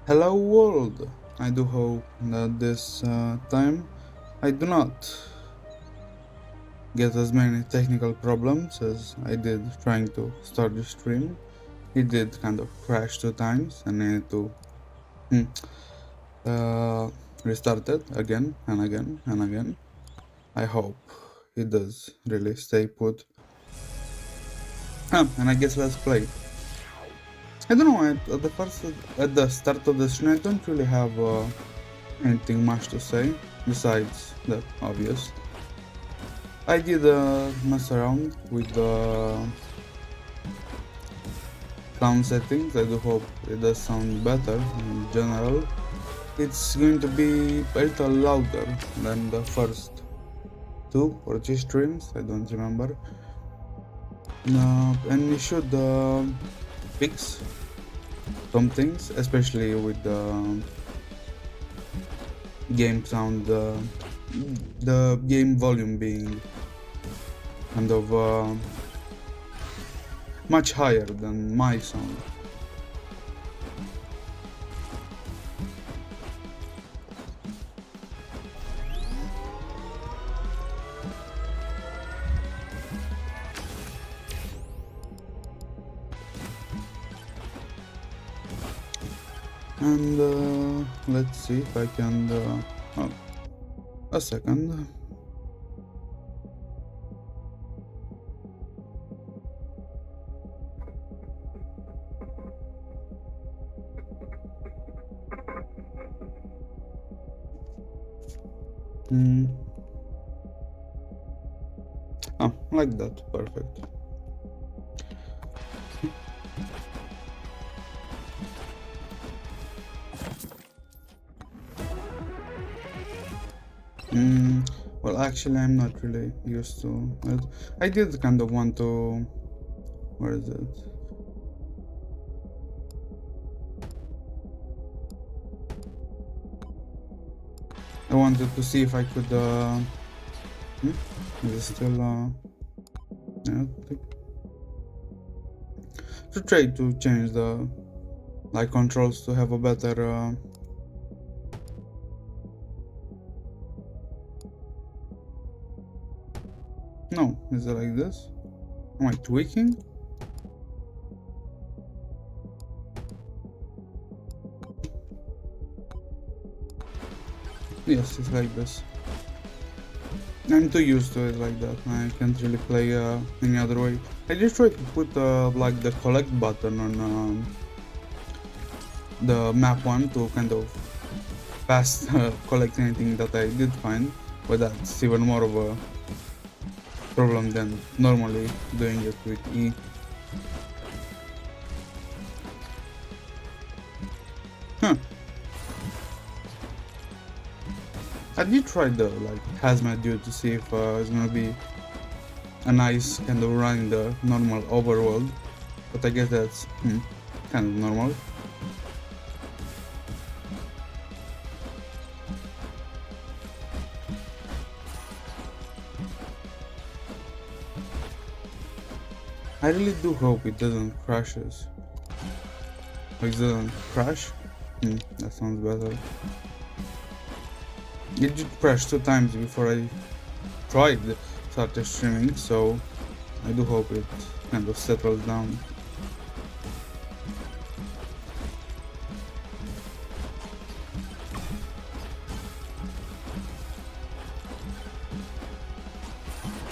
Hello world! I do hope that this time I do not get as many technical problems as I did trying to start the stream. It did kind of crash 2 times and I need to hmm, uh, restart it again and again and again. I hope it does really stay put. And I guess let's play. I don't know, at the start of the stream I don't really have anything much to say besides the obvious. I did mess around with the sound settings. I do hope it does sound better in general. It's going to be a little louder than the first 2 or 3 streams, I don't remember. And we should fix some things, especially with the game sound, the game volume being kind of much higher than my sound. And let's see if I can oh, a second. Oh, like that, perfect. Well, actually, I'm not really used to it. I did kind of want to. Where is it? I wanted to see if I could. Is it still? Yeah, to try to change the like controls to have a better. No, is it like this? Am I tweaking? Yes, it's like this. I'm too used to it like that. I can't really play any other way. I just tried to put like the collect button on the map one to kind of fast collect anything that I did find, but that's even more of a problem than normally doing it with E. Huh. I did try the like hazmat dude to see if it's gonna be a nice kind of run in the normal overworld, but I guess that's kind of normal. I really do hope it doesn't crashes. Like, it doesn't crash? That sounds better. It did crash 2 times before I tried started streaming, so I do hope it kind of settles down.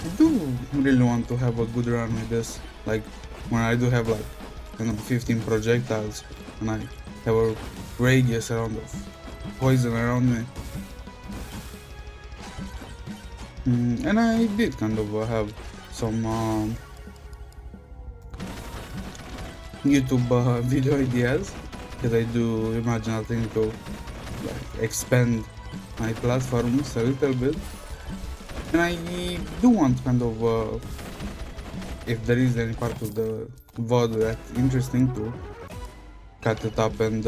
I do really want to have a good run with this, like when I do have like 15 projectiles and I have a radius around of poison around me. And I did kind of have some YouTube video ideas, because I do imagine I think to like expand my platforms a little bit, and I do want kind of if there is any part of the VOD that's interesting to cut it up and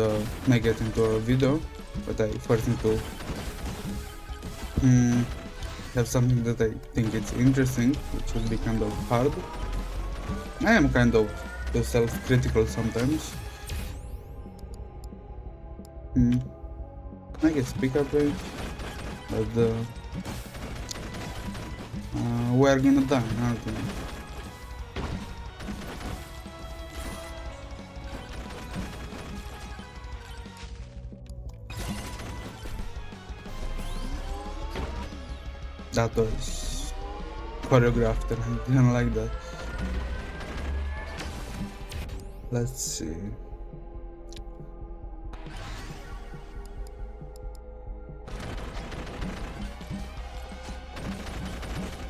make it into a video, but I first need to have something that I think it's interesting, which will be kind of hard. I am kind of self-critical sometimes. Hmm. I guess pickup rate, but we're gonna die, aren't we? That was choreographed and I didn't like that. Let's see.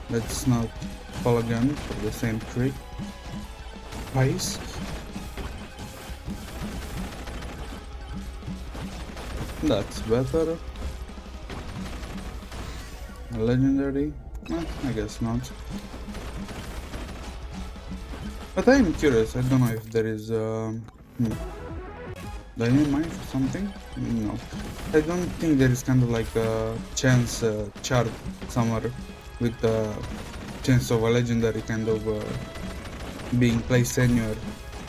Let's not fall again for the same trick. Twice. That's better. A legendary? I guess not. But I'm curious, I don't know if there is dynamite or something? No. I don't think there is kind of like a chance chart somewhere with the chance of a legendary kind of being placed anywhere,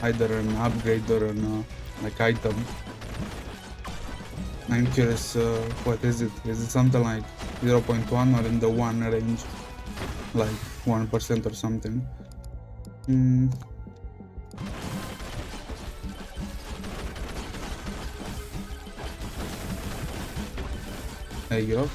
either an upgrade or an like item. I'm curious, what is it? Is it something like 0.1 or in the 1 range? Like 1% or something? There you go.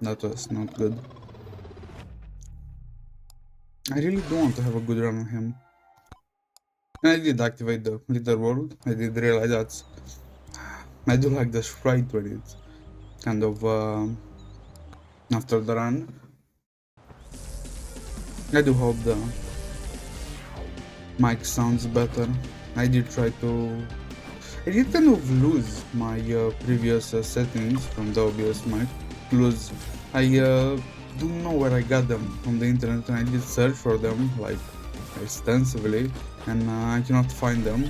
That was not good. I really do want to have a good run on him. And I did activate the little world. I did realize that I do like the sprite when it's kind of after the run. I do hope the mic sounds better. I did try to... I did kind of lose my previous settings from the OBS mic. I don't know where I got them on the internet, and I did search for them like extensively, and I cannot find them.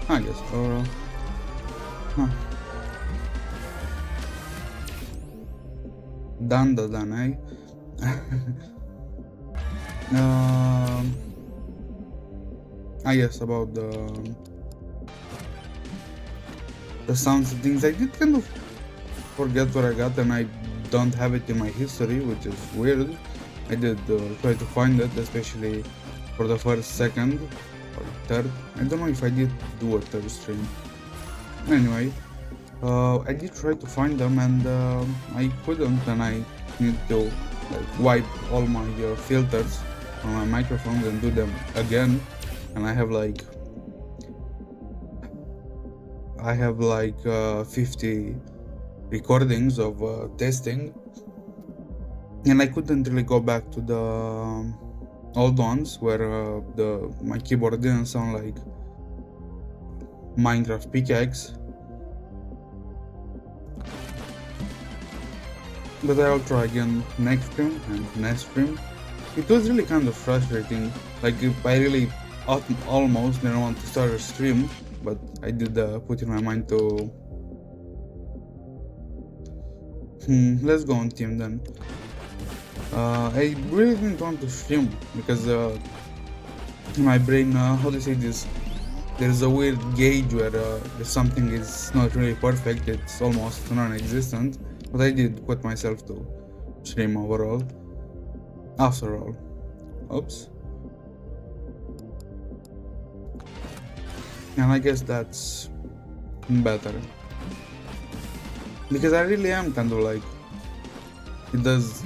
I guess, or done, eh? I guess about the sound settings, I did kind of forget where I got, and I don't have it in my history, which is weird. I did try to find it, especially for the first, second, or third. I don't know if I did do a third stream. Anyway, I did try to find them, and I couldn't, and I need to like wipe all my filters on my microphones and do them again. And I have like 50 recordings of testing, and I couldn't really go back to the old ones where my keyboard didn't sound like Minecraft pickaxe. But I'll try again next stream and next stream. It was really kind of frustrating. Like, if I really almost didn't want to start a stream, but I did put in my mind to... let's go on team then. I really didn't want to stream because in my brain, how do you say this? There's a weird gauge where if something is not really perfect, it's almost non-existent. But I did put myself to stream overall. After all. Oops. And I guess that's better. Because I really am kind of like... It does...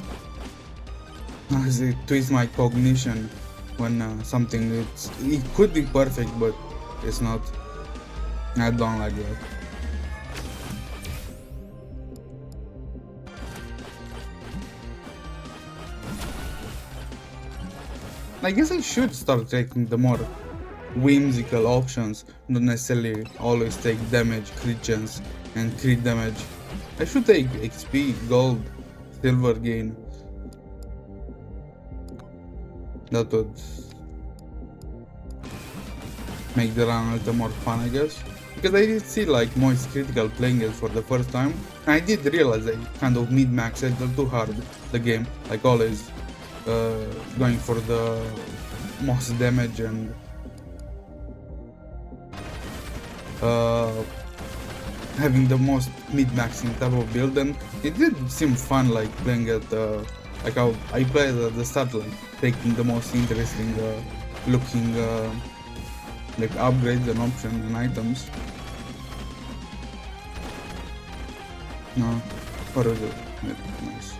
it twists my cognition when something it could be perfect, but it's not. I don't like that. I guess I should start taking the more whimsical options, not necessarily always take damage, crit chance, and crit damage. I should take XP, gold, silver gain. That would make the run a little more fun, I guess. Because I did see like Moist Critical playing it for the first time, and I did realize I kind of mid-maxed it a little too hard the game, like always, going for the most damage and having the most mid-maxing type of build, and it did seem fun like playing it like how I played at the start, like taking the most interesting looking like upgrades and options and items. No, what is it? Yeah, nice.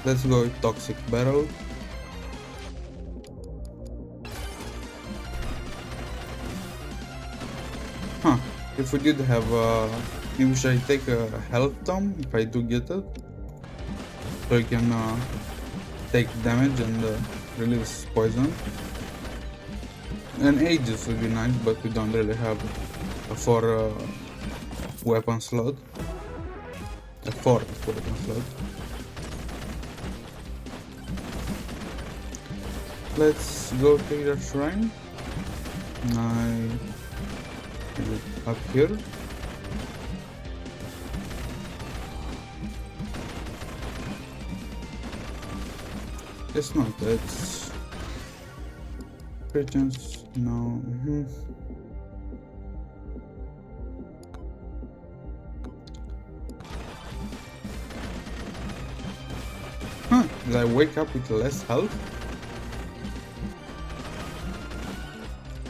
Let's go with Toxic Barrel. Huh, if we did have maybe should I take a health dome if I do get it? So I can take damage and release poison. And Aegis would be nice, but we don't really have a 4 weapon slot. A 4th weapon slot. Let's go take the shrine. Is it up here? It's not, it's Christians, no. Huh, did I wake up with less health?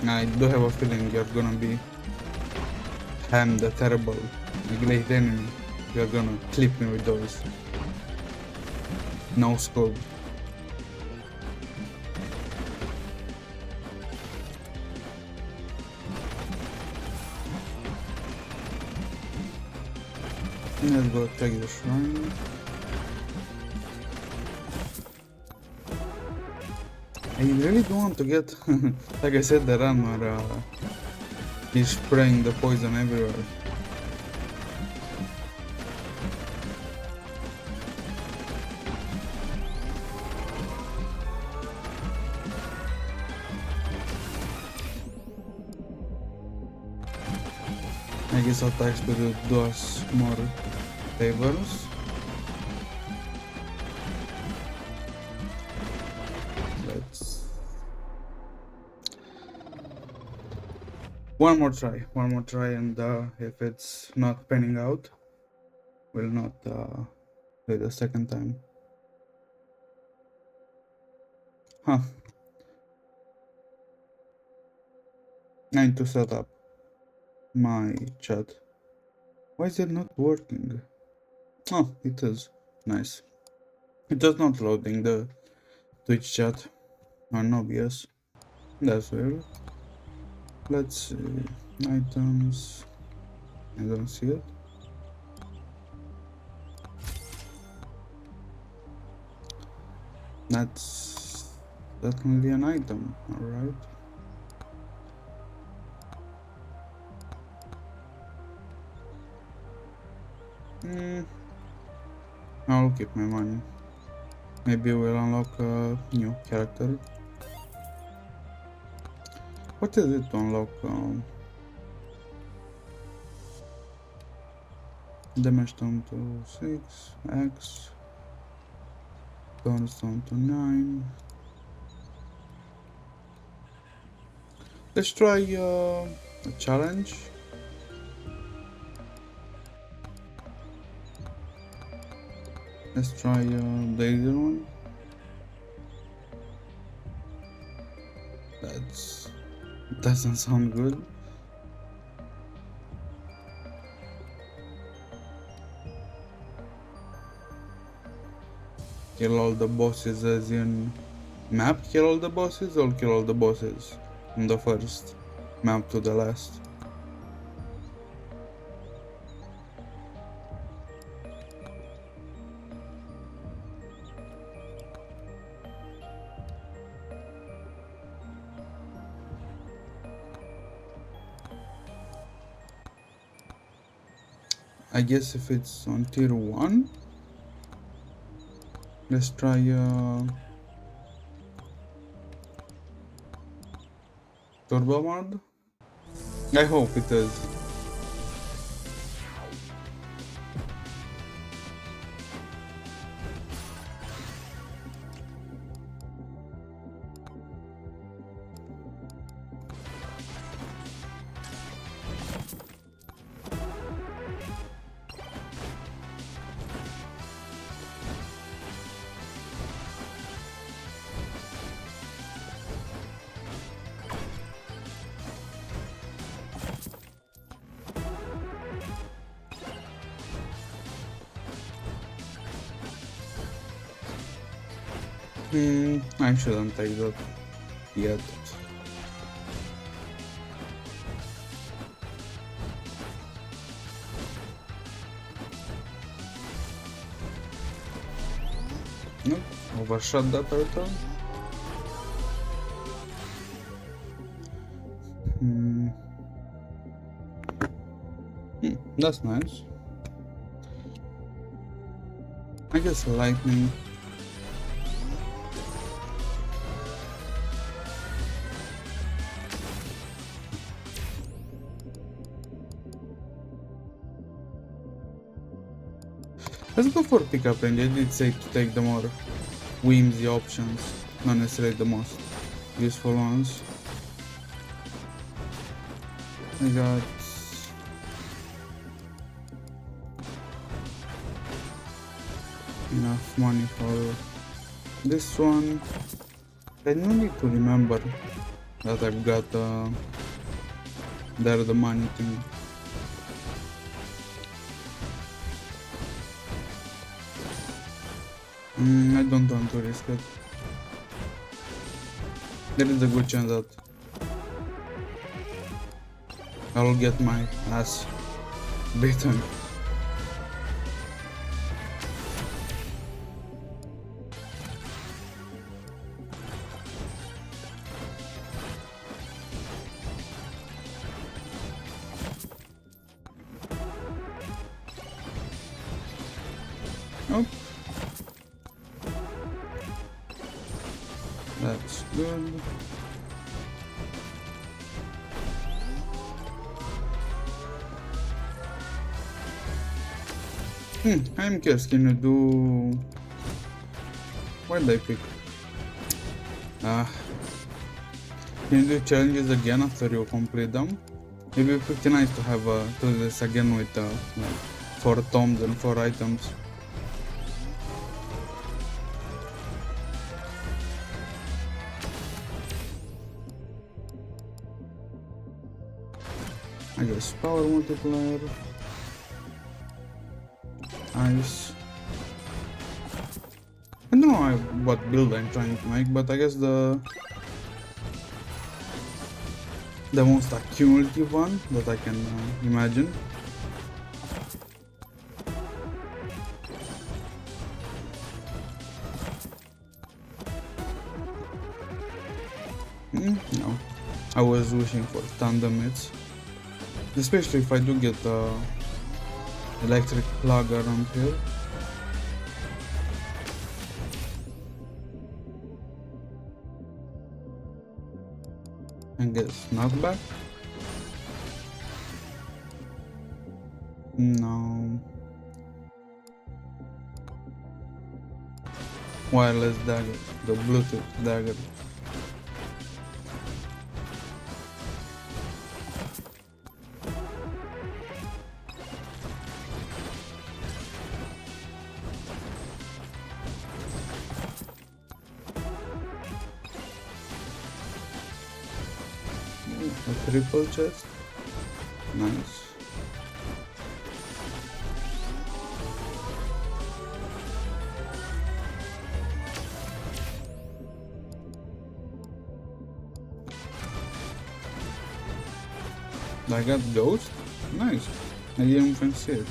I do have a feeling you're gonna be Ham the terrible, the great enemy. You're gonna clip me with those. No scope. Let's go check the shrine. I really don't want to get, like I said, the run where he's spraying the poison everywhere. I guess attacks will do us more favors. Let's one more try, and if it's not panning out, we'll not play the second time. Huh. I need to set up my chat. Why is it not working? Oh, it is. Nice. It does not loading the Twitch chat on OBS. That's weird. Let's see. Items. I don't see it. That's definitely an item, alright. I'll keep my money. Maybe we'll unlock a new character. What is it to unlock? Damage down to 6, X. Bonus down to 9. Let's try a challenge. Let's try the other one. That doesn't sound good. Kill all the bosses as in map kill all the bosses, or kill all the bosses from the first map to the last? I guess if it's on tier 1, let's try turbo mod. I hope it is. I shouldn't take that yet. Nope, overshot that turtle. That's nice. I guess lightning. Let's go for pickup range. I did say to take the more whimsy options, not necessarily the most useful ones. I got enough money for this one. I don't need to remember that I've got there the money thing. I don't want to risk it. There is a good chance that I'll get my ass beaten. Oh, that's good. I'm curious, can you do... What did I pick? Can you do challenges again after you complete them? It would be pretty nice to have do this again with like 4 tomes and 4 items. I guess power multiplier. Nice. I don't know what build I'm trying to make, but I guess the most accumulative one that I can imagine. No, I was wishing for tandem hits, especially if I do get electric plug around here. And guess knockback? No. Wireless dagger, the Bluetooth dagger. A triple chest. Nice. I got ghost? Nice. I didn't even see it.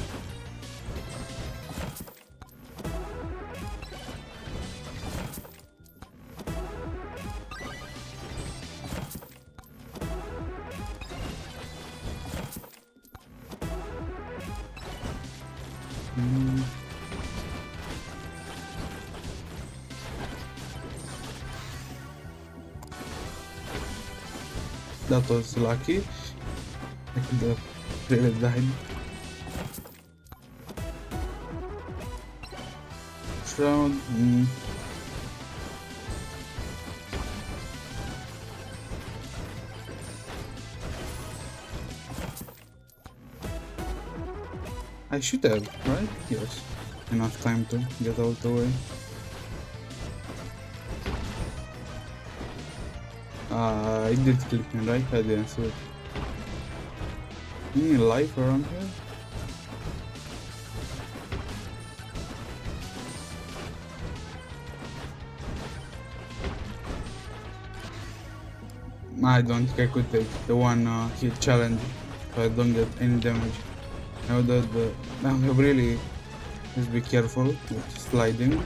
That was lucky. I could have really died. Shroud. I should have, right? Yes. Enough time to get out the way. I did click me, right? I didn't see it. Any life around here? I don't think I could take the one hit challenge, so I don't get any damage. Now I really just be careful with sliding,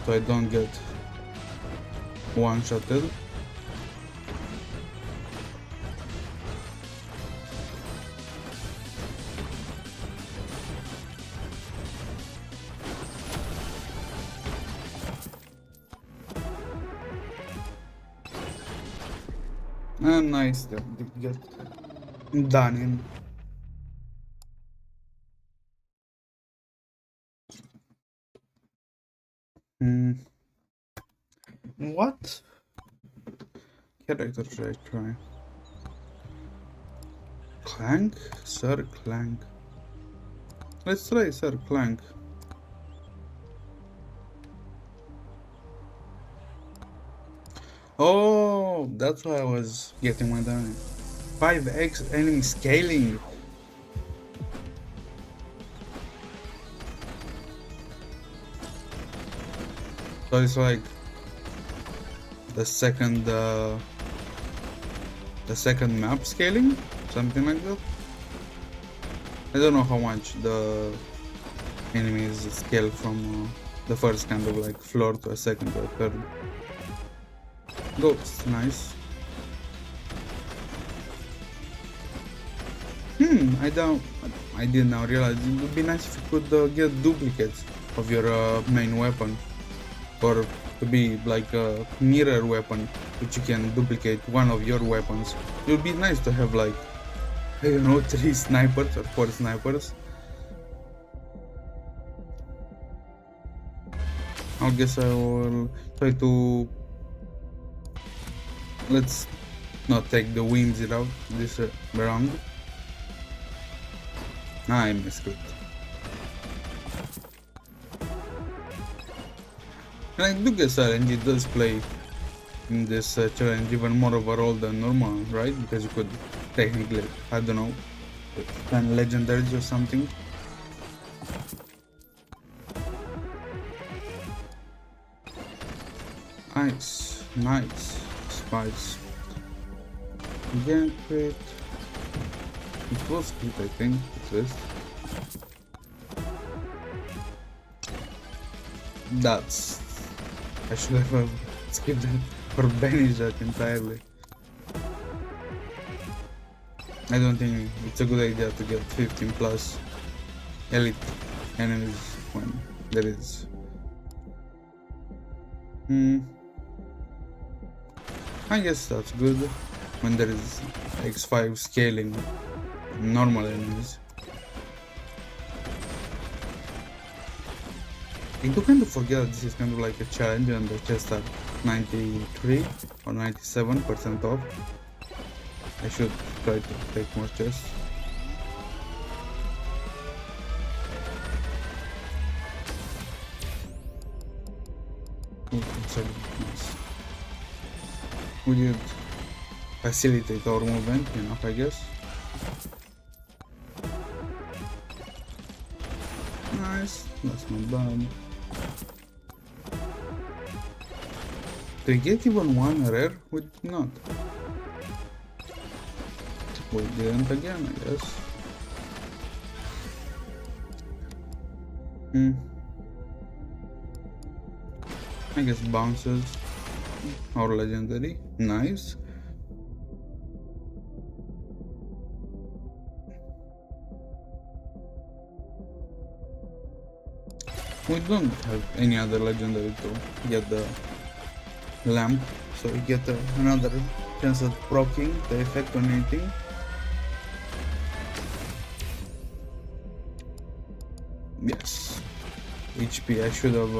so I don't get one-shotted. And nice that they get done in. What character should I try? Clank? Sir Clank. Let's try Sir Clank. Oh, that's why I was getting my damage. 5x enemy scaling. So it's like the second map scaling, something like that. I don't know how much the enemies scale from the first kind of like floor to a second or a third. Ghost, nice. I did now realize it would be nice if you could get duplicates of your main weapon, or to be like a mirror weapon which you can duplicate one of your weapons. It would be nice to have like, I don't know, 3 snipers or 4 snipers. I guess I will try to, let's not take the wings out this round. I missed it. And I do guess RNG does play in this challenge even more of a role than normal, right? Because you could technically, I don't know, find legendaries or something. Nice, nice. Spice. Again, crit. It was crit, I think, at least. That's... I should have skipped that or banished that entirely. I don't think it's a good idea to get 15 plus elite enemies when there is. I guess that's good when there is X5 scaling normal enemies. I do kind of forget that this is kind of like a challenge and the chests are 93 or 97% off. I should try to take more chests. Nice. We did facilitate our movement enough, I guess. Nice, that's not bad. Do we get even one rare? We did not. We didn't again, I guess. I guess bounces or legendary. Nice. We don't have any other legendary to get the lamp, so we get another chance at proccing the effect on anything. Yes. HP, I should have,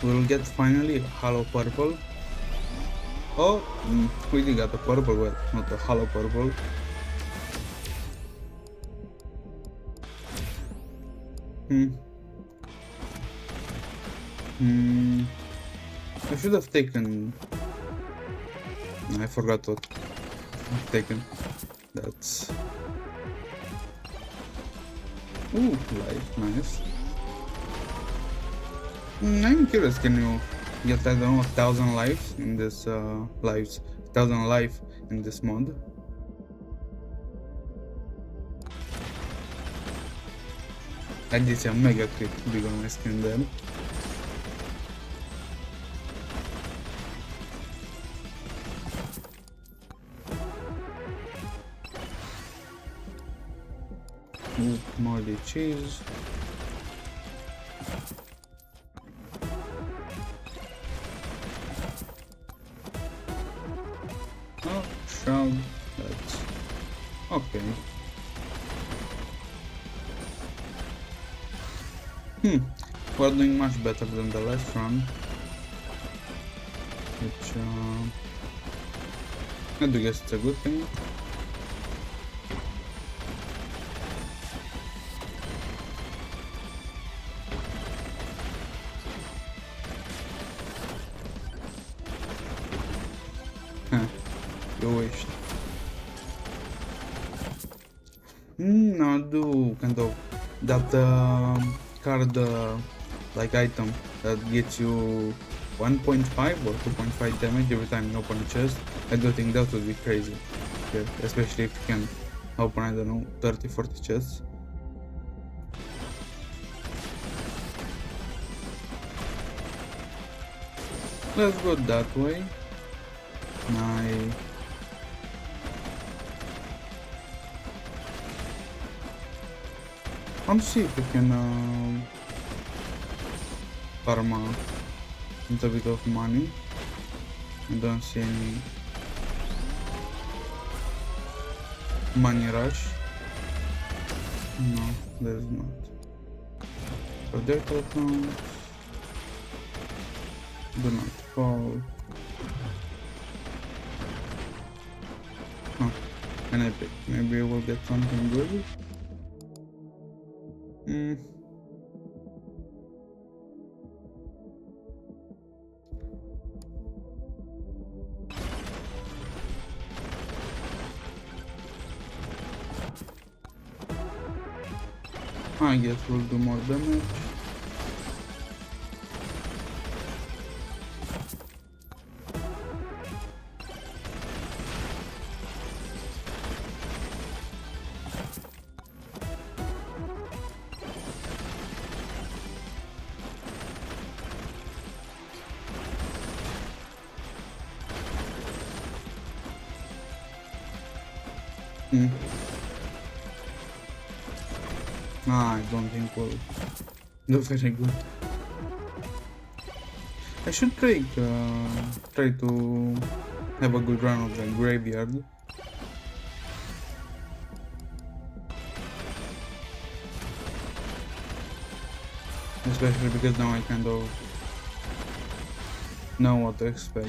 we'll get finally hollow purple. Oh, we did got a purple, well, not a hollow purple. I should have taken. I forgot what I've taken. That's. Ooh, life, nice. I'm curious, can you get, I don't know, 1,000 lives in this, 1,000 life in this mod? I did see a mega crit big on my screen there. Ooh, moldy cheese. Oh, shroud. That's okay. We're doing much better than the last run, which I do guess it's a good thing. You wished. I'll do kind of that card like item that gets you 1.5 or 2.5 damage every time you open a chest. I do think that would be crazy, yeah, especially if you can open, I don't know, 30-40 chests. Let's go that way. I'll see if we can farm a little bit of money. I don't see any money rush. No, there's not. Projectile account. Do not fall. Huh. An epic. Maybe we'll get something good. I guess we'll do more damage. I don't think we'll do very good. I should try to have a good run of the graveyard. Especially because now I kind of know what to expect.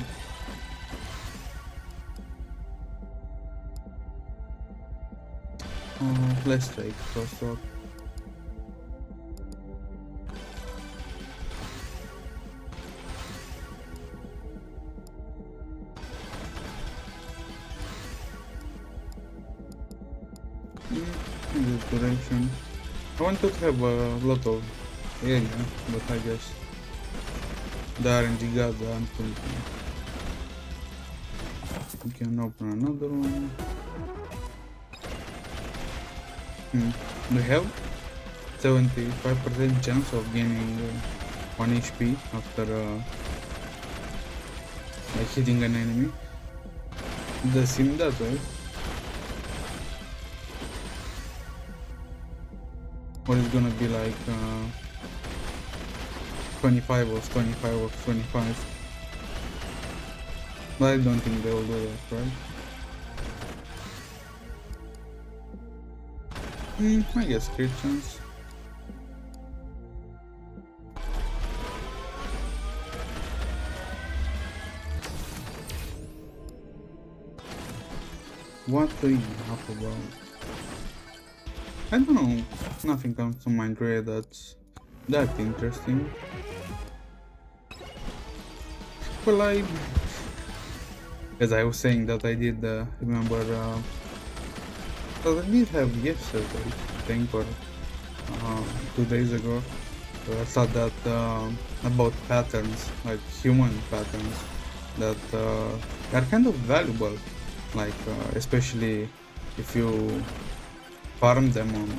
Let's take first off. In this direction. I want to have a lot of area, but I guess the RNG got the until we can open another one. We have 75% chance of gaining 1 HP after like hitting an enemy. It does seem that way. Or it's gonna be like 25 or 25 or 25. But I don't think they will do that, right? I guess Christians. What do you have about? I don't know. Nothing comes to mind really that's that interesting. Well, as I was saying that I did remember that I did have yesterday, I think, or 2 days ago. I thought that about patterns, like human patterns, that are kind of valuable, like especially if you farm them on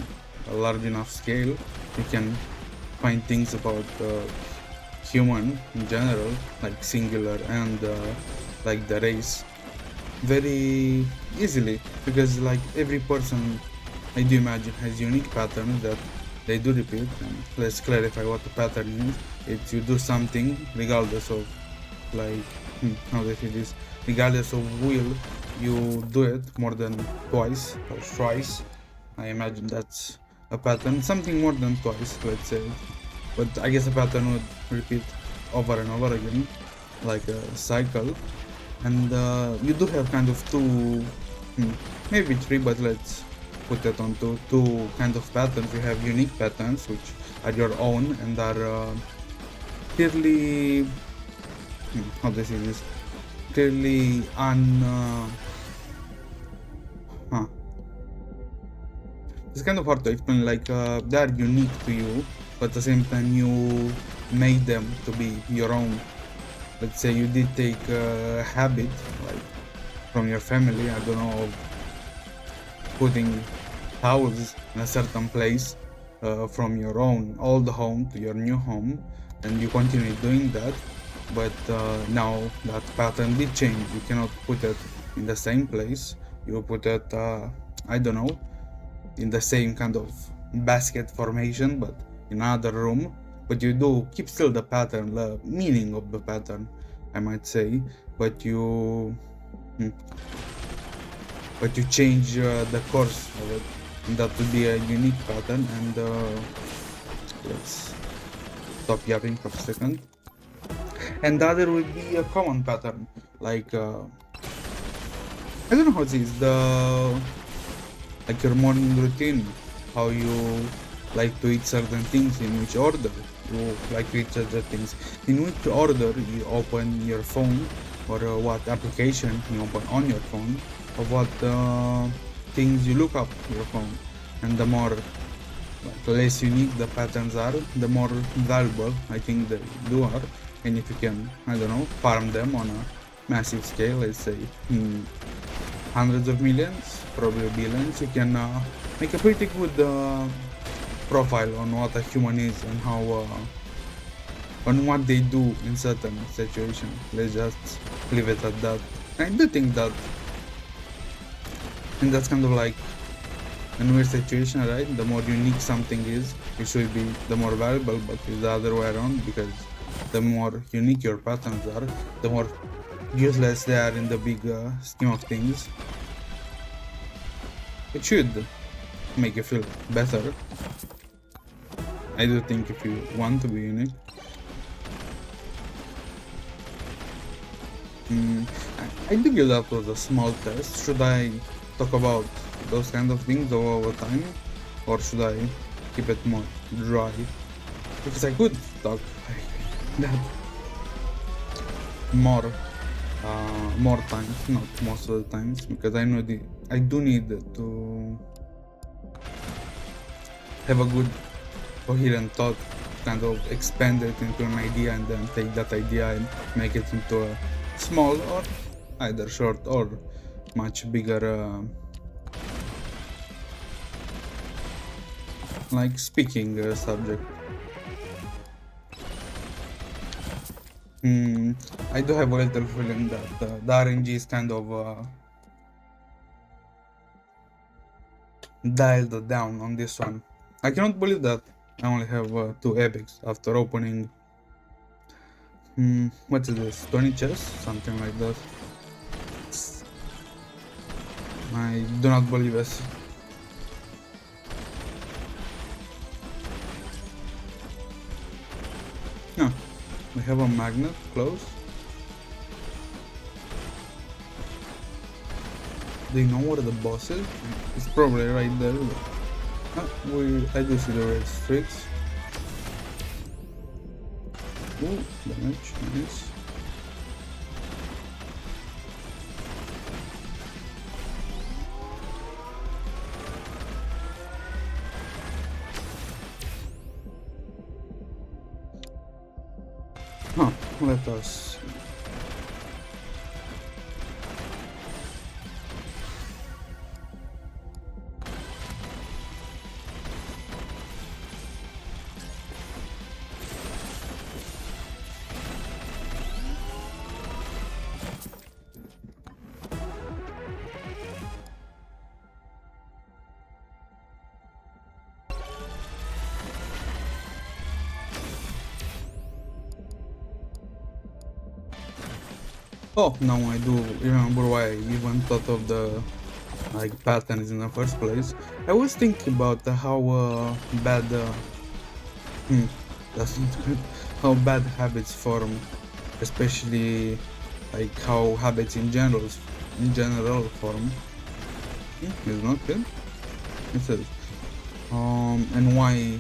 a large enough scale, you can find things about human in general, like singular and like the race, very easily, because like every person I do imagine has unique patterns that they do repeat. And let's clarify what the pattern is. It's you do something regardless of like how they say this, regardless of will, you do it more than twice or thrice. I imagine that's a pattern, something more than twice, let's say. But I guess a pattern would repeat over and over again, like a cycle. And you do have kind of two, maybe three, but let's put that on two kind of patterns. You have unique patterns, which are your own and are clearly, how do I say this? Clearly it's kind of hard to explain, like they are unique to you, but at the same time you made them to be your own. Let's say you did take a habit, like from your family, I don't know, of putting towels in a certain place from your own old home to your new home, and you continue doing that, but now that pattern did change. You cannot put it in the same place, you put it, I don't know, in the same kind of basket formation, but in another room. But you do keep still the pattern, the meaning of the pattern, I might say, but you change the course of it. And that would be a unique pattern. And let's stop yapping for a second. And the other would be a common pattern, like I don't know how it is, like your morning routine, how you like to eat certain things, in which order you like to eat certain things, in which order you open your phone, or what application you open on your phone, or what things you look up your phone. And the more less unique the patterns are, the more valuable I think they do are. And if you can, I don't know, farm them on a massive scale, let's say hundreds of millions, probably billions, you can make a pretty good profile on what a human is and how on what they do in certain situations. Let's just leave it at that. I do think that, and that's kind of like a weird situation, right? The more unique something is, it should be the more valuable, but it's the other way around, because the more unique your patterns are, the more useless they are in the big scheme of things. It should make you feel better, I do think, if you want to be unique. I do give that was a small test. Should I talk about those kind of things over time, or should I keep it more dry? Because I could talk like that more times, not most of the times, because I know I do need to have a good coherent thought, kind of expand it into an idea, and then take that idea and make it into a small, or either short or much bigger like speaking subject. I do have a little feeling that the RNG is kind of dialed down on this one. I cannot believe that I only have 2 epics after opening what is this, 20 chests, something like that. I do not believe this. We have a magnet close. Do you know where the boss is? It's probably right there. I do see the red streaks. Ooh, damage, nice. Huh, let us. Oh, now I do remember why I even thought of the patterns in the first place. I was thinking about how bad hmm, that's not good. How bad habits form, especially like how habits in general form. It's not good. It says and why.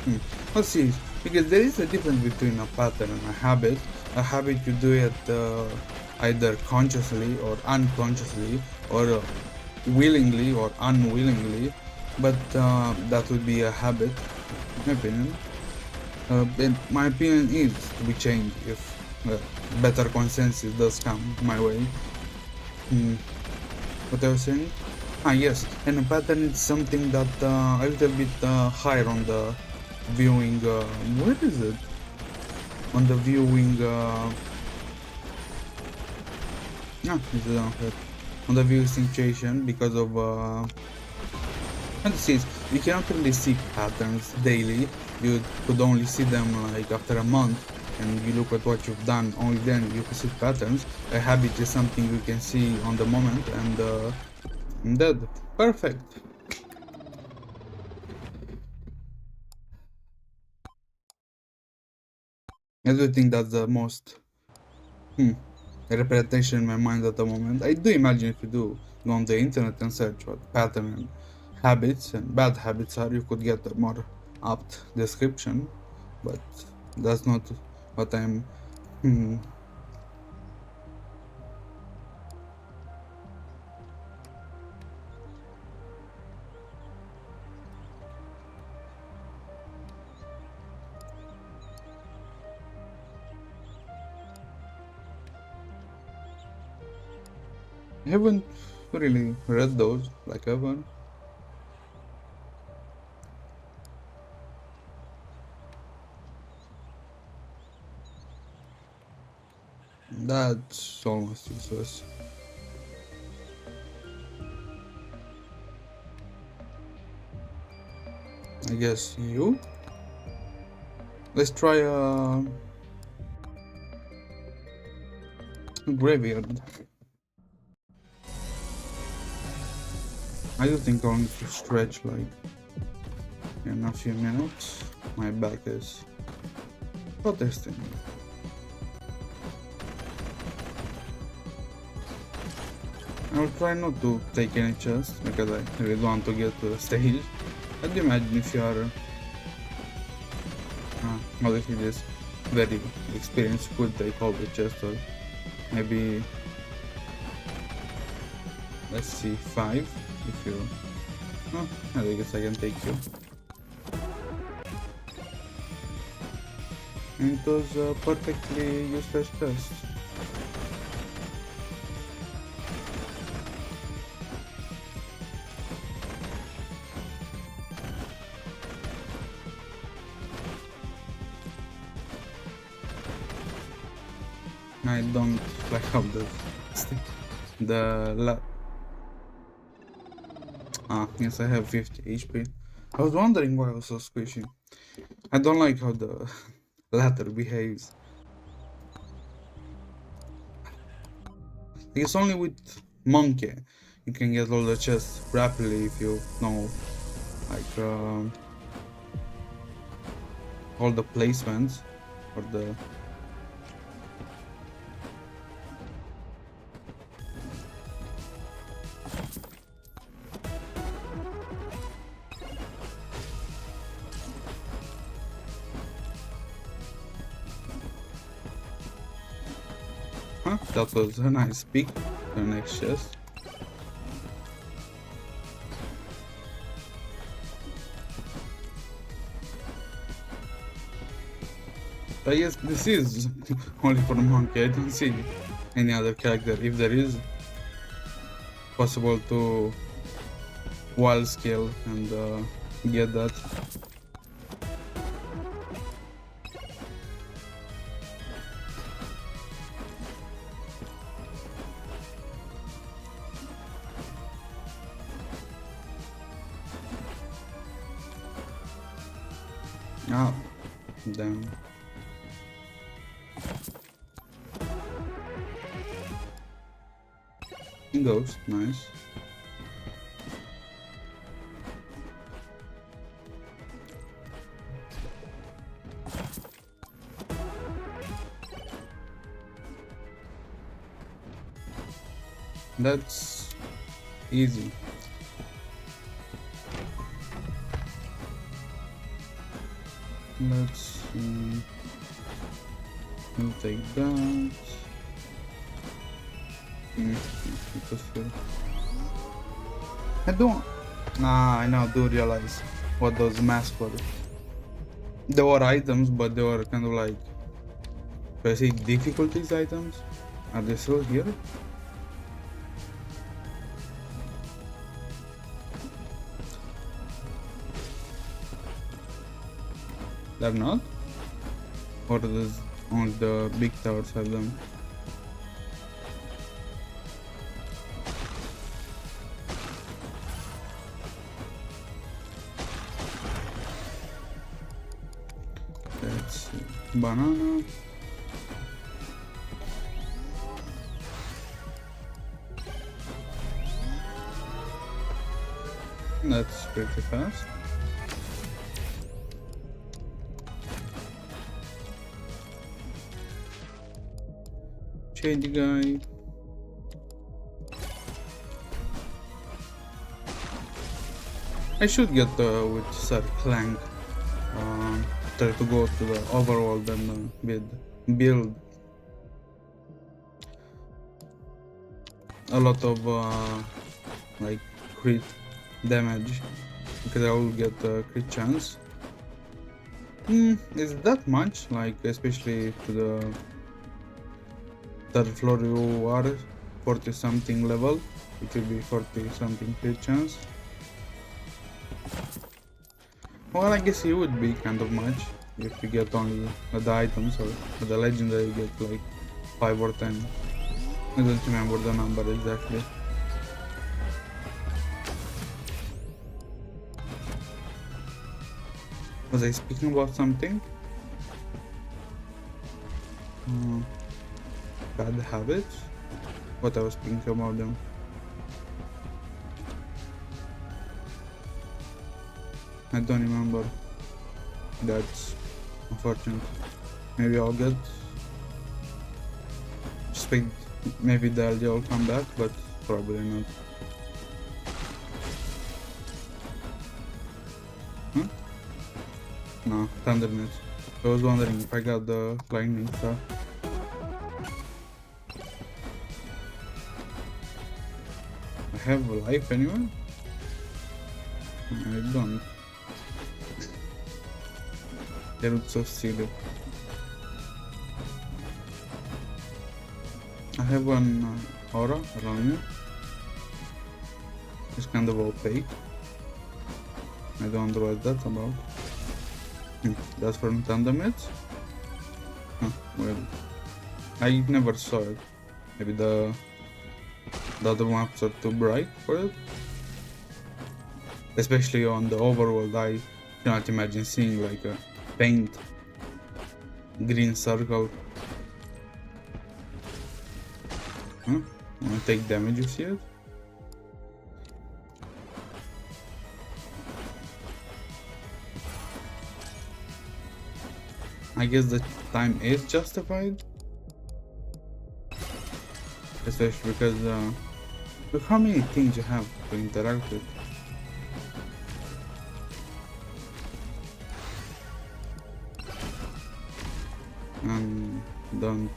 Hmm. Let's see, because there is a difference between a pattern and a habit. A habit you do it either consciously or unconsciously, or willingly or unwillingly, but that would be a habit, in my opinion. And my opinion is to be changed if better consensus does come my way. What I was saying? Ah, yes, and a pattern is something that a little bit higher on the viewing. Where is it? On the viewing. It's down here. On the viewing situation because of. And this is, you cannot really see patterns daily. You could only see them like after a month, and you look at what you've done. Only then you can see patterns. A habit is something you can see on the moment, and that perfect. I do think that's the most representation in my mind at the moment. I do imagine if you do go on the internet and search what pattern and habits and bad habits are, you could get a more apt description, but that's not what I'm. Hmm. I haven't really read those like ever. That's almost useless. I guess you. Let's try a graveyard. I do think I'll need to stretch like in a few minutes. My back is protesting. I'll try not to take any chance because I really don't want to get to the stage. I'd imagine if you are well, if you're just very experienced, you could take all the chest, or maybe, let's see, 5 if you. Oh, I guess I can take you. And it was a perfectly useless test. I don't like how yes, I have 50 HP. I was wondering why I was so squishy. I don't like how the ladder behaves. It's only with Monkey you can get all the chests rapidly if you know like all the placements or the Huh? That was a nice pick. The next chest. I guess this is only for the monkey. I don't see any other character. If there is, possible to wall scale and get that. Ah, damn. Ghost, nice. That's easy. Let's see. We'll take that. I don't. Nah, I now do realize what those masks were. They were items, but they were kind of like, basic difficulties items. Are they still here? They're not? Or does only the big towers have them? Let's see. Banana. That's pretty fast. Shady guy. I should get with Sir Clank. Try to go to the overworld and build a lot of like crit damage, because I will get a crit chance. Is that much? Like, especially to the third floor you are 40 something level, it will be 40 something crit chance. Well, I guess it would be kind of much if you get only the items, or the legendary you get like 5 or 10. I don't remember the number exactly. Was I speaking about something? Bad habits? What I was speaking about them? I don't remember. That's unfortunate. Maybe I'll get. Expect maybe the LD will come back, but probably not. Huh? No, Thundernet. I was wondering if I got the lightning star. I have a life anyway? I don't. They look so silly. I have one aura around me. It's kind of opaque. I don't know what that's about. That's from Thundermets? Huh, well, I never saw it. Maybe the other maps are too bright for it. Especially on the overworld, I cannot imagine seeing like a faint green circle. Huh? Wanna take damage, you see it? I guess the time is justified. Especially because look how many things you have to interact with. And don't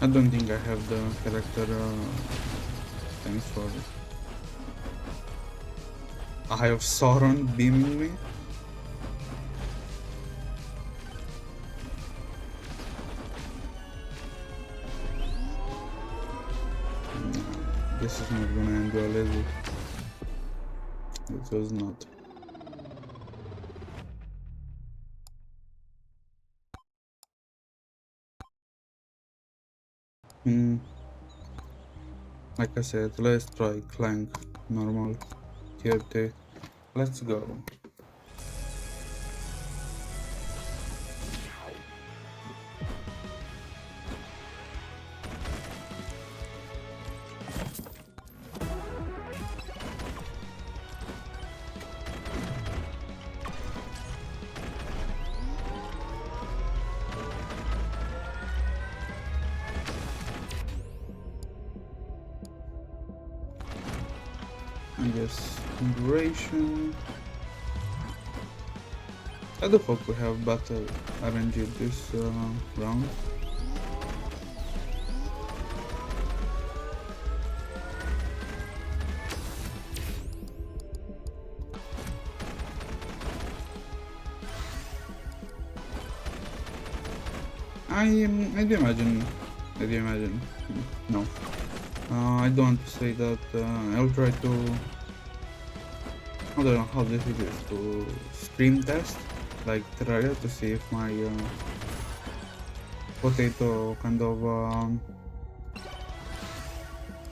I don't think I have the character. Thanks for Eye of Sauron beaming me. This is not gonna end well, is it? It was not. Like I said, let's try Clank normal tier 2. Let's go. I guess duration. I do hope we have better RNG this round. I do imagine. No. I don't want to say that. I'll try to. I don't know how this is to stream test like Terraria to see if my potato kind of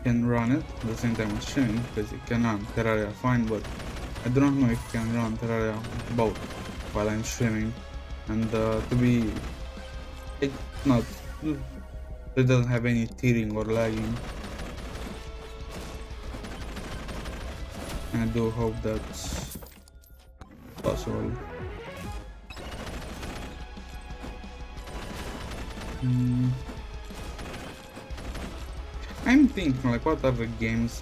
can run it at the same time as streaming, because it can run Terraria fine, but I do not know if it can run Terraria both while I'm streaming. And to be, it not, it doesn't have any tearing or lagging. And I do hope that's possible. I'm thinking like what other games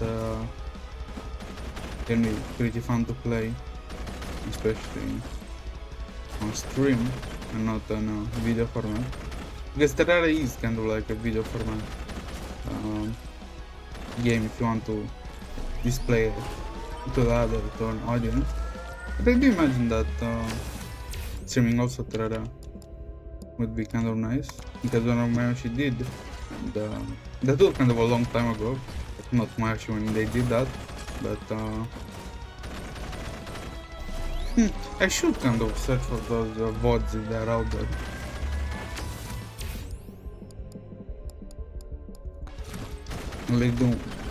can be pretty fun to play, especially on stream and not on a video format, because Terraria is kind of like a video format game if you want to display it to the other, to an audience. But I do imagine that streaming also Terraria would be kind of nice, because one of my she did, and that was kind of a long time ago, not much when they did that, but I should kind of search for those VODs if they're out there.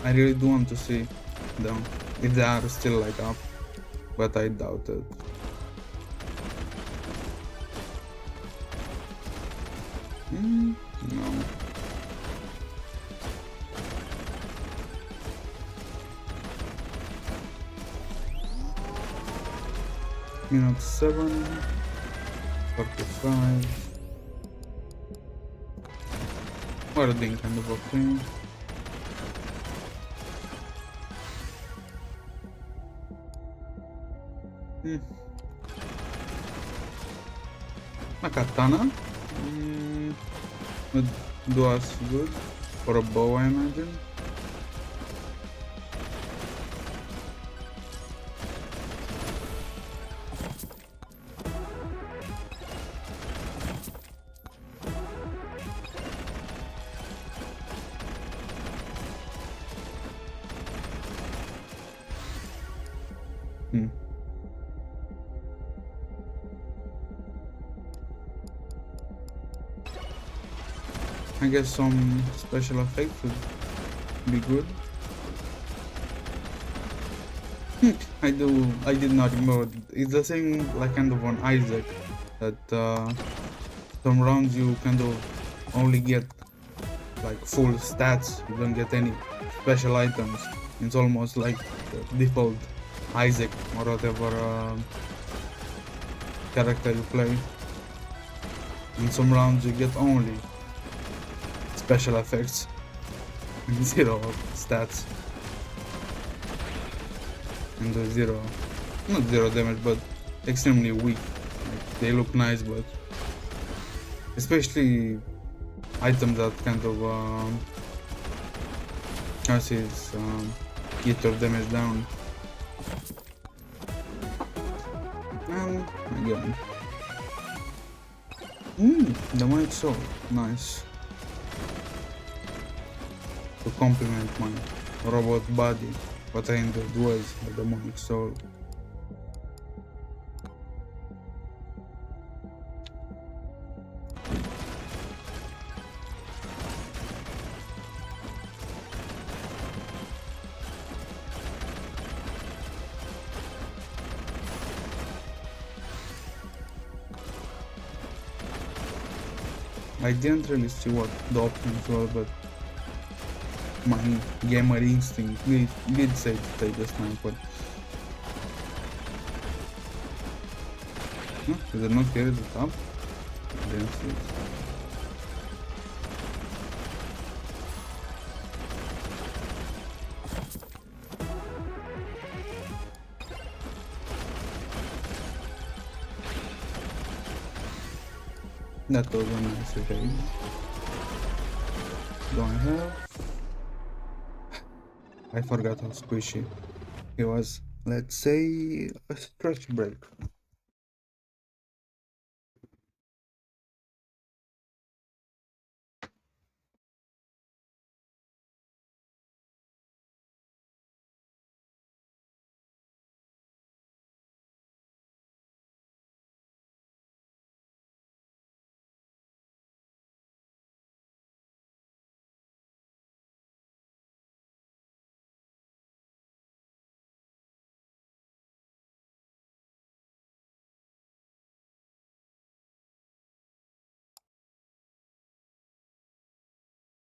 I really do want to see them if they are still like up, but I doubt it. No. Minute 7, 45. We're doing kind of okay. A katana would do us good, or a bow, I imagine. I guess some special effects would be good. I did not remember. It's the same like kind of on Isaac, that some rounds you kind of only get like full stats, you don't get any special items. It's almost like the default Isaac or whatever character you play. In some rounds you get only special effects and 0 stats, and not 0 damage, but extremely weak. Like, they look nice, but especially items that kind of get your damage down. And again. The mic sword, nice. To complement my robot body, what I enjoyed was the mic sword. I didn't really see what the options were, but my gamer instinct did say to take the sniper. No, is it not here at the top? I didn't see it. That was a nice evade. Do I have? I forgot how squishy he was. Let's say a stretch break.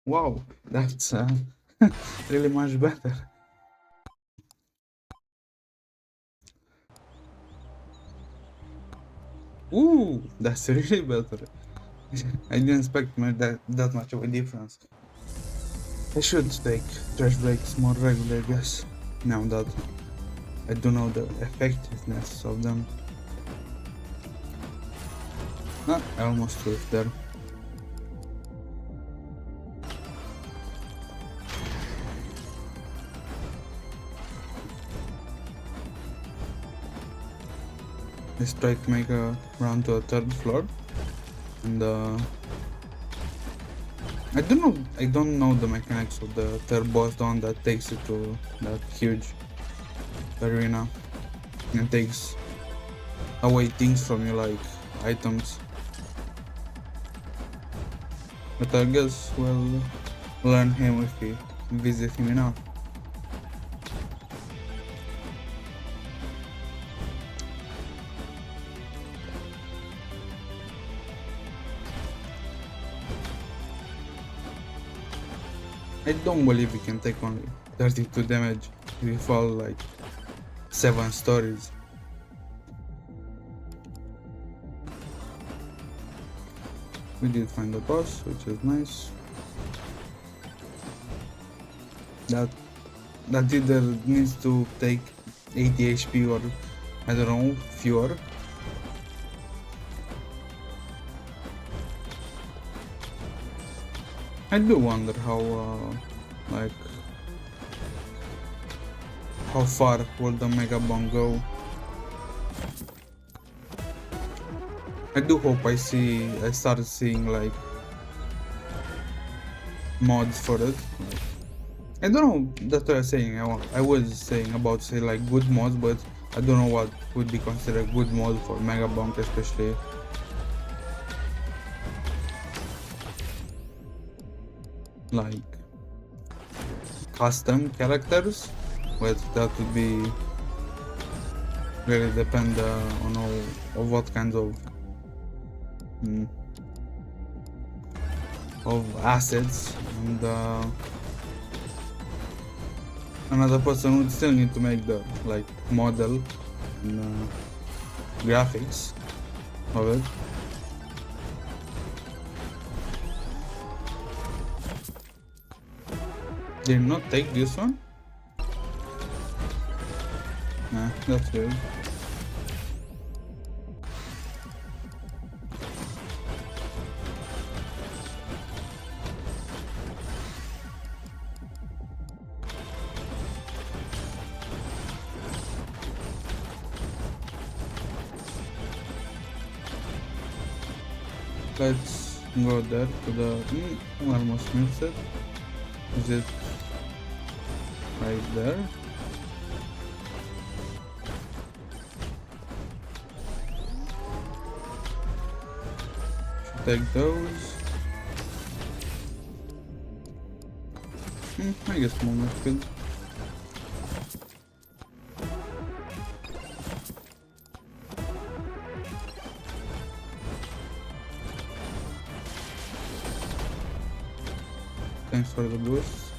Wow, that's really much better. Ooh, that's really better. I didn't expect that much of a difference. I should take trash breaks more regularly, I guess, now that I do know the effectiveness of them. Ah, I almost left there. Let's try to make a run to the third floor, and I don't know the mechanics of the third boss down that takes you to that huge arena and takes away things from you like items. But I guess we'll learn him if we visit him enough. I don't believe we can take only 32 damage if we fall like 7 stories. We did find the boss, which is nice. That either needs to take 80 HP or I don't know, fewer. I do wonder how far will the MEGABONK go. I do hope I start seeing like mods for it. I don't know, that's what I was saying. I was saying about say like good mods, but I don't know what would be considered good mod for MEGABONK, especially. Like custom characters, but that would be really depend on of what kinds of assets, and another person would still need to make the like model and graphics of it. Did not take this one? Nah, that's good. Let's go there to the... almost missed it. Is it right there? Should take those. I guess moment speed. Thanks for the boost.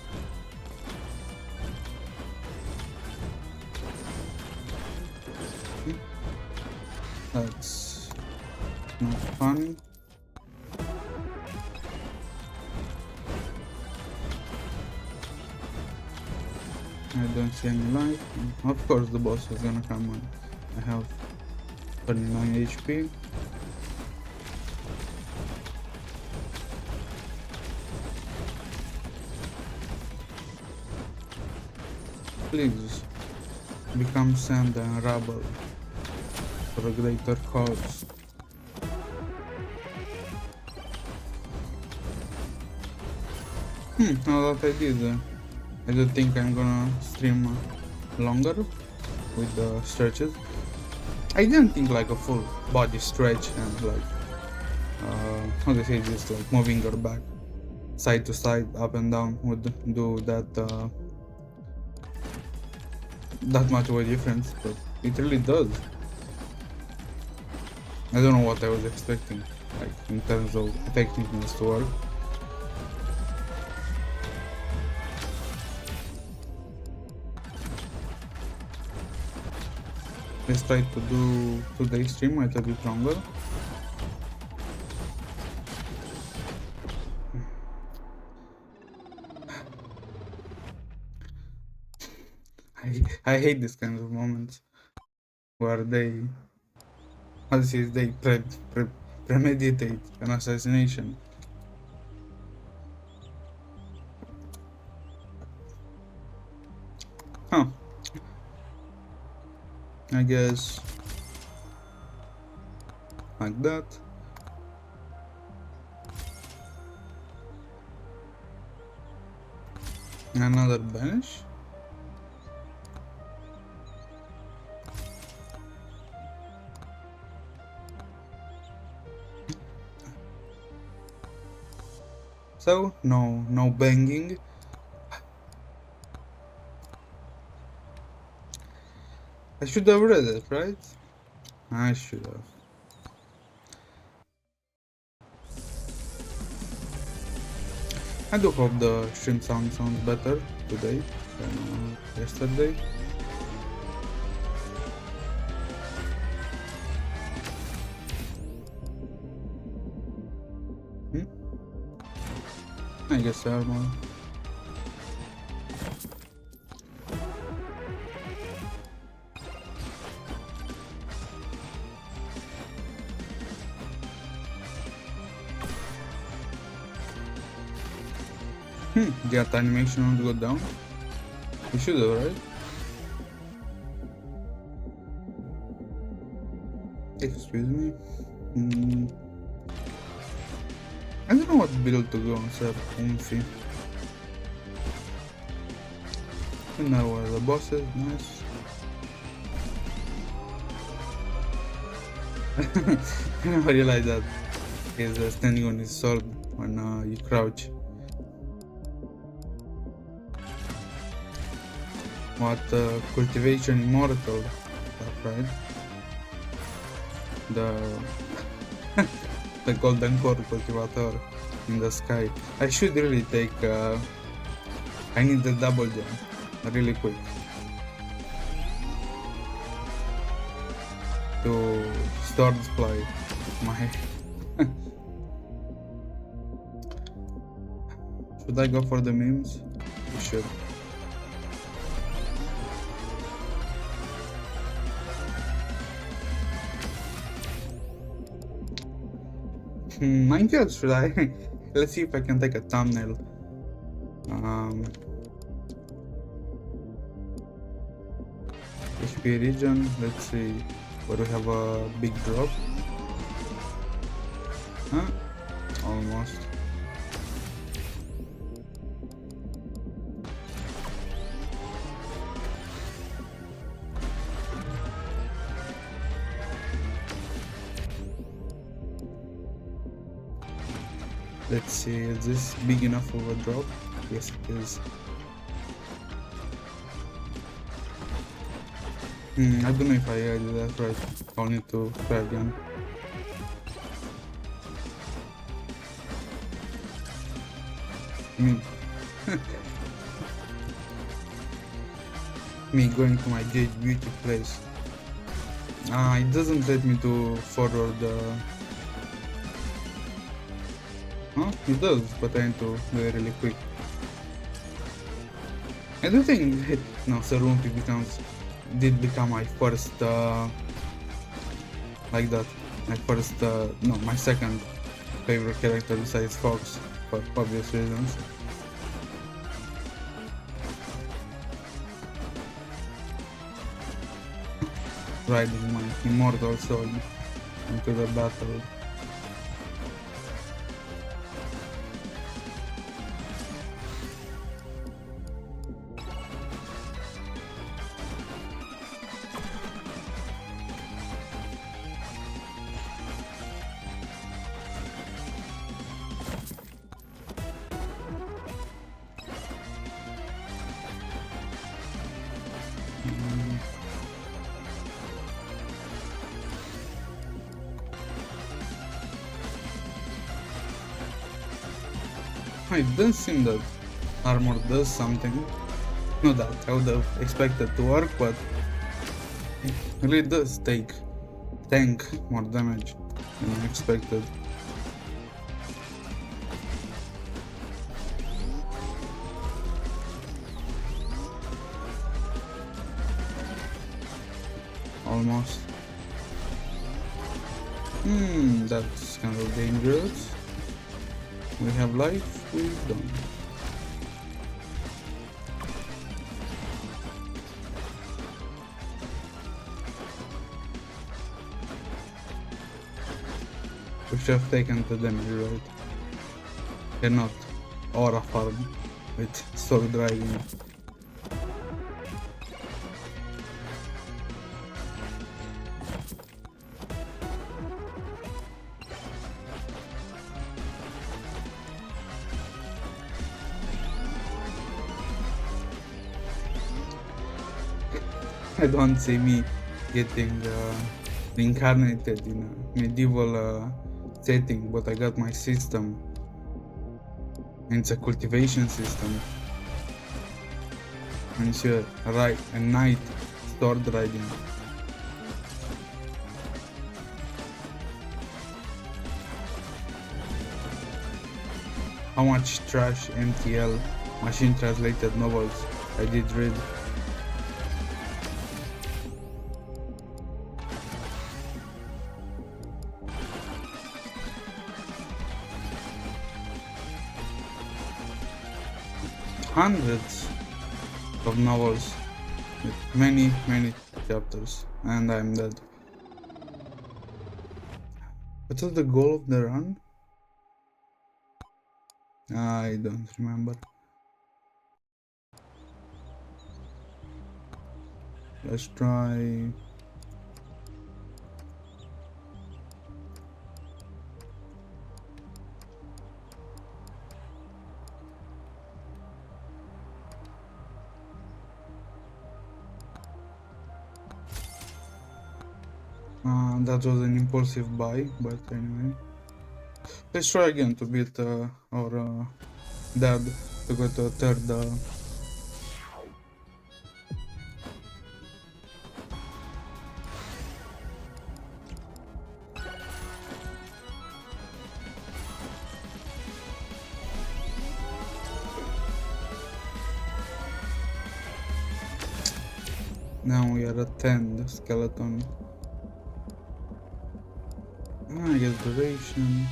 That's not fun. I don't see any life. Of course the boss is gonna come on. I have 29 HP. Please become sand and rubble for a greater cause. Now that I did, I don't think I'm gonna stream longer with the stretches. I didn't think like a full body stretch and like how do I say, just like moving your back side to side, up and down would do that much of a difference, but it really does. I don't know what I was expecting, like in terms of effectiveness to work. Let's try to do today's stream a little bit longer. I hate these kinds of moments where they premeditate an assassination. Huh. I guess like that. Another bench. So no banging. I should have read it, right? I should have. I do hope the stream sounds better today than yesterday. I guess armor. Get animation would go down. We should have, right? Excuse me. I don't know what build to go on, sir. Comfy. And now are the bosses, nice. I never realized that he's standing on his sword when you crouch. What cultivation immortal stuff, right? The golden core cultivator in the sky. I should really take I need the double jump really quick to start fly my should I go for the memes? I should. Minecraft, should I? Let's see if I can take a thumbnail. HP region, let's see where we have a big drop. Huh? Almost. Let's see, is this big enough of a drop? Yes, it is. I don't know if I did that right. I'll need to try again. Me going to my gauge beauty place. It doesn't let me to forward the... Huh? It does, but I need to do it really quick. I don't think no, Sarumpi did become my first like that. My first no, my second favorite character besides Fox, for obvious reasons. Riding my immortal soul into the battle. It doesn't seem that armor does something. Not that I would have expected to work, but it really does tank more damage than I expected. Almost. That's kind of dangerous. We have life, we don't. We should have taken the damage, right? Cannot aura farm with sword driving. I don't see me getting reincarnated in a medieval setting, but I got my system. And it's a cultivation system. And it's a knight sword riding. How much trash MTL machine translated novels I did read. Hundreds of novels with many chapters, and I'm dead. What was the goal of the run? I don't remember. Let's try. That was an impulsive buy, but anyway. Let's try again to beat our dad to go to a third. Now we are at 10, the skeleton. I guess duration.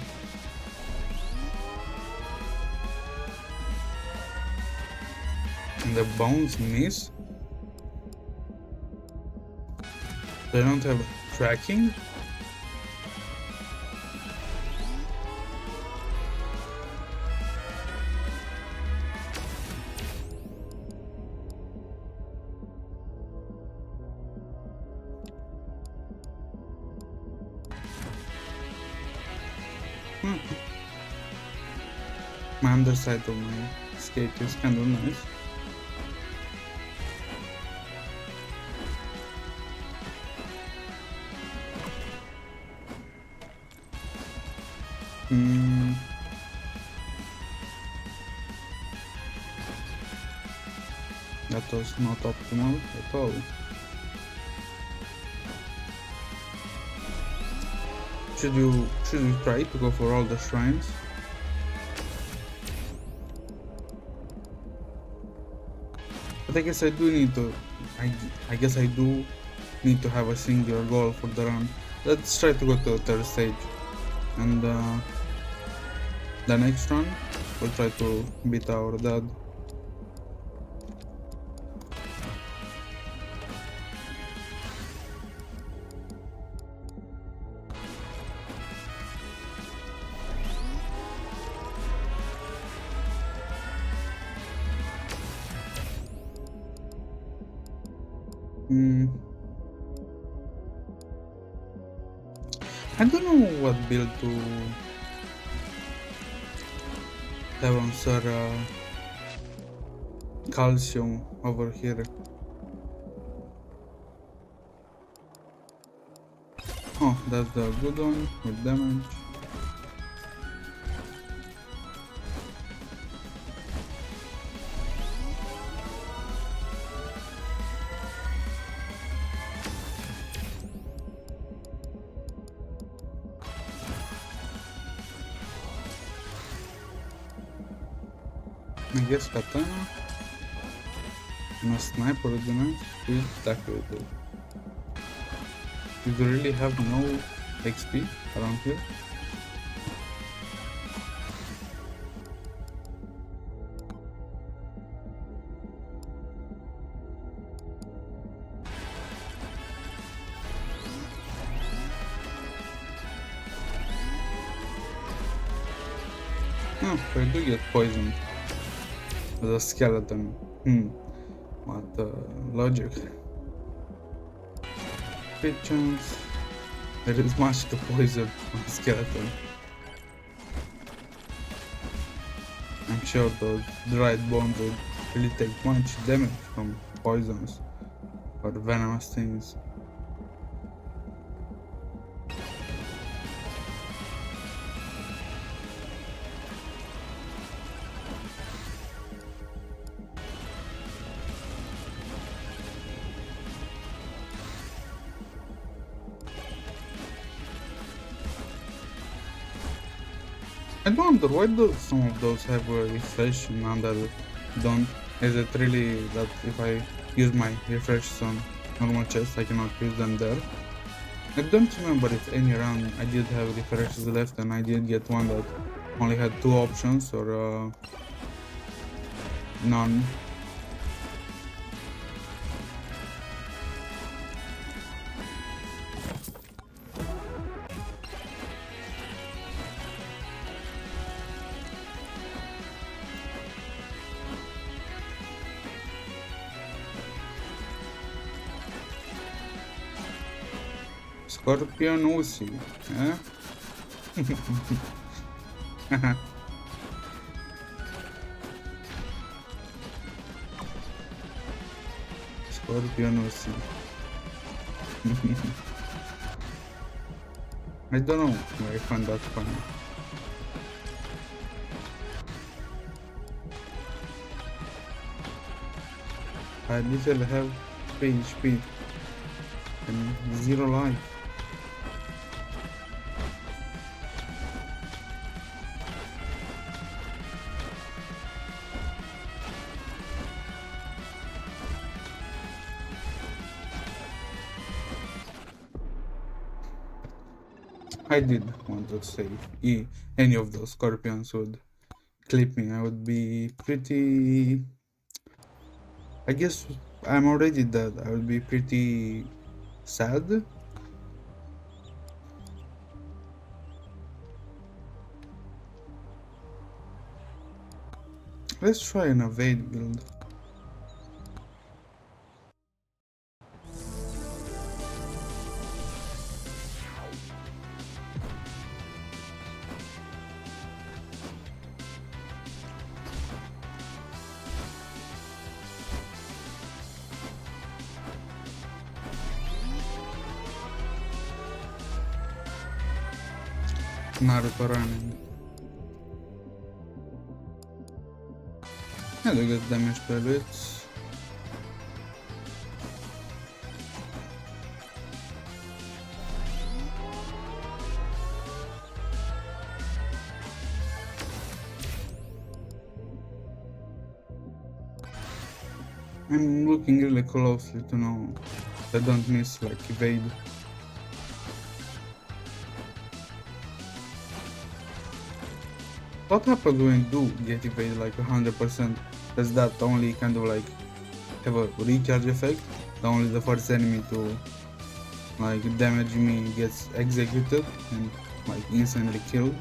And the bones miss? They don't have tracking? my underside of my skate is kind of nice. That was not optimal at all. Should you try to go for all the shrines? But I guess I do need to. I guess I do need to have a singular goal for the run. Let's try to go to the third stage, and the next run we'll try to beat our dad. I don't know what build to have on Sir Calcium over here. Oh, that's the good one with damage. I guess katana and a sniper would be nice. We'll attack with it. You really have no XP around here. Oh, I do get poisoned. The skeleton. What logic. Big chance. There is much to poison on a skeleton. I'm sure those dried bones would really take much damage from poisons or venomous things. I wonder why do some of those have a refresh and others don't? Is it really that if I use my refresh on normal chests I cannot use them there? I don't remember if any round I did have refreshes left and I did get one that only had 2 options or none. Scorpion Uzi, eh? Scorpion Uzi. I don't know why I find that funny. I literally have 3 HP and 0 life. I did want to say if any of those scorpions would clip me, I would be pretty... I guess I'm already dead. I would be pretty sad. Let's try an evade build. Naruto running. Yeah, they get damage per bit. I'm looking really closely to know I don't miss like evade. What happens when you do get evade like 100%? Does that only kind of like have a recharge effect? Only the first enemy to like damage me gets executed and like instantly killed?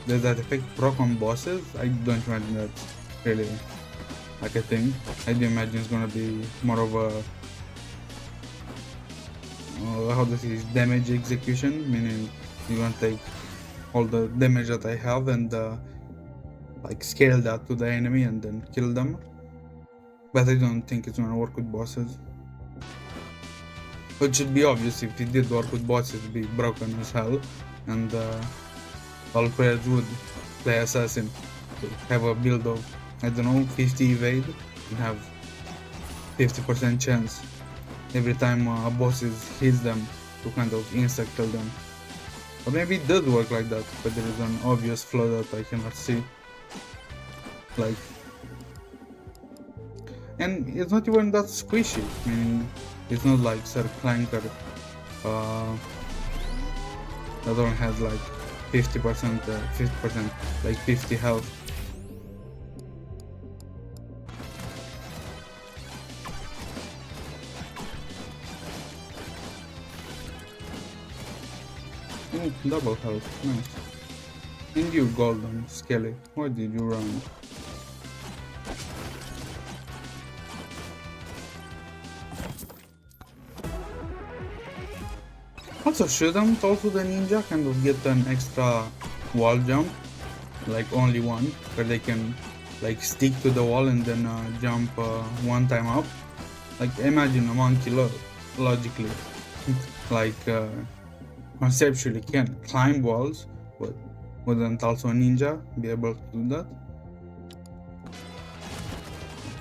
Does that affect proc on bosses? I don't imagine that's really like a thing. I do imagine it's gonna be more of a how to say damage execution, meaning you're gonna take all the damage that I have and like scale that to the enemy and then kill them. But I don't think it's gonna work with bosses. It should be obvious if it did work with bosses, it'd be broken as hell, and all players would play assassin to have a build of, I don't know, 50 evade and have 50% chance every time a boss hits them to kind of insta kill them. Or maybe it does work like that, but there is an obvious flaw that I cannot see. Like, and it's not even that squishy, meaning it's not like Sir Clanker that only has like 50%, 50%, like 50 health. Oh, double health, nice. And you, Golden Skelly, why did you run? Also, shouldn't also the ninja kind of get an extra wall jump? Like only one, where they can like stick to the wall and then jump one time up? Like imagine a monkey logically, like conceptually can climb walls, but wouldn't also a ninja be able to do that?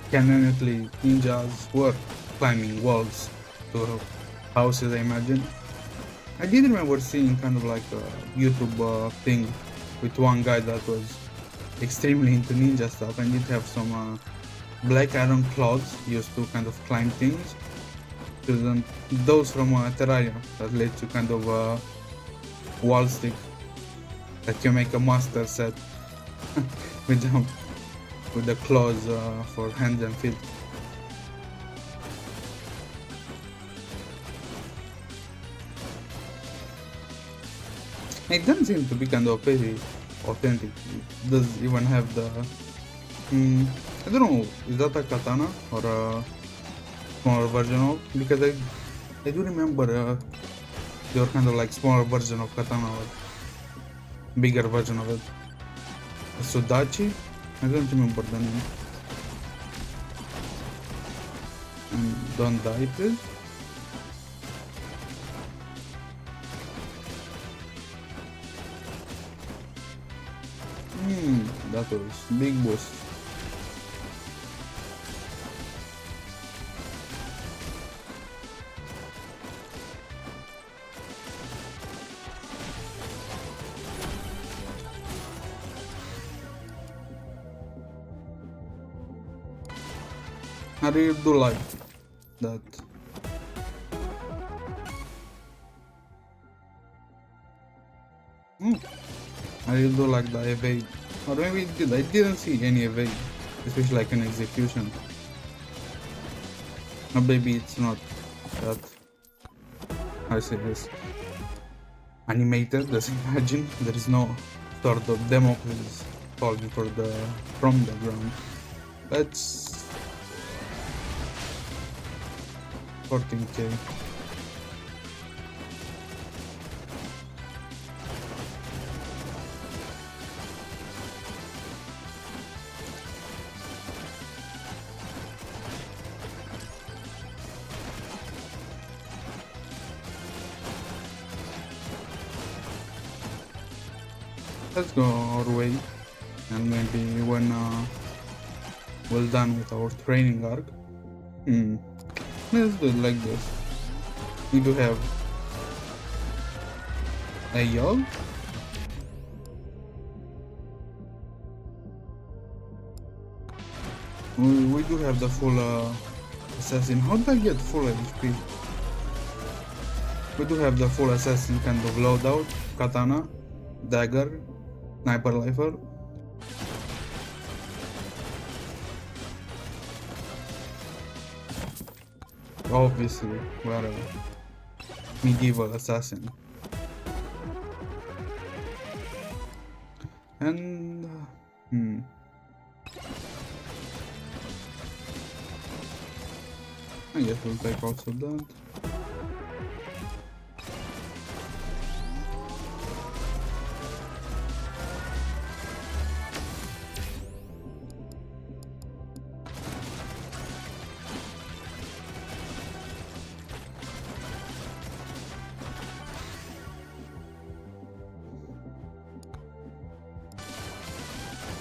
Canonically, ninjas were climbing walls to houses, I imagine. I did remember seeing kind of like a YouTube thing with one guy that was extremely into ninja stuff and did have some black iron claws used to kind of climb things. Those from Terraria that led to kind of a wall stick that can make a master set with the claws for hands and feet. It doesn't seem to be kind of pretty authentic. It does even have the I don't know, is that a katana or a smaller version of? Because I do remember they were kind of like smaller version of katana or bigger version of it. Sudachi? I don't remember the name. And don't die, please. That was big boost. I really do like that. I really do like the evade. Or maybe I didn't see any evade, especially like an execution. Or maybe it's not that, I say this, animated, as imagine. There is no sort of Democles falling from the ground. Let's 14k. let's go our way, and maybe when we're done with our training arc, let's do it like this. We do have a Yog. We do have the full assassin. How did I get full HP? We do have the full assassin kind of loadout: katana, dagger, sniper rifle. Obviously, whatever. Medieval assassin. And I guess we'll take also that.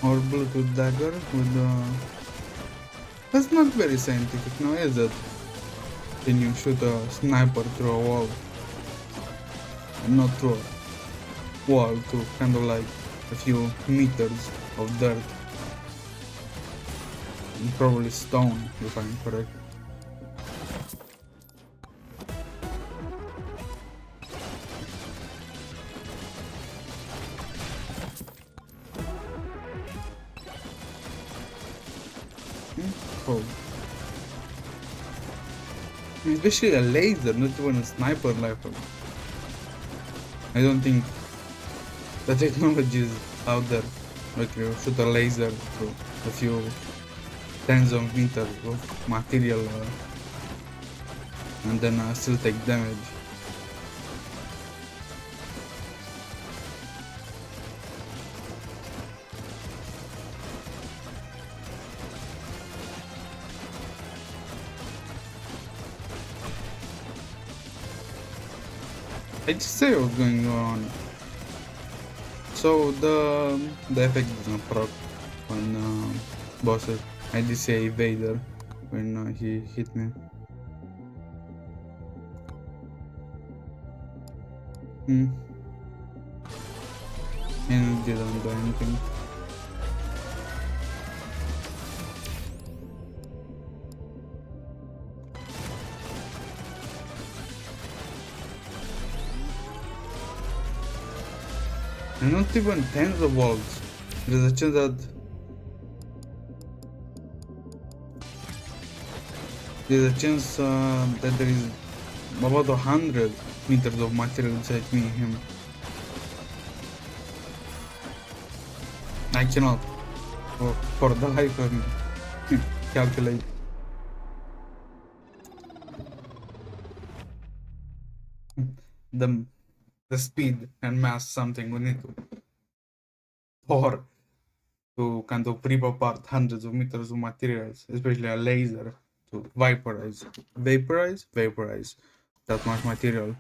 Or Bluetooth dagger with that's not very scientific now, is it? Can you shoot a sniper through a wall? Not through a wall, to kind of like a few meters of dirt. And probably stone, if I'm correct. Oh. Especially a laser, not even a sniper rifle. I don't think the technology is out there. Like you shoot a laser through a few tens of meters of material and then still take damage. I just say what's going on. So the effect doesn't proc on bosses. I did say evader when he hit me. And it didn't do anything. And not even tens of volts. There's a chance that that there is about 100 meters of material inside me and him. I cannot, for the life of me, calculate. The speed and mass something we need to pour to kind of rip apart hundreds of meters of materials, especially a laser, to vaporize that much material.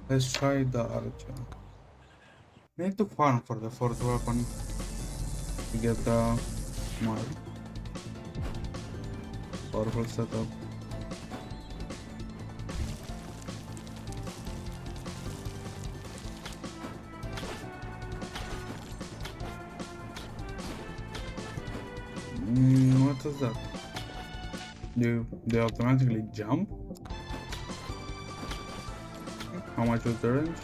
Let's try the archer. We need to farm for the fourth weapon to get more powerful setup. What is that? Do they automatically jump? How much was the range?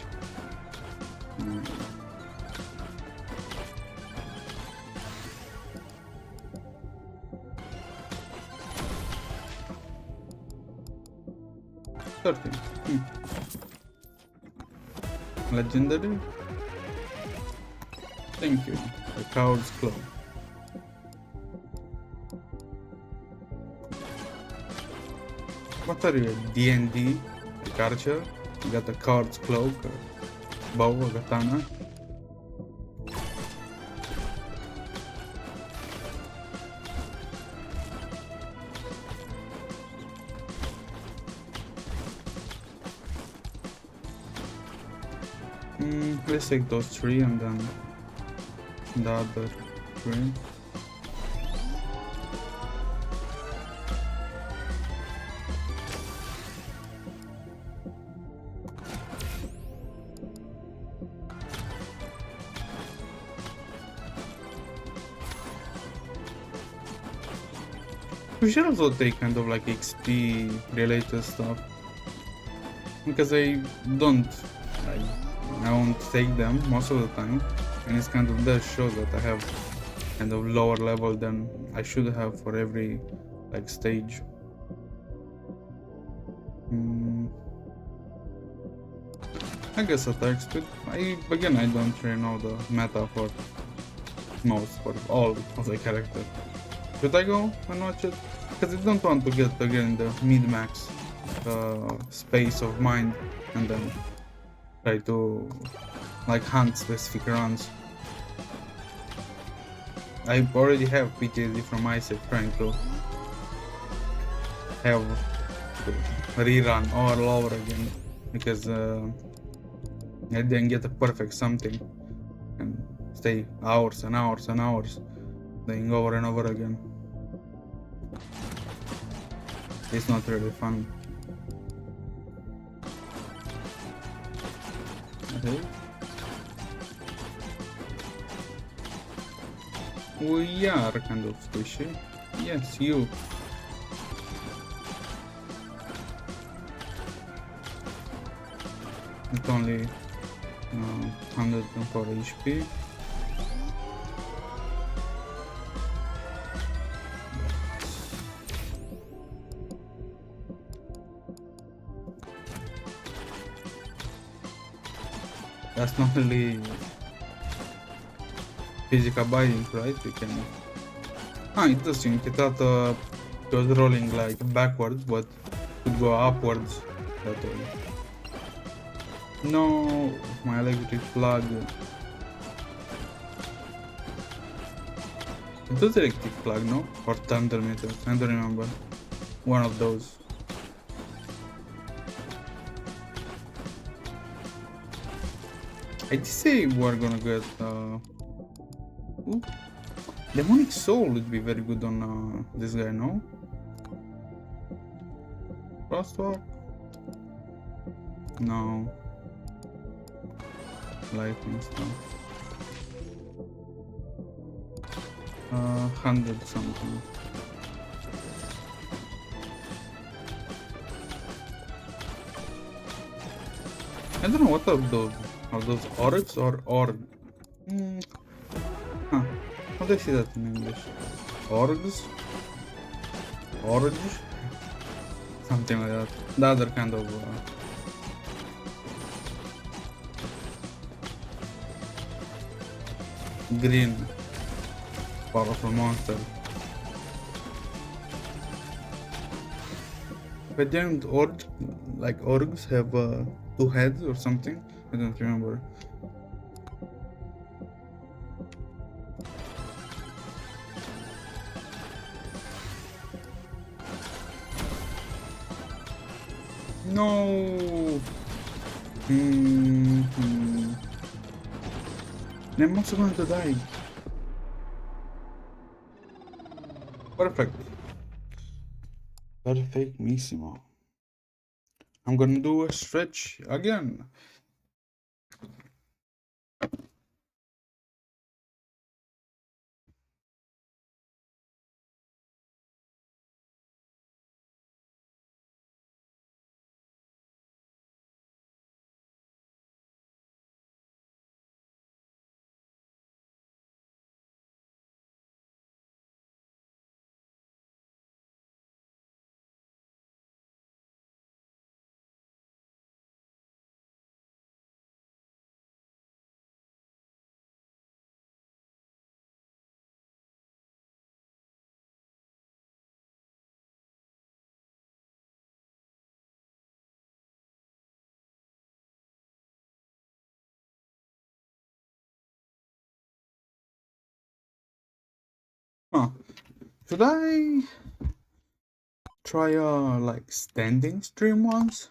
13. Legendary? Thank you. The coward's claw. What are you, D&D? A archer? You got a coward's cloak, a bow, a katana. Let's take those three and then the other three. We should also take kind of like XP related stuff, because I don't, I won't take them most of the time, and it's kind of does show that I have kind of lower level than I should have for every like stage. I guess attack speed. Again, I don't really know the meta for all of the characters. Should I go and watch it? Because I don't want to get again the mid-max space of mind and then try to like hunt specific runs. I already have PTSD from Isaac trying to have to rerun all over again because I didn't get a perfect something and stay hours and hours and hours playing over and over again. It's not really fun. Okay. We are kind of squishy. Yes, you. It's only 104 HP. That's not really physical binding, right? You can. Interesting. I thought it was rolling like backwards, but could go upwards that way. No, my electric plug. It was electric plug, no? Or thunder meter. I don't remember. One of those. I did say we're gonna get Demonic Soul would be very good on this guy, no? Crosswalk? No. Lightning stuff. 100 something. I don't know what are those. Are those orbs or org? How do I say that in English? Orgs? Org? Something like that. The other kind of green powerful monster. But didn't orgs have 2 heads or something? I don't remember. No. I'm also going to die. Perfect. Perfectissimo. I'm gonna do a stretch again. Huh. Should I try a standing stream once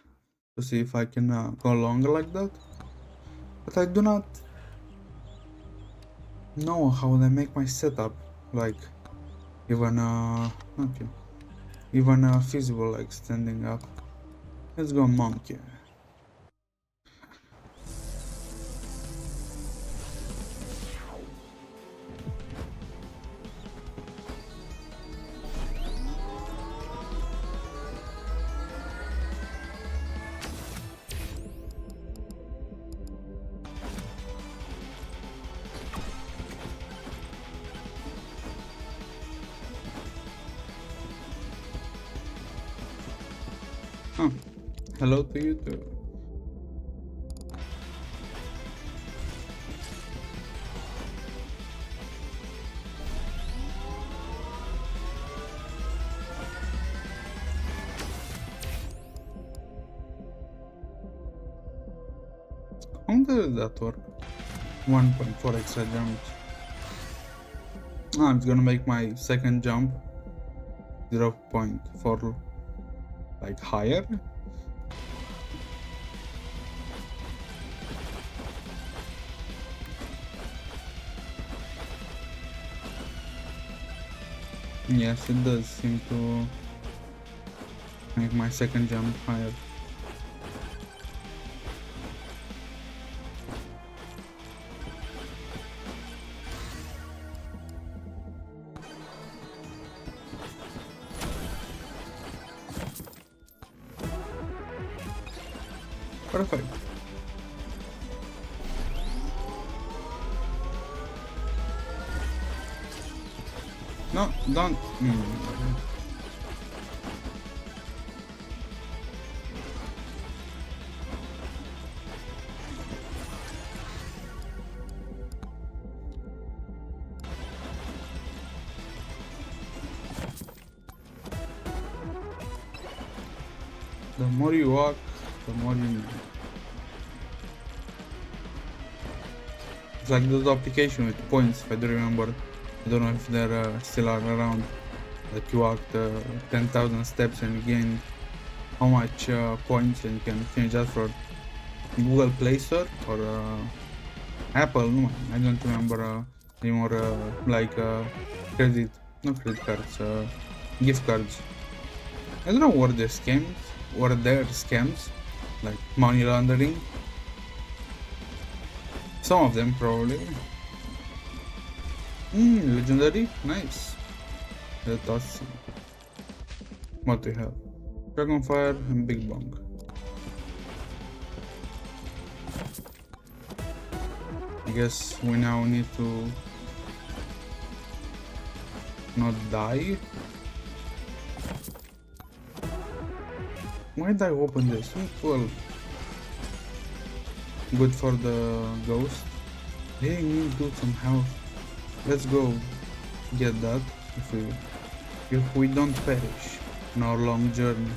to see if I can go longer like that? But I do not know how they make my setup, like, even, okay, even feasible, like, standing up. Let's go monkey. Huh. Hello to you too. How does that work? 1.4 extra jumps. Ah, it's gonna make my second jump 0.4 like higher. Yes, it does seem to make my second jump higher. Perfect. No, don't. The more you walk, the more you need. It's like those applications with points, if I do remember. I don't know if they're still are around. That you walked 10,000 steps and you gain how much points, and you can change that for Google Play Store or Apple. No, I don't remember anymore. Like not credit cards, gift cards. I don't know what they're scams, like money laundering. Some of them probably. Legendary, nice. Let us see what we have. Dragonfire and Big Bong. I guess we now need to not die. Why did I open this? Well, good for the ghost. Hey, we need to do some health. Let's go get that if we don't perish on our long journey.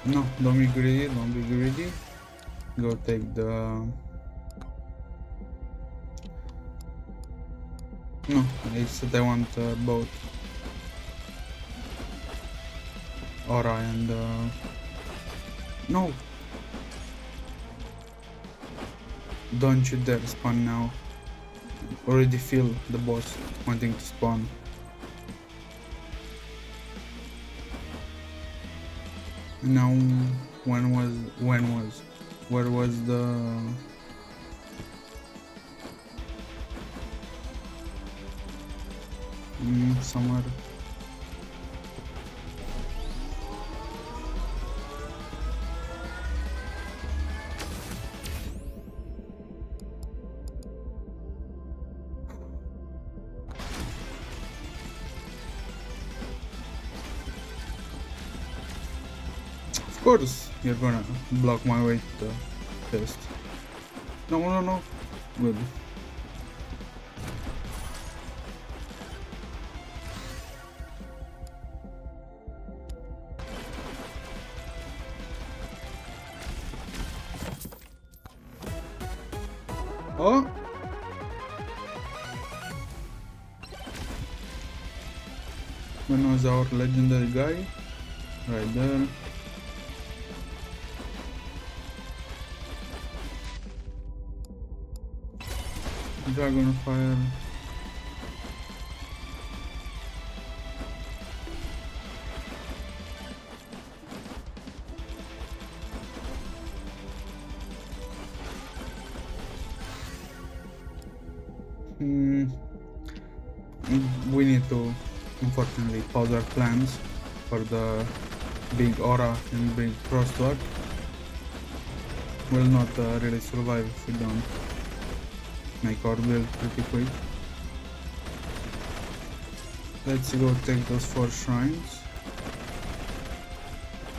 No, don't be greedy. Go take the... No, I said I want both Aura and... No! Don't you dare spawn now. Already feel the boss wanting to spawn. Now, where was the... somewhere. Of course, you're gonna block my way to the test. No. Good. Oh! When was our legendary guy? right there. Dragon fire. We need to, unfortunately, pause our plans for the big aura and big crosswalk. Will not really survive if we don't make our build pretty quick. Let's go take those 4 shrines.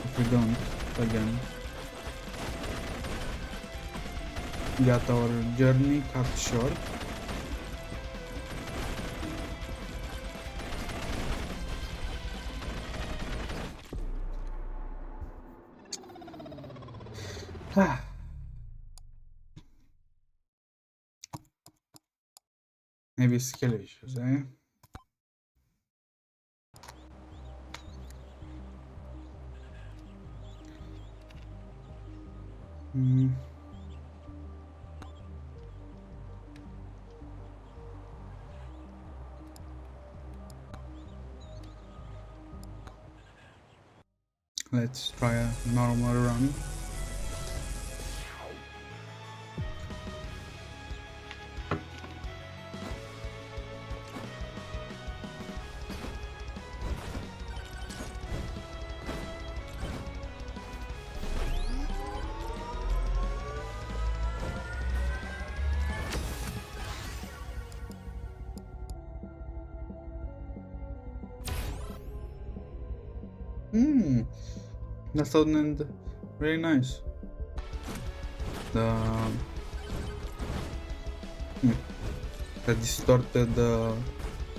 If we don't, again, got our journey cut short. Maybe skill issues, eh? Let's try a normal run. That sounded very nice. The distorted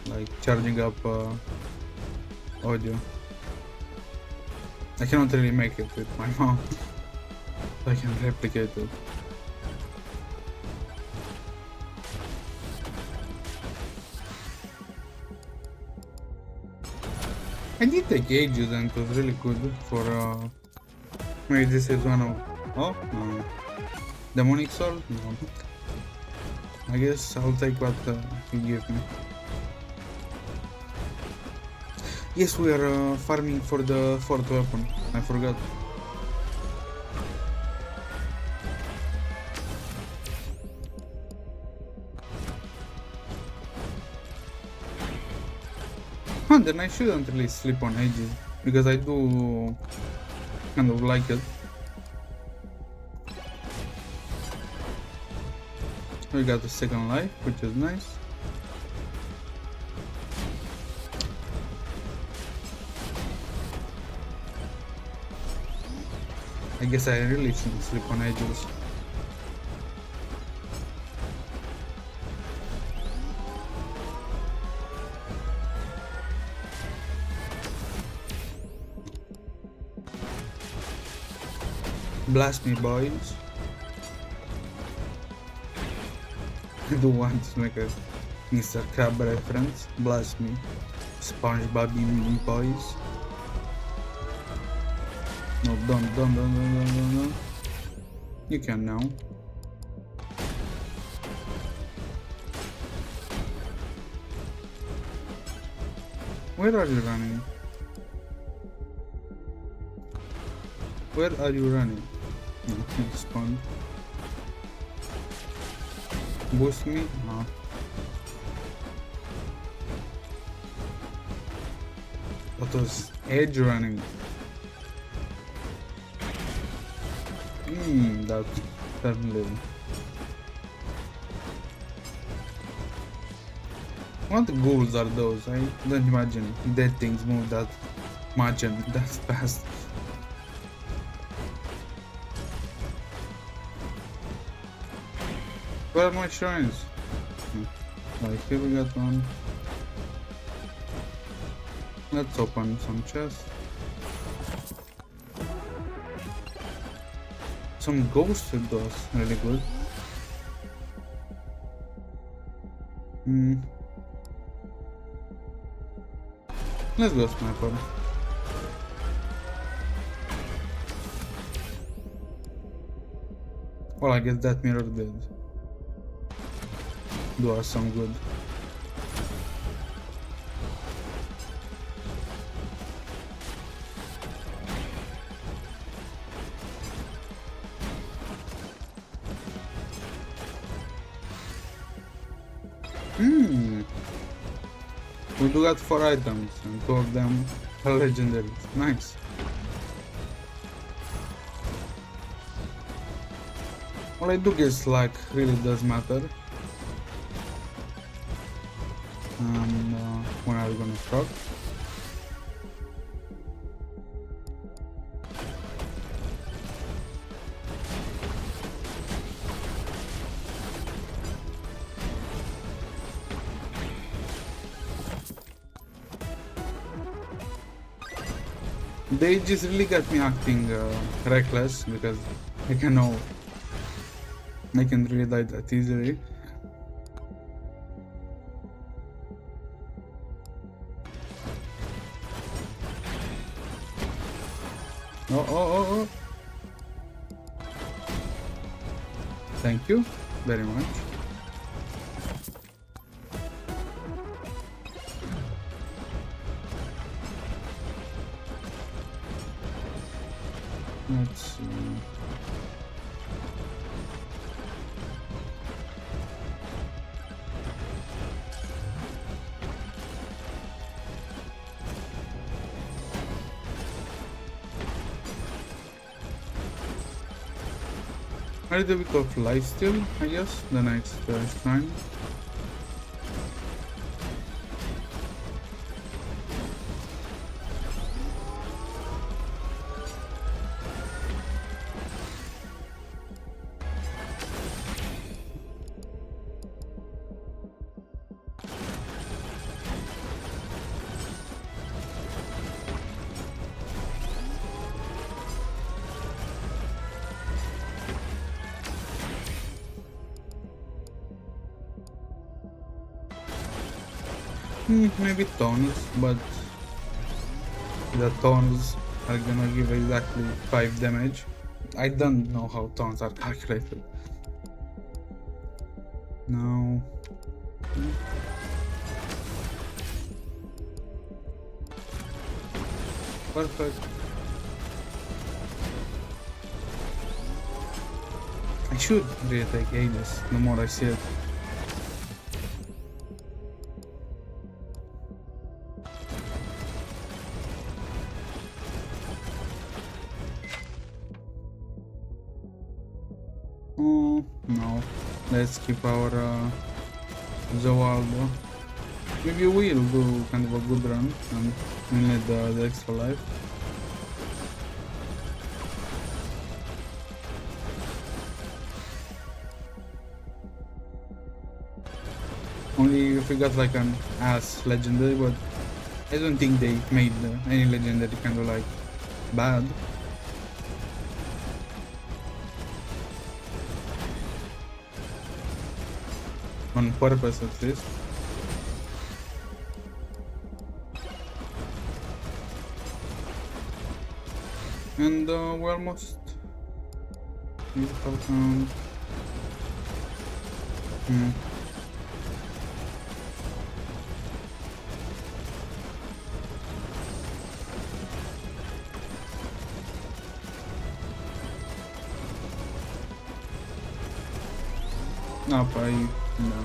like charging up audio. I cannot really make it with my mouth. I can replicate it. I did take ages and it was really good for maybe this is one of no demonic sword? No. I guess I'll take what you give me. Yes, we are farming for the 4th weapon. I forgot. Then I shouldn't really sleep on ages, because I do kind of like it. We got a second life, which is nice. I guess I really shouldn't sleep on ages. Blast me, boys. I do want to make a Mr. Crab reference. Blast me, SpongeBob boys. No, don't. You can now. Where are you running? Where are you running? No, he spawned. Boost me? No. What was edge running? That's definitely. What ghouls are those? I don't imagine dead things move that much and that fast. Where are my shrines? Right, here we got one. Let's open some chests. Some ghosts with those, really good. Let's go sniper. Well, I guess that mirror did do us some good. We do got 4 items and 2 of them are legendaries. Nice. Well, I do guess luck really does matter. And when are we gonna stop? They just really got me acting reckless because I can really die that easily. Oh. Thank you very much. Let's see. A little bit of life steal, I guess, the next shrine. Maybe tons, but the tons are gonna give exactly 5 damage. I don't know how tons are calculated. No. Perfect. I should really take Aegis the more I see it. No, let's keep our Zoaldo. Maybe we'll do kind of a good run and we need the extra life. Only if we got like an ass legendary, but I don't think they made any legendary kind of like bad. On purpose at least. And we're almost 8,000. No, no.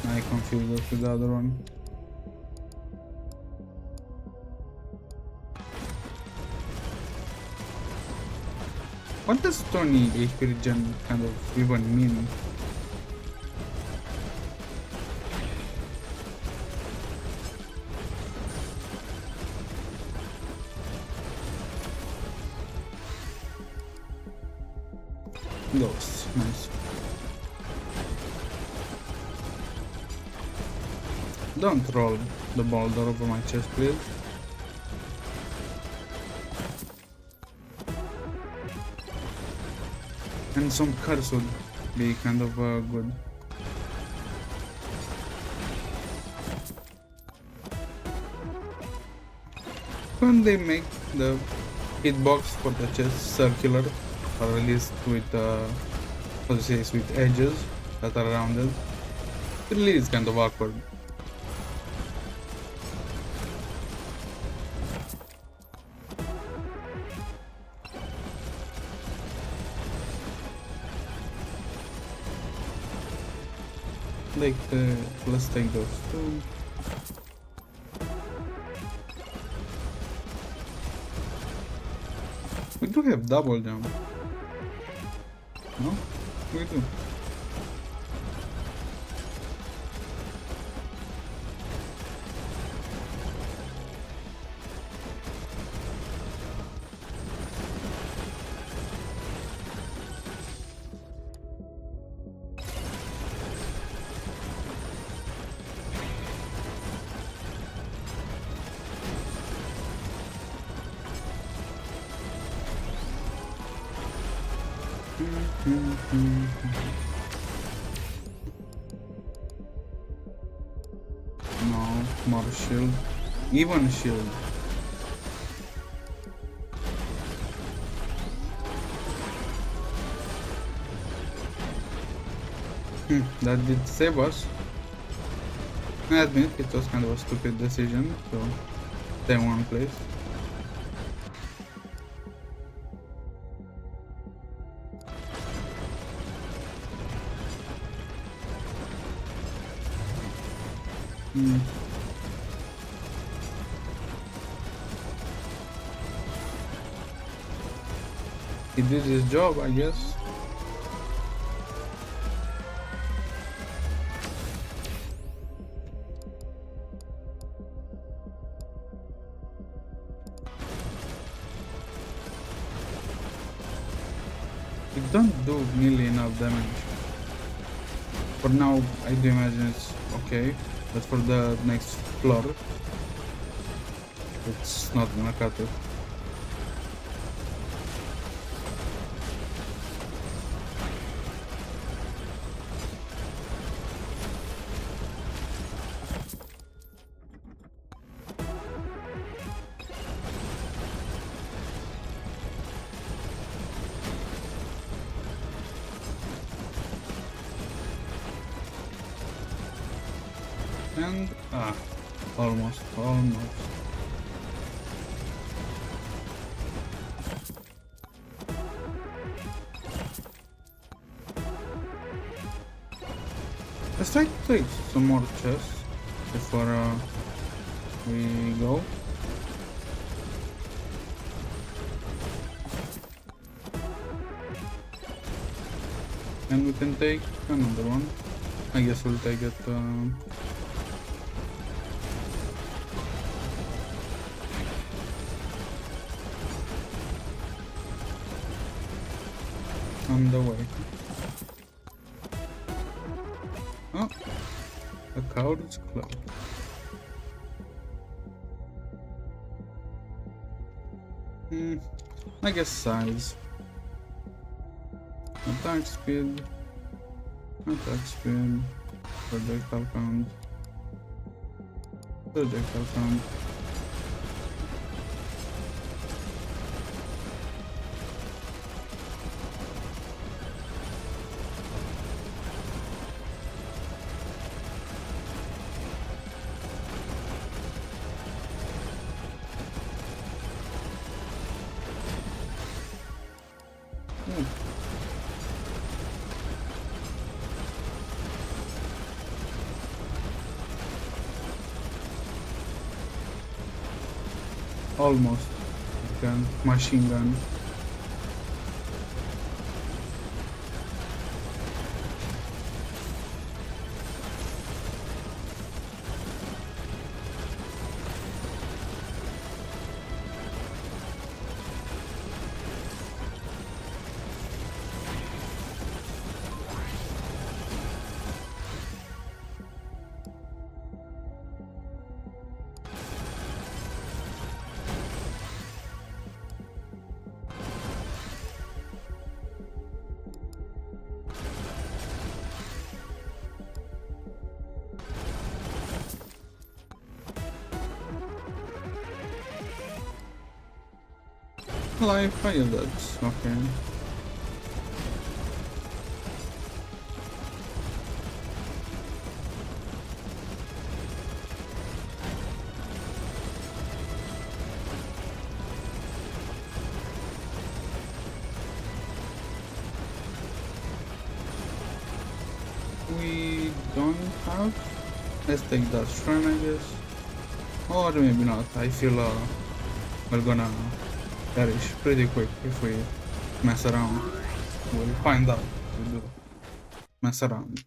I confused us with the other one. What does 20 HP regen kind of even mean? Ghosts, nice. Don't roll the boulder over my chest, please. And some curse would be kind of good. When they make the hitbox for the chest circular, are released with how to say this, with edges that are rounded. It really is kind of awkward. Like let's take those two. We do have double jump. No? We do. No, more shield. Even shield. That did save us. I admit it was kind of a stupid decision, so stay in one place. He did his job, I guess. It don't do nearly enough damage. For now, I do imagine it's okay, but for the next floor, it's not gonna cut it. And almost. Let's try to take some more chests before we go. And we can take another one. I guess we'll take it on the way. Oh, the cow is closed. I guess size. Attack speed. Projectile count. Projectile count. Almost. Gun, machine gun. Life, fire ducks, okay. we don't have. Let's take that shrine, I guess. Or maybe not. I feel we're gonna perish pretty quick if we mess around. We'll find out if we do mess around.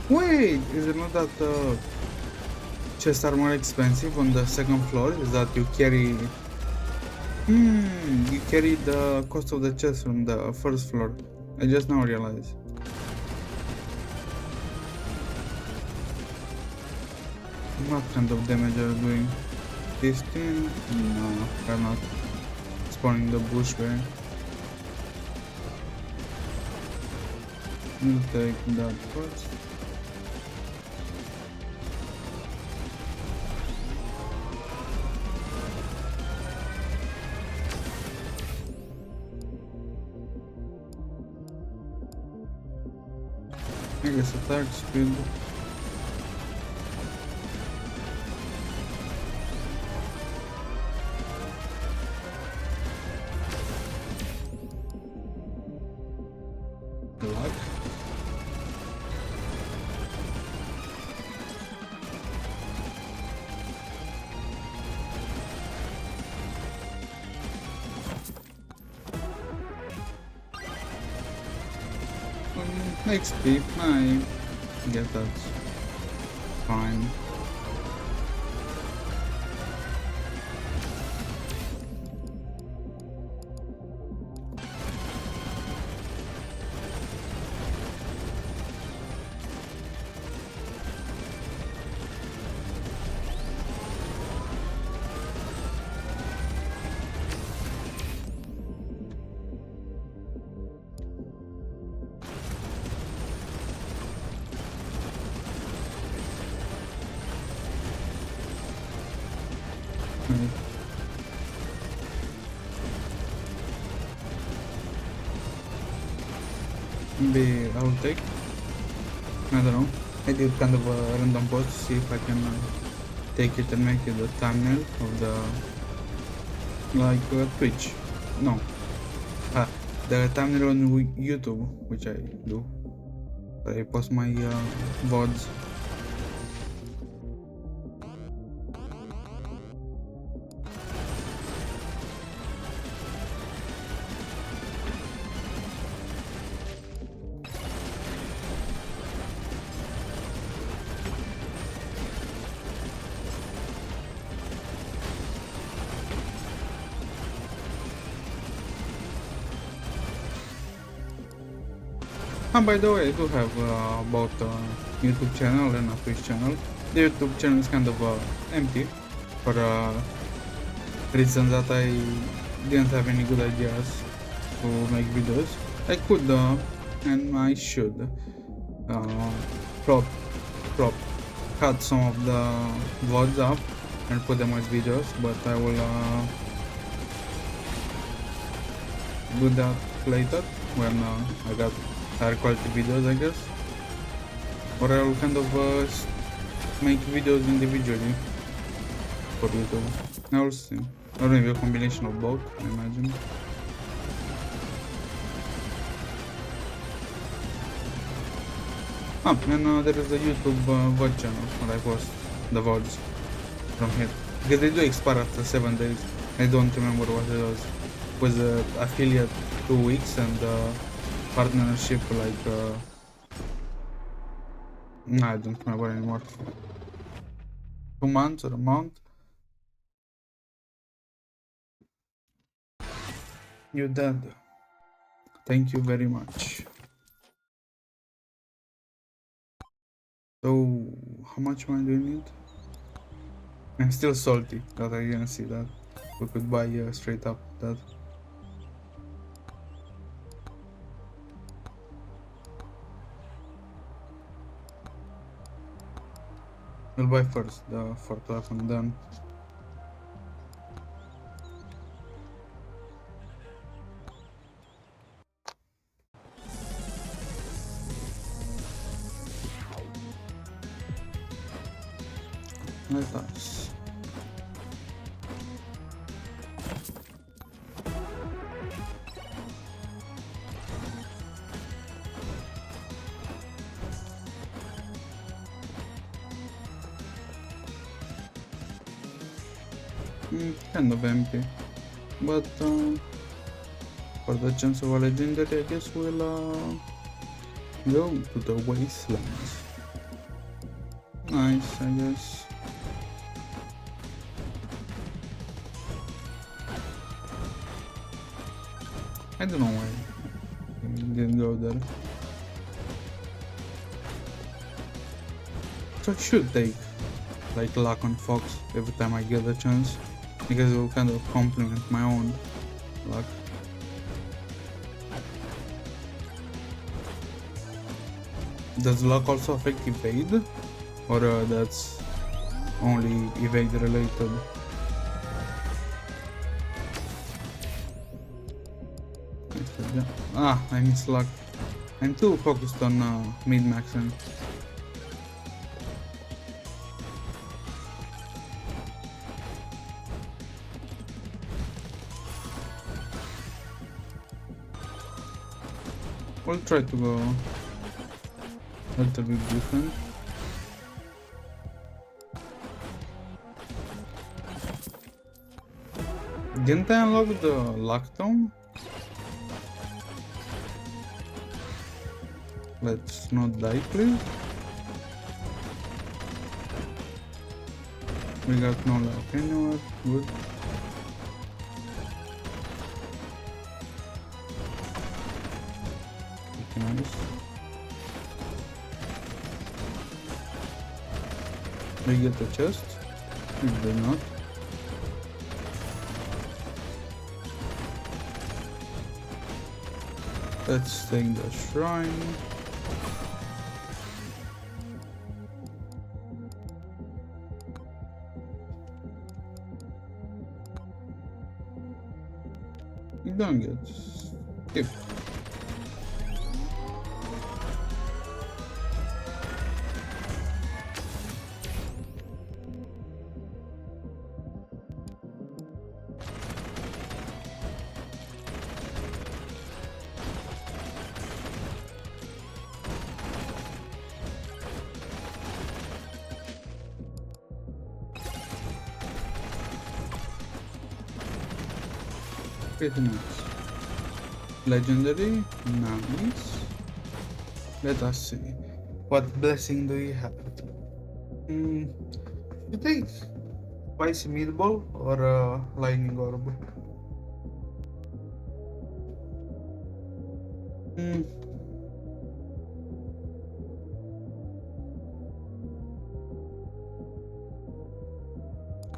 Wait, is it not that chests are more expensive on the second floor? Is that you carry... you carry the cost of the chest from the first floor. I just now realized. What kind of damage are you doing? 15? No, we're not spawning the bush bear. We'll take that first. I guess attack speed. Luck. XP, I get that. Fine. Maybe I'll take. I don't know. I did kind of a random post to see if I can take it and make it the thumbnail of the Twitch. No, the thumbnail on YouTube, which I do. I post my VODs. And by the way, I do have both YouTube channel and a Twitch channel. The YouTube channel is kind of empty for reasons that I didn't have any good ideas to make videos. I could and I should cut some of the VODs up and put them as videos, but I will do that later when I got higher quality videos, I guess. Or I'll kind of make videos individually for YouTube. I'll see. Or maybe a combination of both, I imagine. And there is a YouTube VOD channel where I post the VODs from here. Because they do expire after 7 days. I don't remember what it was. It was affiliate 2 weeks and partnership I don't remember anymore. 2 months or a month. You're dead. Thank you very much. So how much money do you need? I'm still salty that I didn't see that. We could buy straight up that. We'll buy first the fourth weapon, then Let us. Kind of empty, but for the chance of a legendary, I guess we'll go to the wastelands. Nice, I guess. I don't know why I didn't go there. So it should take like luck on Fox every time I get a chance, because it will kind of complement my own luck. Does luck also affect evade? Or that's only evade related? Ah, I missed luck. I'm too focused on mid-maxing. We'll try to go a little bit different. Didn't I unlock the lockdown? Let's not die, please. We got no luck anywhere. Good. Nice. We get the chest. We do not. Let's take the shrine. You don't get skip. Pretty nice. Legendary, nice. Let us see. What blessing do you have? You take spicy meatball or lightning orb?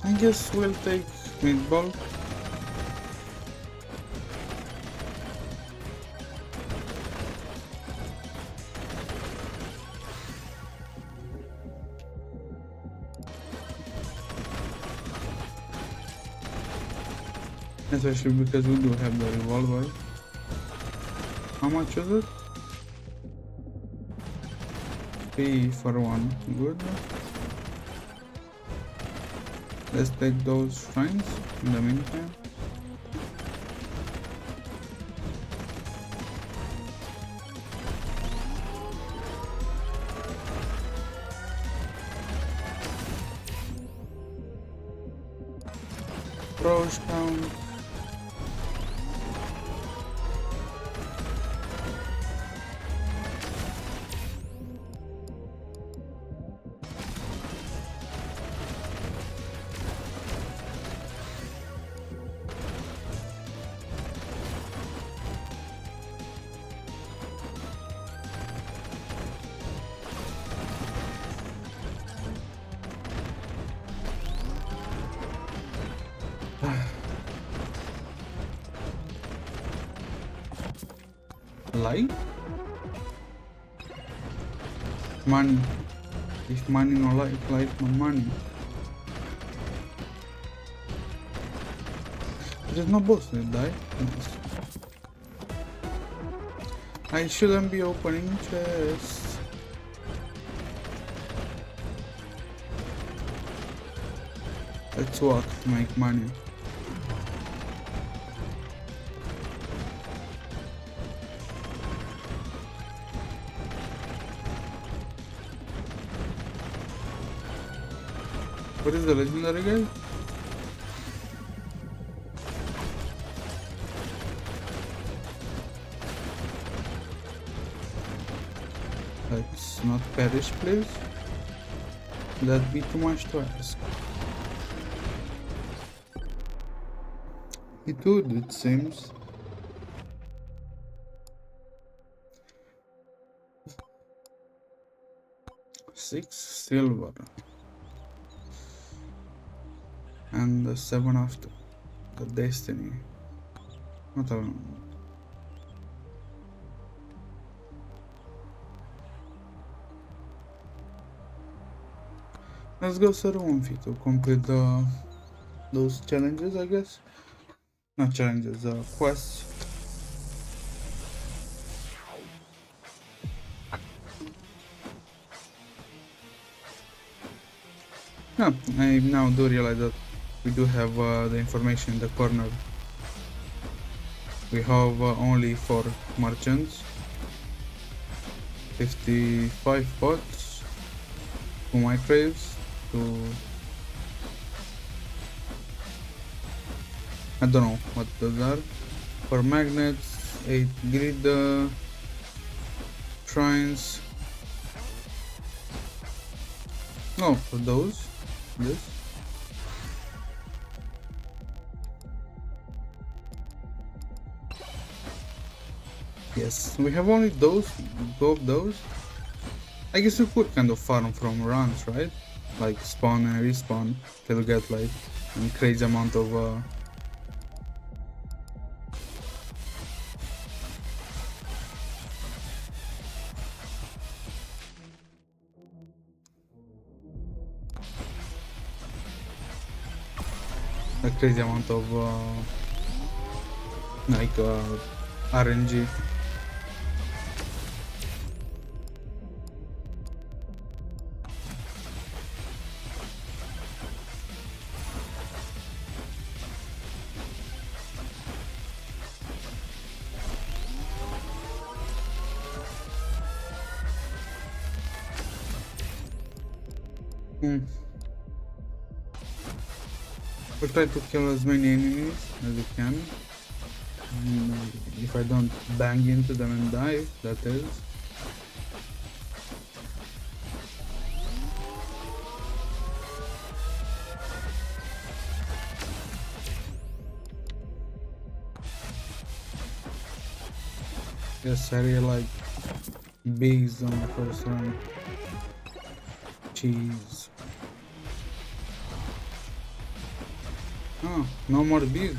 I guess we'll take meatball. Especially because we do have the revolver. How much is it? 3 for 1. Good. Let's take those shrines in the meantime. Approach count. Life? Money. If money no life, life no money. There's no boss that die. I shouldn't be opening chests. let's walk to make money. What is the legendary guy? Let's not perish, please. That'd be too much to ask. It would, it seems. Six silver. And the 7 after. The destiny. Not a... Let's go Serumfi to complete those challenges, I guess. Not challenges, quests. Yeah, I now do realize that we do have the information in the corner. We have only 4 merchants, 55 pots, 2 microwaves, 2... I don't know what those are. 4 magnets, 8 grid shrines. No, for those. This. Yes, we have only those, 2 of those. I guess we could kind of farm from runs, right? Like spawn and respawn till we get like a crazy amount of RNG. We'll try to kill as many enemies as we can. If I don't bang into them and die, that is. Yes, I really like bees on the first one. Cheese. Oh, no more bees.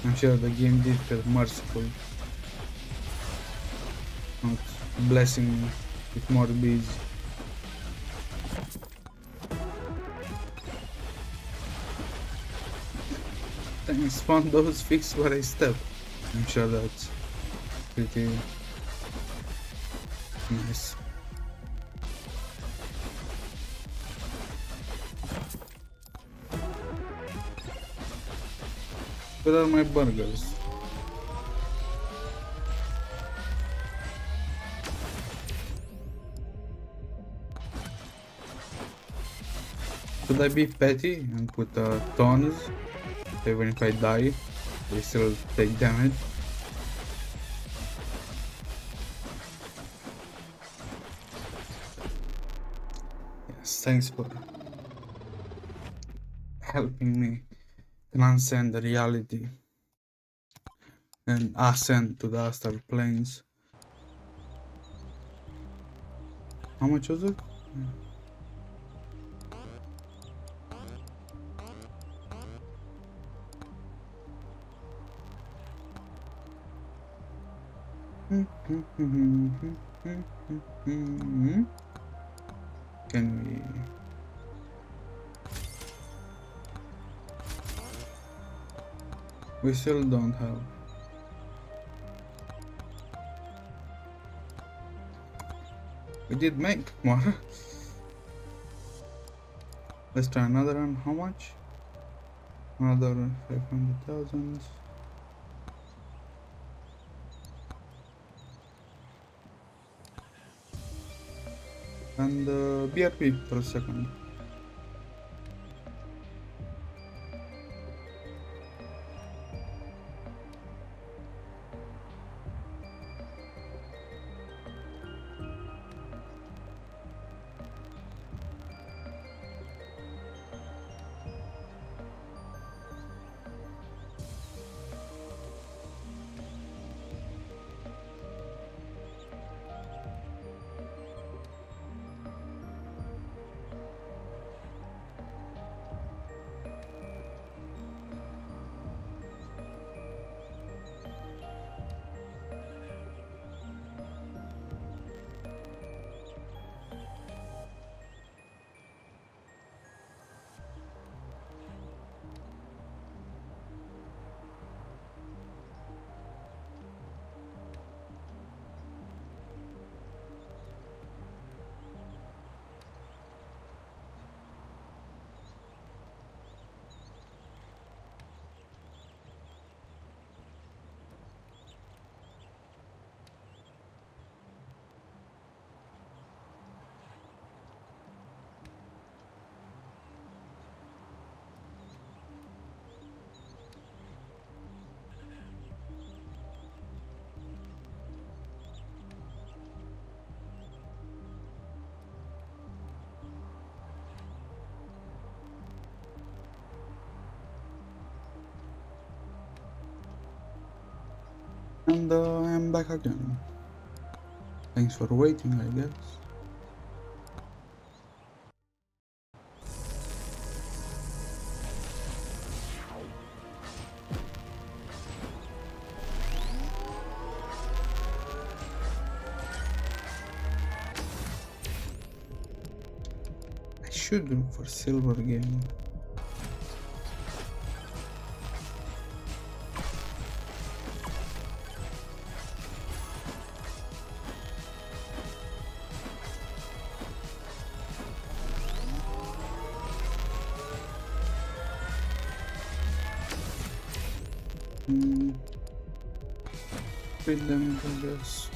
I'm sure the game did feel merciful, not blessing me with more bees. Thanks, found those fixed where I step. I'm sure that's pretty nice. Where are my burgers? Should I be petty and put tons? Even if I die, they still take damage. Yes, thanks for helping me transcend the reality and ascend to the astral planes. How much was it? Can we... We still don't have. We did make more. Let's try another one. How much? Another 500,000. And BRP for a second. And I'm back again. Thanks for waiting, I guess. I should look for silver again. Crit damage, I guess.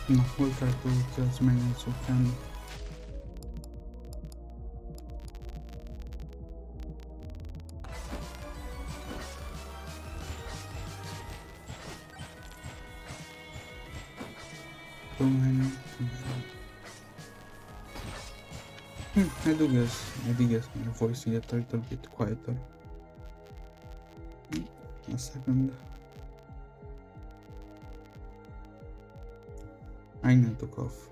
No, we'll try to kill as many as we can. Too many. I do guess my voice get a little bit quieter. A second. I need to cough.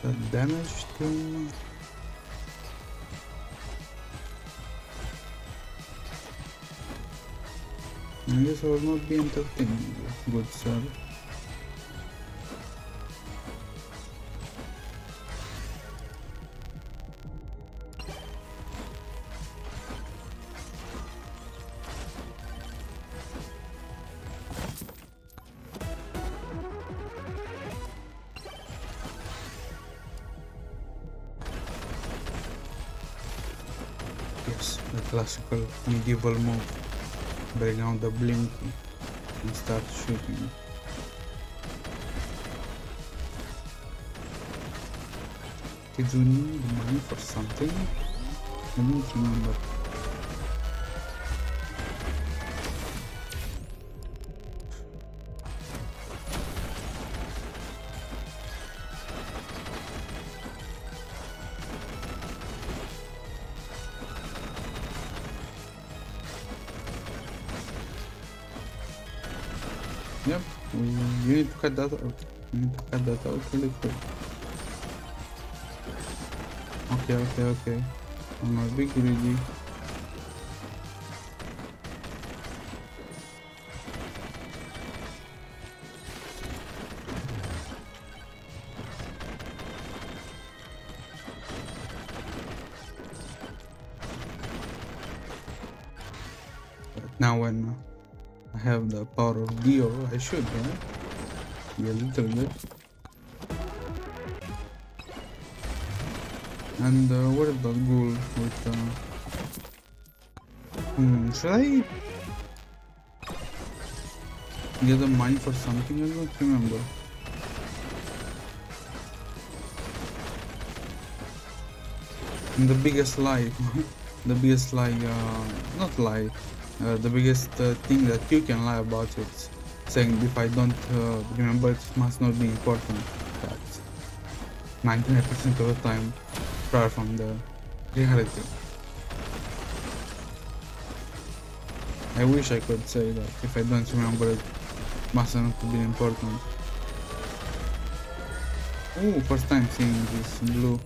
The damage to... I guess I will not be entertaining you, good sir. Yes, the classical medieval move. Bring out the blinky and start shooting. Did we need money for something? I don't remember. Yep, you need to cut that out. You need to cut that out really quick. Okay. I'm not big greedy. Now when I have the power of Dio, I should, right? Be a little bit. And what is that ghoul with should I get the money for something? I don't remember. And the biggest lie, the biggest lie, not lie, the biggest thing that you can lie about it, saying if I don't remember it must not be important. That's 99% of the time far from the reality. I wish I could say that if I don't remember it must not be important. Oh, first time seeing this blue.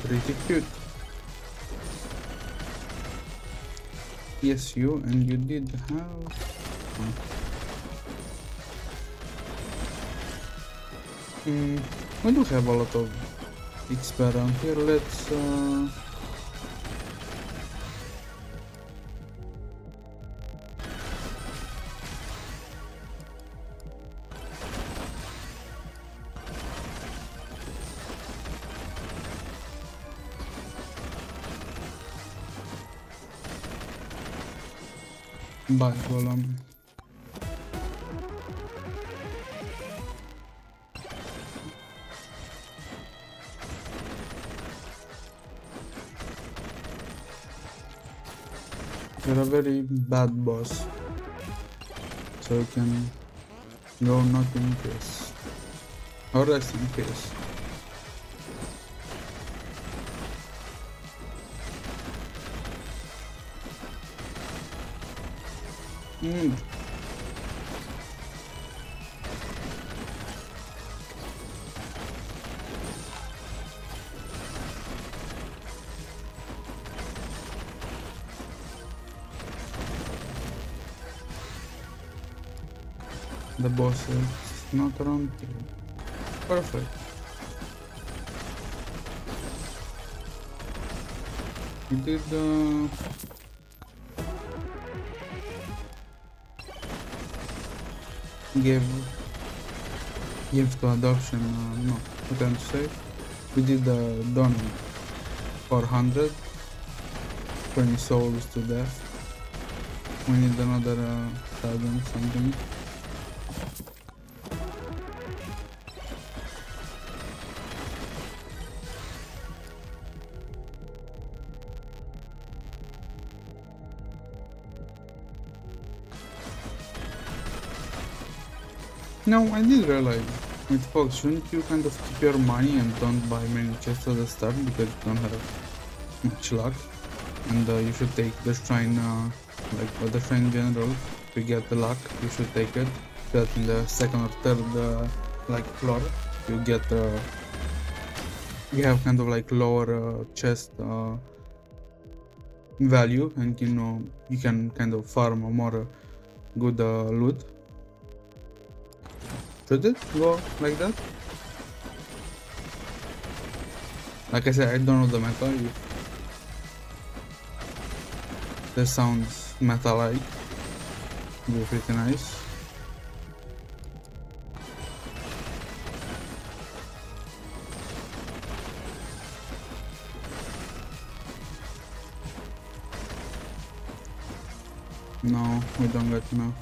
Pretty cute. Yes, you, and you did have... Oh. We do have a lot of XP around here. Let's buy golem. You're a very bad boss, so you can go not in peace, or rest in peace. The boss is not around here. Perfect. We did give to adoption, no, what I'm say? We did done 400, 20 souls to death. We need another 1000 something. No, I did realize with Fox, shouldn't you kind of keep your money and don't buy many chests at the start because you don't have much luck, and you should take the shrine, like the shrine in general, to get the luck, you should take it, so that in the second or third like floor, you get you have kind of like lower chest value, and you know, you can kind of farm a more good loot. Should it go like that? Like I said, I don't know the meta. If this sounds meta-like, it'd be pretty nice. No, we don't get enough.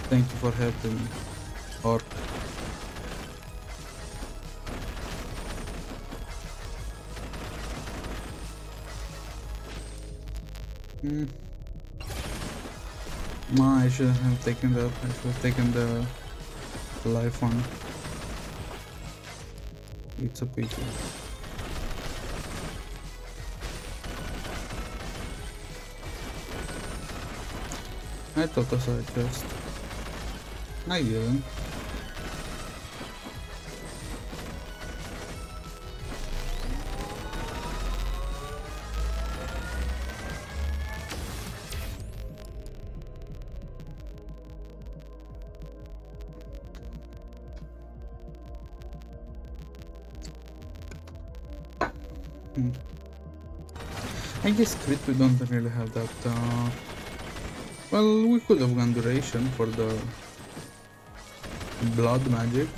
Thank you for helping me, Orc. No, I shouldn't have taken that. I should have taken the life one. It's a pity. I thought I saw a chest. I didn't. I guess crit we don't really have that. Well, we could have gone duration for the blood magic.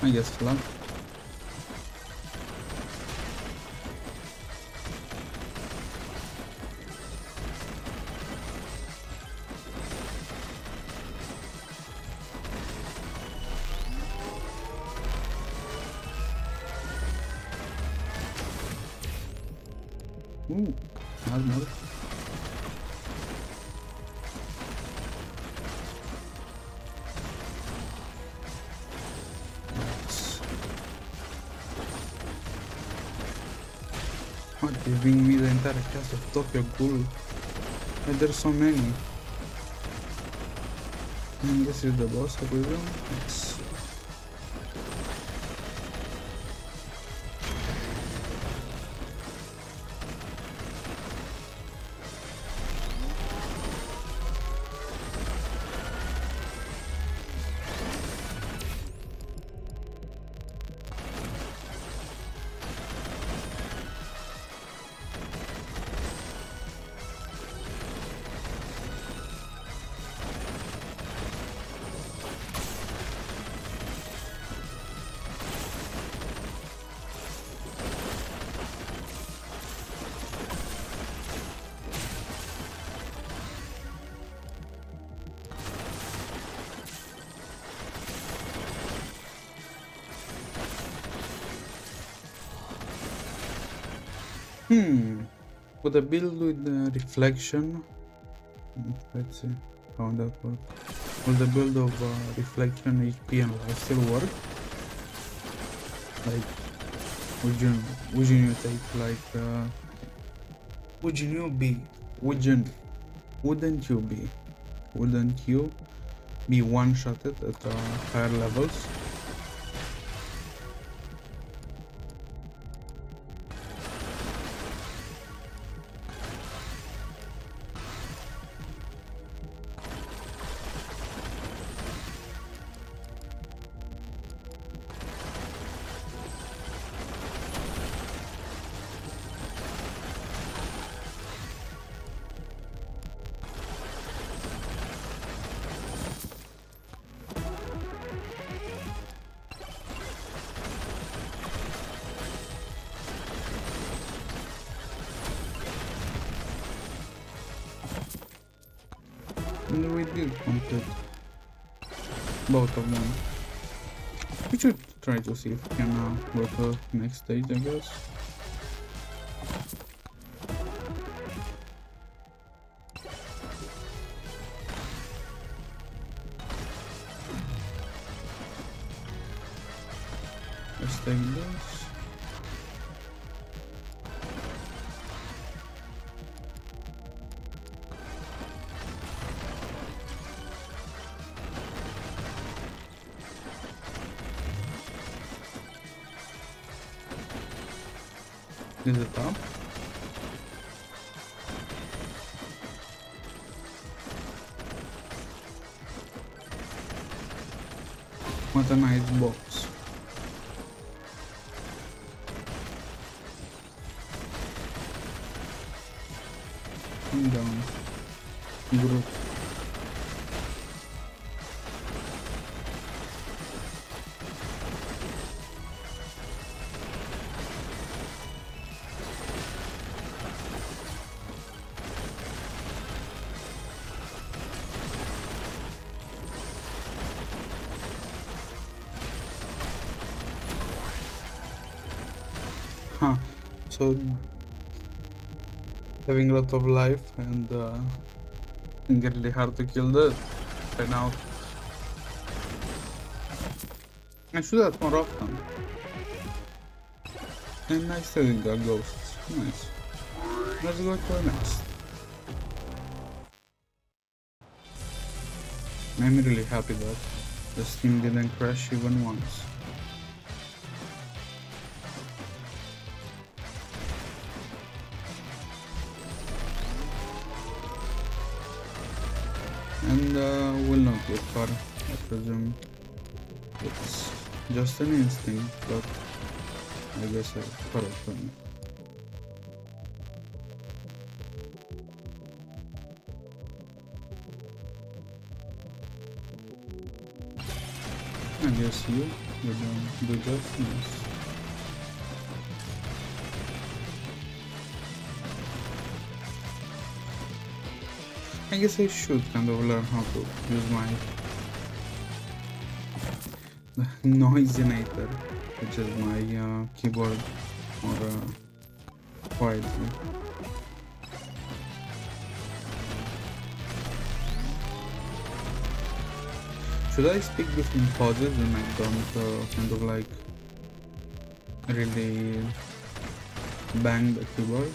I guess flat. Ooh, not. What, giving me the entire cast of Tokyo Ghoul? Why there's so many? And this is the boss, I presume? Yes. With a build with reflection, let's see how that works. Will the build of reflection, HP and life still work? Like, would you take like, wouldn't you be one-shotted at higher levels? And we did complete both of them. We should try to see if we can go to the next stage, I guess. Let's take this. Is it up? What a nice box. Come down. Group. Huh. So having a lot of life and get really hard to kill that right now. I should do that more often. And I still got ghosts. Nice. Let's go to the next. I'm really happy that the Steam didn't crash even once. and will not get far, I presume. It's just an instinct, but I guess correct for me. I guess you do that. Yes. I guess I should kind of learn how to use my noisinator, which is my keyboard, more quietly. Should I speak between pauses when I don't kind of like really bang the keyboard?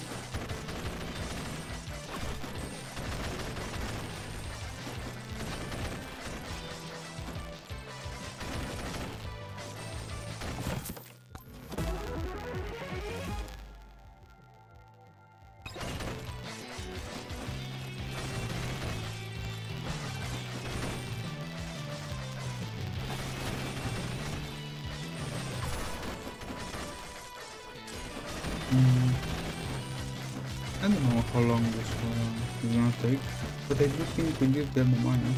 I don't know how long this is gonna take, but I do think we give them the money,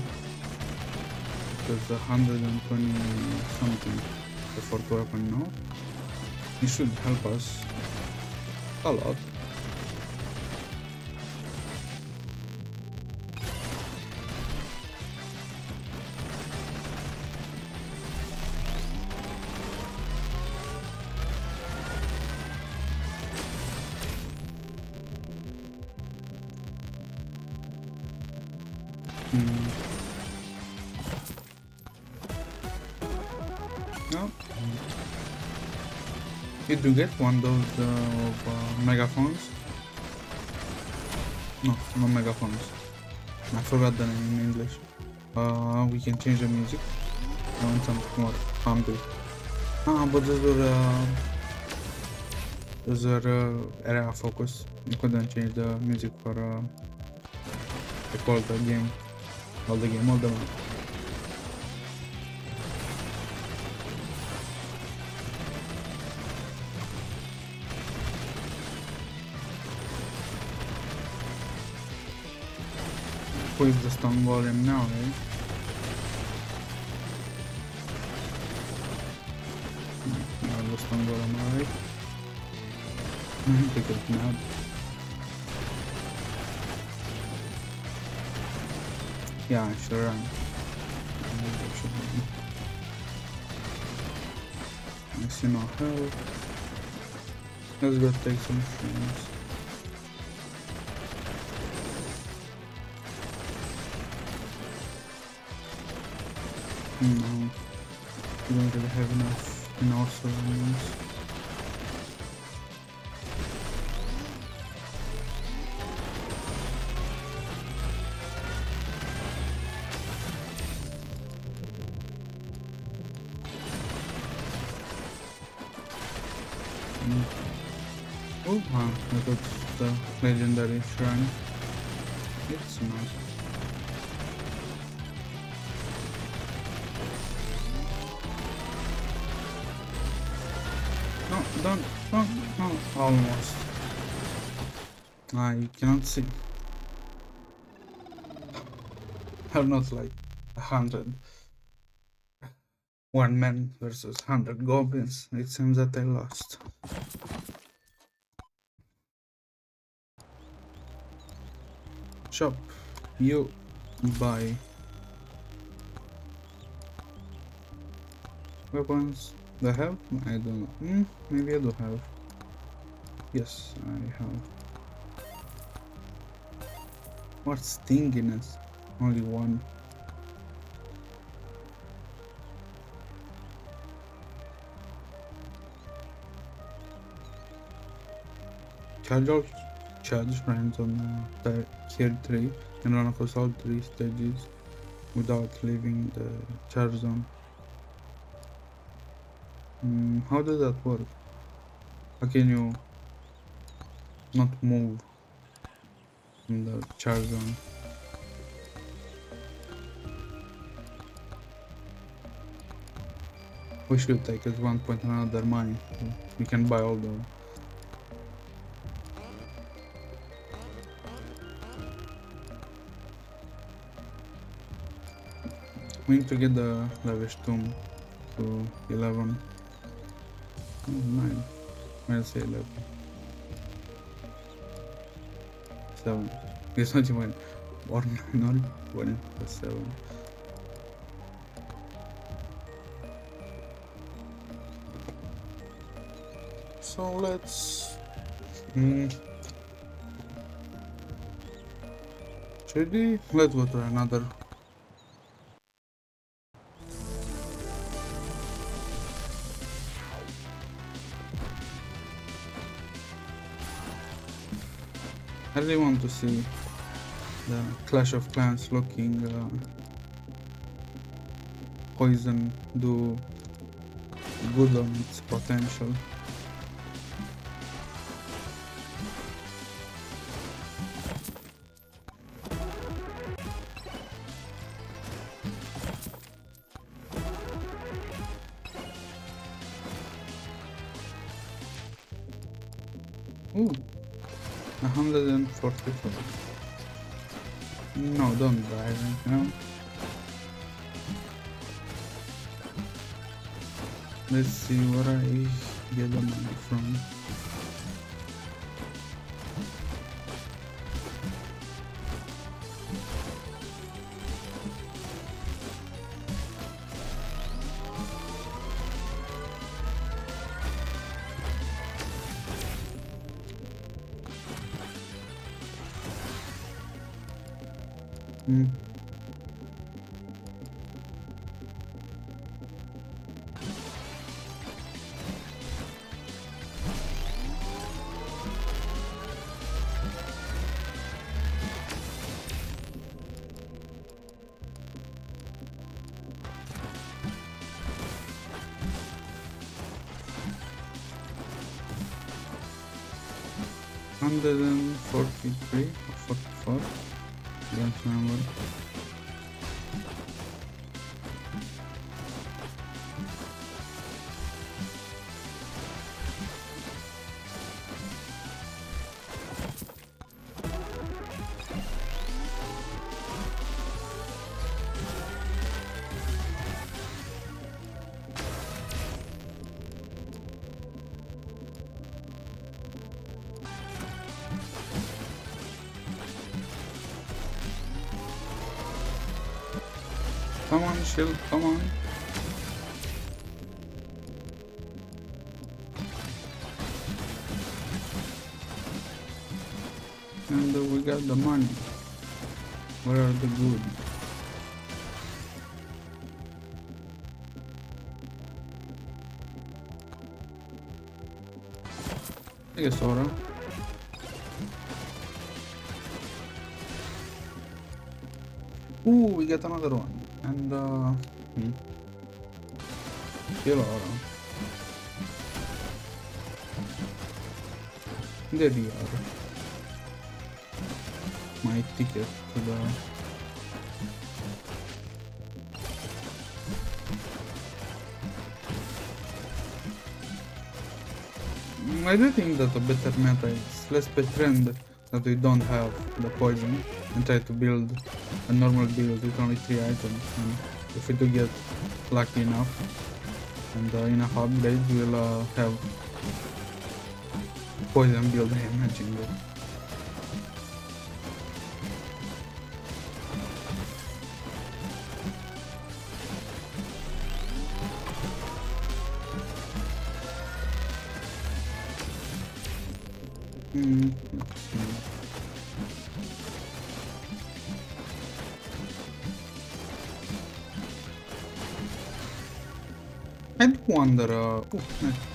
because 120 something effort to happen now. It should help us a lot. No. You do get one of those of megaphones. No megaphones. I forgot the name in English. We can change the music. I want something more pumpy. But those are area focus. You couldn't change the music for the game. All the map. Who is the strong volume now, right? Now the strong volume, alright. Pick it now. Yeah, sure. I see no help. Let's go take some things. No, we don't really have enough in our surroundings. Oh wow, I got the legendary shrine. It's not. No, almost. I cannot see. I'm not like 100. One man versus 100 goblins. It seems that I lost. Shop. You buy weapons. Do I have? I don't know. Maybe I do have. Yes, I have. What's stinginess? Only one. Charge all charge runs on tier 3 and run across all 3 stages without leaving the charge zone. How does that work? How can you not move in the charge zone? We should take at one point another mine. We can buy all the... We need to get the lavish tomb to 11. Oh, 9. I'll say 11. 7. It's not even or 9 or 1 plus 7. So let's... Ready? Let's go to another. I really want to see the Clash of Clans looking poison do good on its potential. Ooh, 144. No, don't die right now. Let's see where I get the money from. Hundred and 43 or 44. Don't remember. Come on, shield, come on. And we got the money. Where are the good? I guess Sora. Ooh, we got another one. And kill Aura. There we are. My ticket to the... I do think that a better meta is let's pretend that we don't have the poison and try to build a normal build with only 3 items, and if we do get lucky enough and in a hot blade we'll have poison build, I imagine that. Let's see. I do wonder,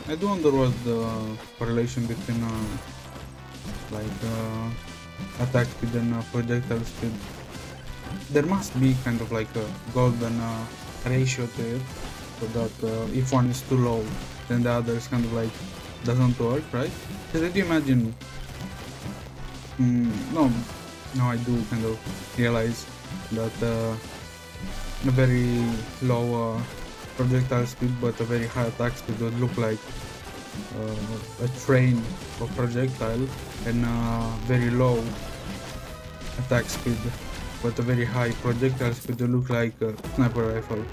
I do wonder what the correlation between attack speed and projectile speed. There must be kind of like a golden ratio to it, so that if one is too low, then the other is kind of like doesn't work, right? Because if you imagine, no, now I do kind of realize that a very low projectile speed but a very high attack speed would look like a train of projectile, and very low attack speed but a very high projectile speed would look like a sniper rifle.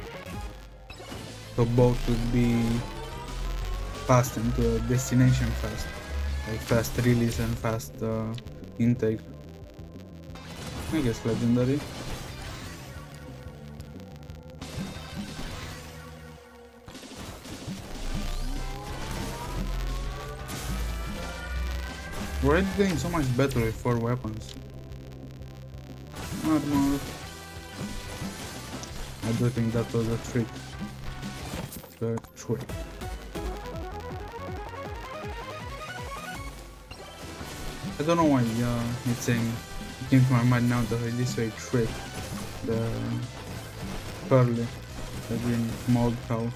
So both would be fast into a destination fast, like fast release and fast intake. I guess legendary. We're already getting so much better with 4 weapons. Armor. I do think that was a trick. The trick. I don't know why it's saying, it came to my mind now that I this way trick. The curly, the green mold cow.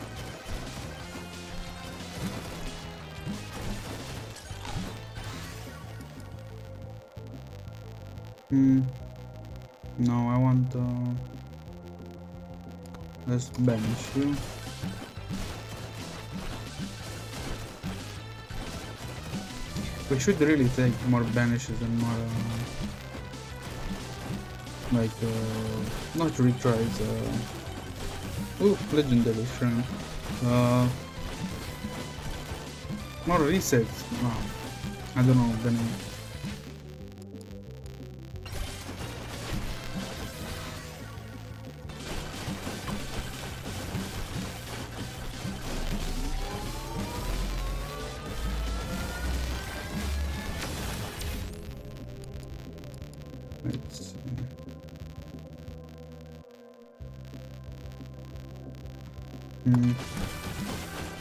No, I want let's banish you. We should really take more banishes and more like not retries. Ooh, legendary strength. More resets. No, I don't know the name. Let's see.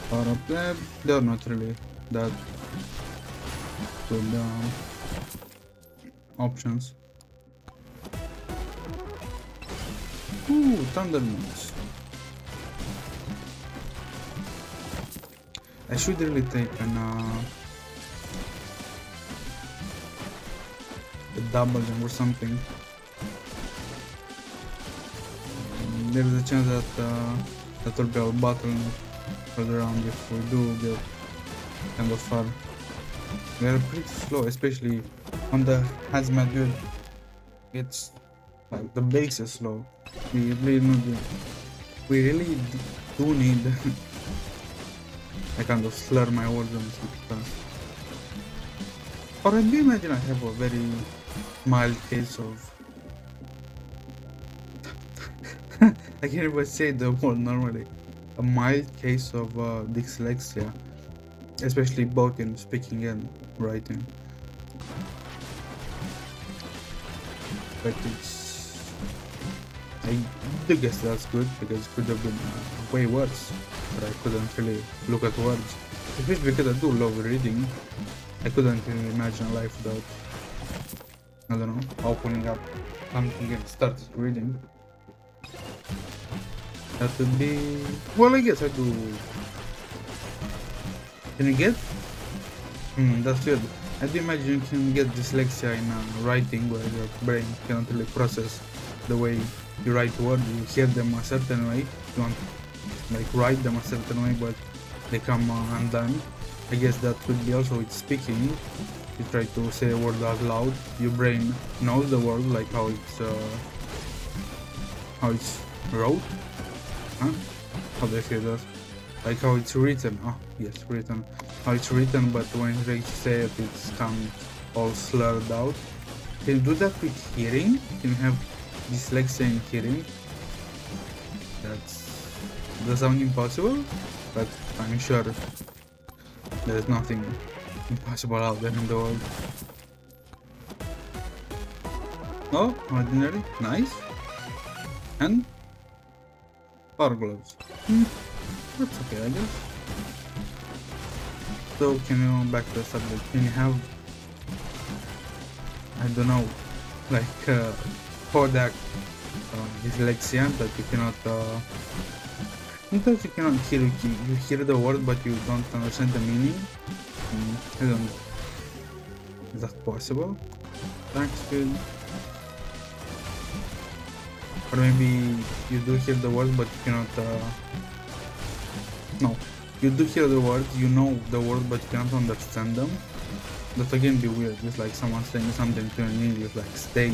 Power up lab, they're not really that good options. Ooh, Thunderbolts. I should really take an a double jump or something. There's a chance that that will be our battle further around if we do get kind of far. We are pretty slow, especially on the hazmat build. It's like the base is slow. We really do need I kind of slur my words on this fast. Or I do imagine I have a very mild case of I can't even say the word normally. A mild case of dyslexia, especially both in speaking and writing. But I do guess that's good because it could have been way worse, but I couldn't really look at words. Especially because I do love reading. I couldn't really imagine a life without, I don't know, opening up something and start reading. That would be... well, I guess I do... Can you get? That's weird. I do imagine you can get dyslexia in writing where your brain cannot really process the way you write words. You hear them a certain way, you want like write them a certain way, but they come undone. I guess that could be also with speaking. You try to say a word out loud, your brain knows the word like how it's wrote. Huh? How do I say that? Like how it's written. Oh, yes, written. How it's written, but when you say it, it's come all slurred out. Can you do that with hearing? Can you have dyslexia in hearing? Does sound impossible, but I'm sure there's nothing impossible out there in the world. Oh, ordinary, nice. And power gloves. That's okay, I guess. So can you back to the subject? Can you have, I don't know, like Kodak dyslexia that you cannot not that you cannot hear, you hear the word but you don't understand the meaning? I don't know. Is that possible? Attack speed. Or maybe you do hear the word but you cannot No, you do hear the words, you know the words, but you can't understand them. That again be weird. It's like someone saying something to you in English, like stay,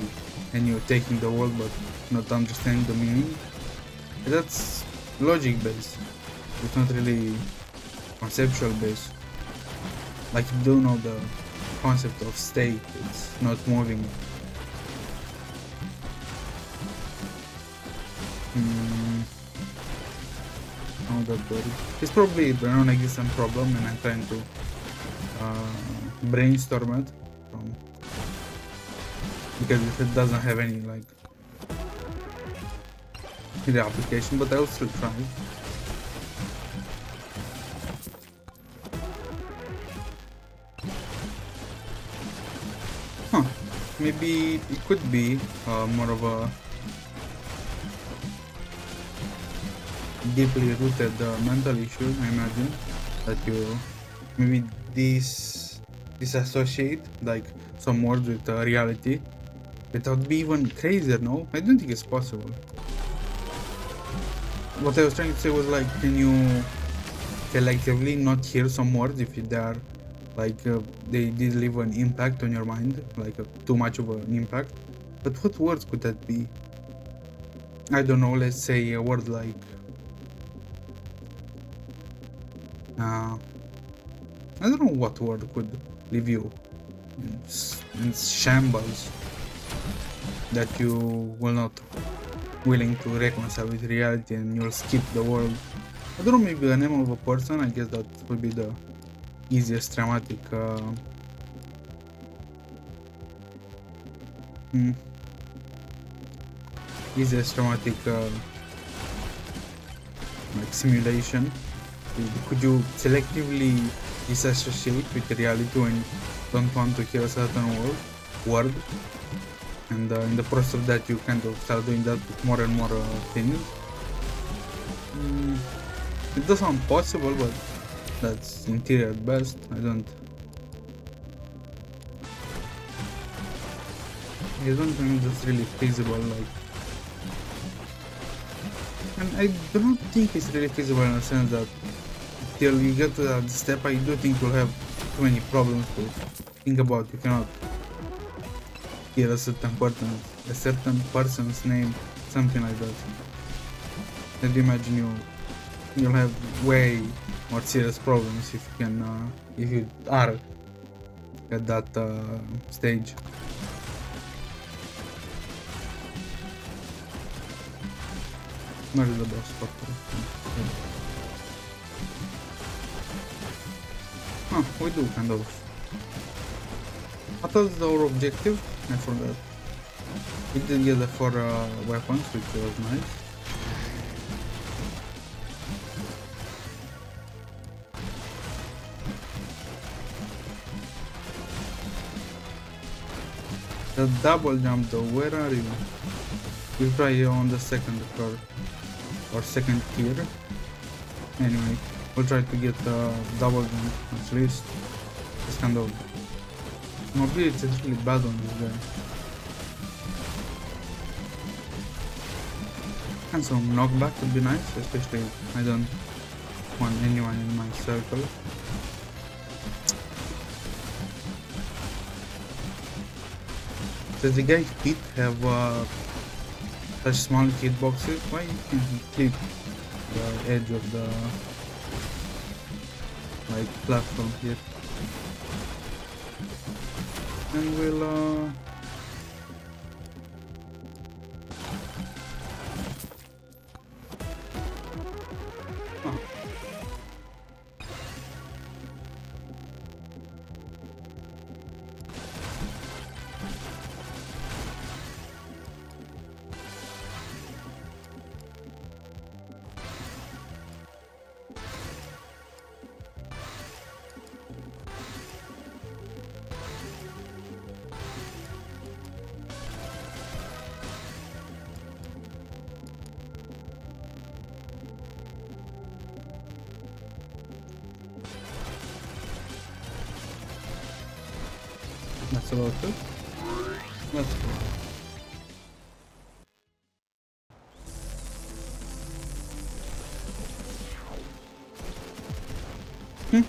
and you're taking the word but not understanding the meaning. That's logic based. It's not really conceptual based. Like you do know the concept of stay, it's not moving. Oh, that word. It's probably a non-existent problem and I'm trying to brainstorm it from, because it doesn't have any like the application, but I'll still try. Huh, maybe it could be more of a deeply rooted mental issue, I imagine, that you maybe disassociate like some words with reality. It would be even crazier, no? I don't think it's possible. What I was trying to say was like, can you collectively not hear some words if they are like they did leave an impact on your mind, like too much of an impact? But what words could that be? I don't know, let's say a word like I don't know what word could leave you in shambles, that you will not willing to reconcile with reality and you'll skip the world. I don't know, maybe the name of a person. I guess that would be the easiest traumatic like simulation. Could you selectively disassociate with reality when you don't want to hear a certain word, and in the process of that you kind of start doing that with more and more things? It does sound possible, but that's in theory at best. I don't think that's really feasible, like, and I don't think it's really feasible in the sense that till you get to that step, I do think you'll have too many problems to think about. You cannot hear a certain person's name, something like that. And imagine you'll have way more serious problems if you are at that stage. Where is the boss spot? Huh, we do kind of. What was our objective? I forgot. We did get the 4 weapons, which was nice. The double jump though, where are you? We'll try you on the second floor or second tier. Anyway, we'll try to get the double jump at least. It's kind of mobility is really bad on this guy. And some knockback would be nice, especially if I don't want anyone in my circle. Does the guy's feet have such small hitboxes? Why can't he clip the edge of the like platform here? And we'll that's about it. Let's go. And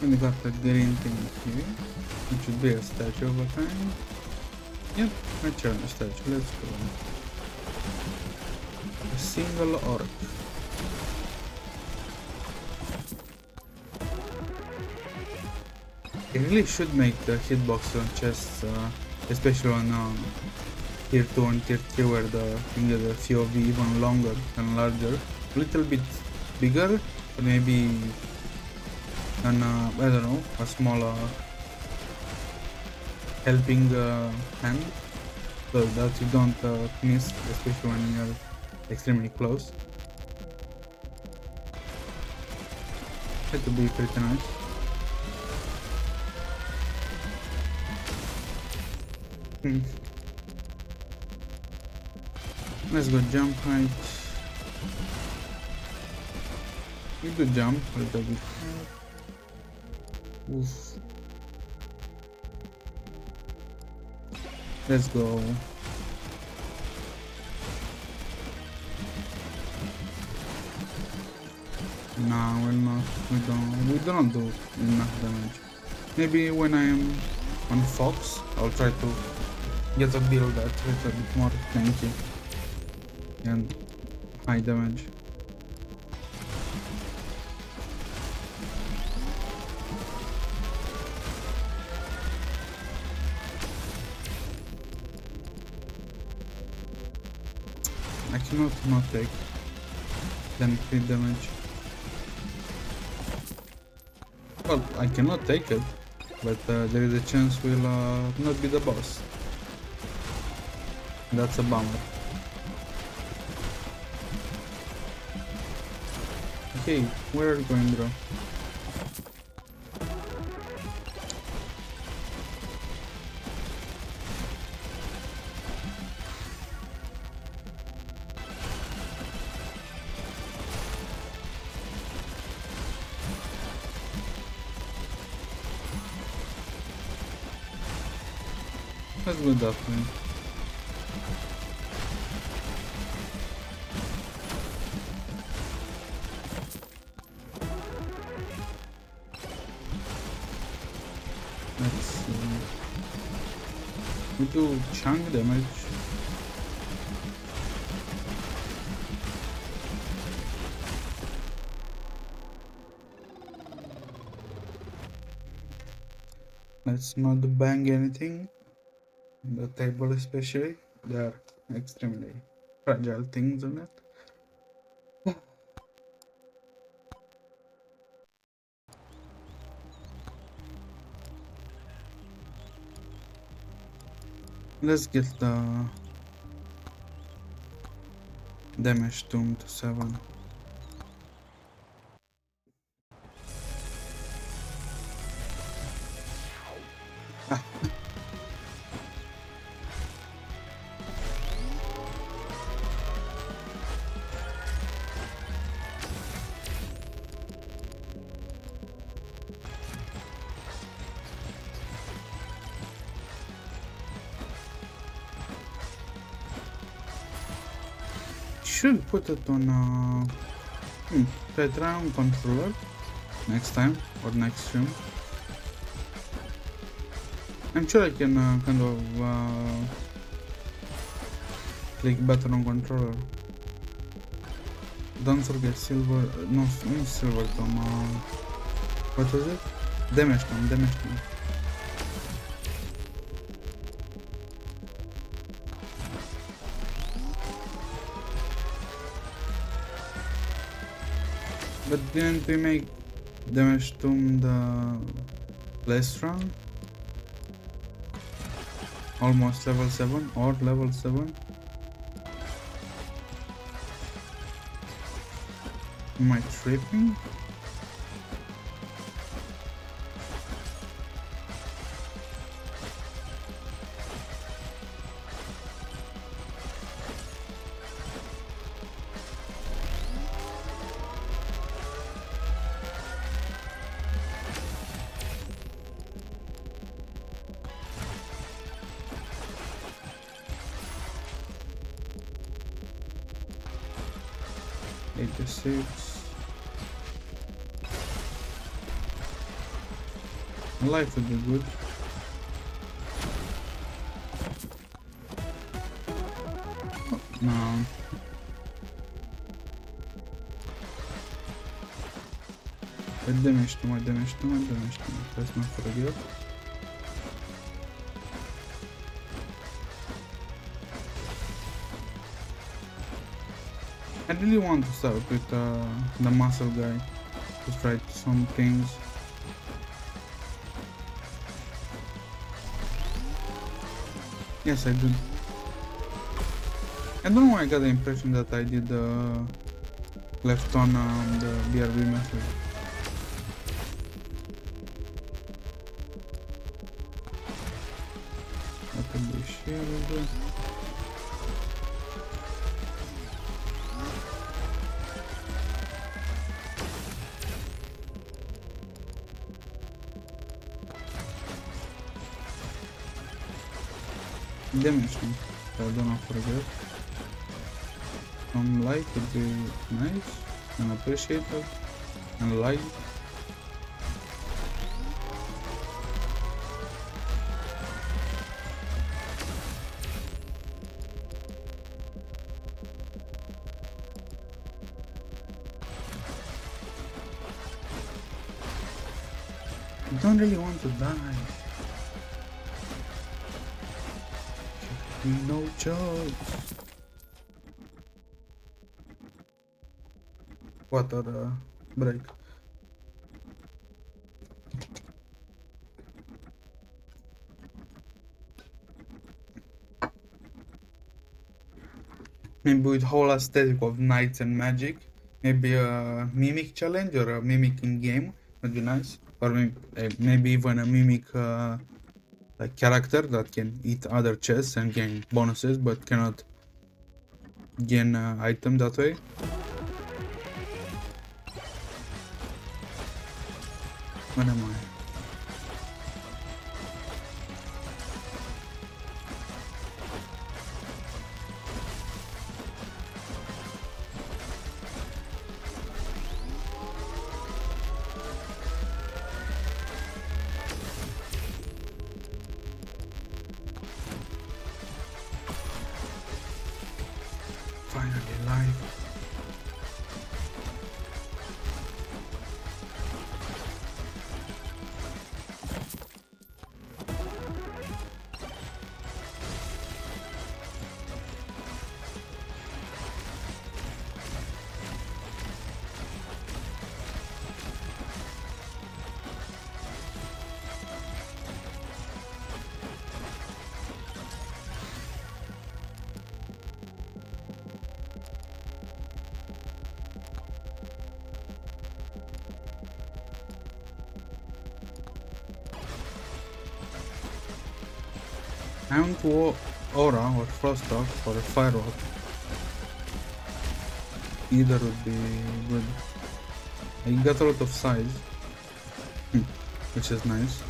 we got the green thing here. It should be a statue of a kind. Yep, a statue. Let's go. A single orc. I really should make the hitbox on chests, especially on tier 2 and tier 3 where the FOV even longer and larger. A little bit bigger, but maybe on I don't know, a smaller helping hand, so that you don't miss, especially when you're extremely close. That would be pretty nice. Let's go jump height. We could jump a little bit. Oof. Let's go. Nah, we'll not. We don't do enough damage. Maybe when I am on Fox, I'll try to get a build that's a little bit more tanky and high damage. I cannot not take then crit damage. Well, I cannot take it, but there is a chance we'll not be the boss. That's a bummer. Okay, where are you going, bro? Let's go that way. Let's see. We do chunk damage. Let's not bang anything. The table especially, there are extremely fragile things on it. Let's get the damage tomb to 7. Should put it on try on controller next time or next stream. I'm sure I can kind of click better on controller. Don't forget silver, no silver tom, what was it? Damage tom. But didn't we make damage tomb the last round? Almost level 7 or level 7? Am I tripping? 86. Life would be good. Oh, no. Demiştim. Let's not forget. I really want to start with the muscle guy. Just try some things. Yes, I did. I don't know why I got the impression that I did left on the BRB method. That could be shield. Damage me, so I don't know forget. Some light would be nice and appreciated, and light. I don't really want to die. No choice. Water break. Maybe with whole aesthetic of knights and magic, maybe a mimic challenge or a mimic in game would be nice, or maybe even a mimic like character that can eat other chests and gain bonuses but cannot gain item that way. Where am I? Finally live. I want to aura or frost rock or fire rock. Either would be good. I got a lot of size, which is nice.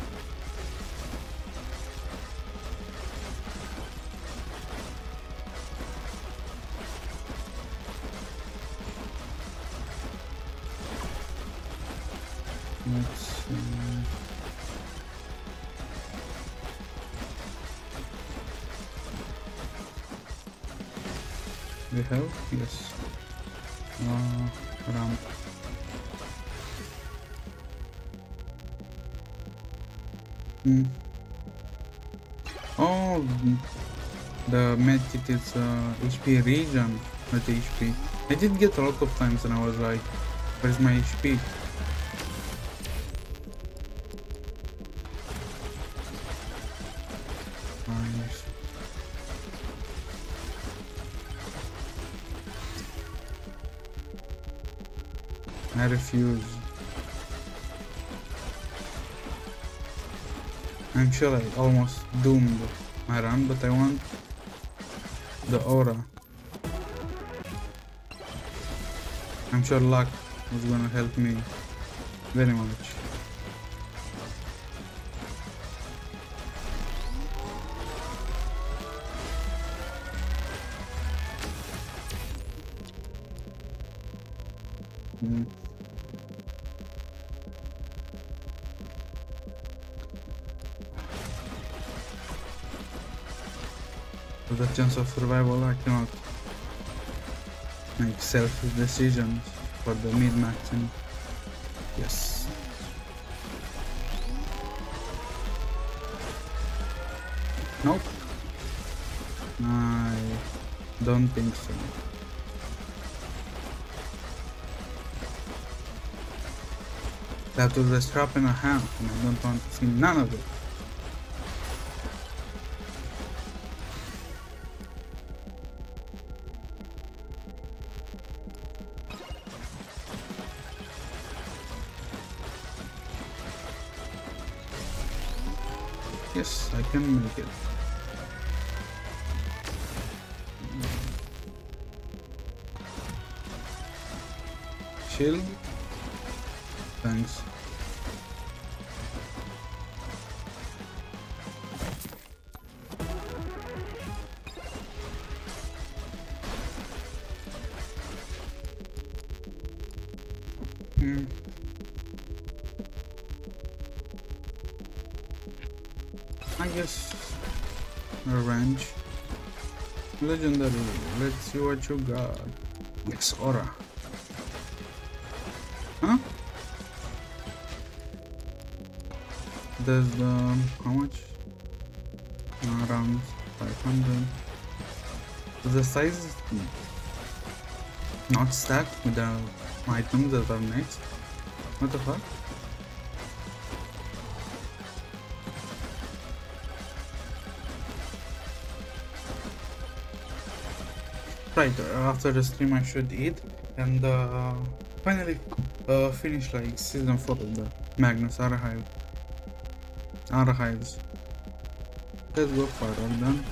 Let's see. We have, yes, ramp. Oh, the medkit is HP regen, not HP. I did get a lot of times and I was like, where's my HP? Nice. I refuse. I'm sure I almost doomed my run, but I want the aura. I'm sure luck was gonna help me very much. Mm. With the chance of survival, I cannot make selfish decisions for the mid-maxing. Yes. Nope. I don't think so. That was a strap and a half, and I don't want to see none of it. Yes, I can make it. Shield. Thanks. I guess a range. Legendary. Let's see what you got. Yes, aura. Huh? There's the how much? Around 500. The size is not stacked with the items that are next. What the fuck? Right, after the stream I should eat and finally finish like season 4 of the Magnus Archives. Let's go further then.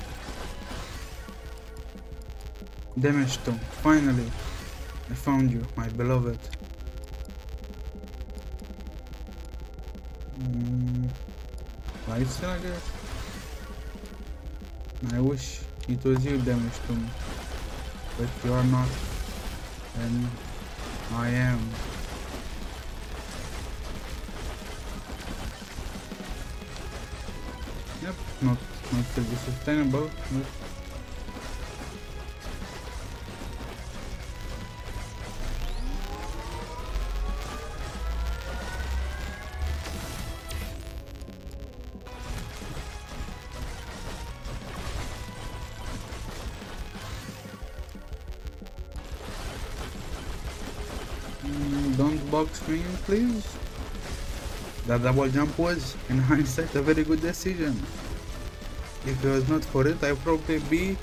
Damage 2. Finally, I found you, my beloved. Lifesteal, I guess. I wish it was you, damage 2. But you are not, and I am. Yep, not really sustainable, but don't box me in, please. That double jump was, in hindsight, a very good decision. If it was not for it, I'd probably be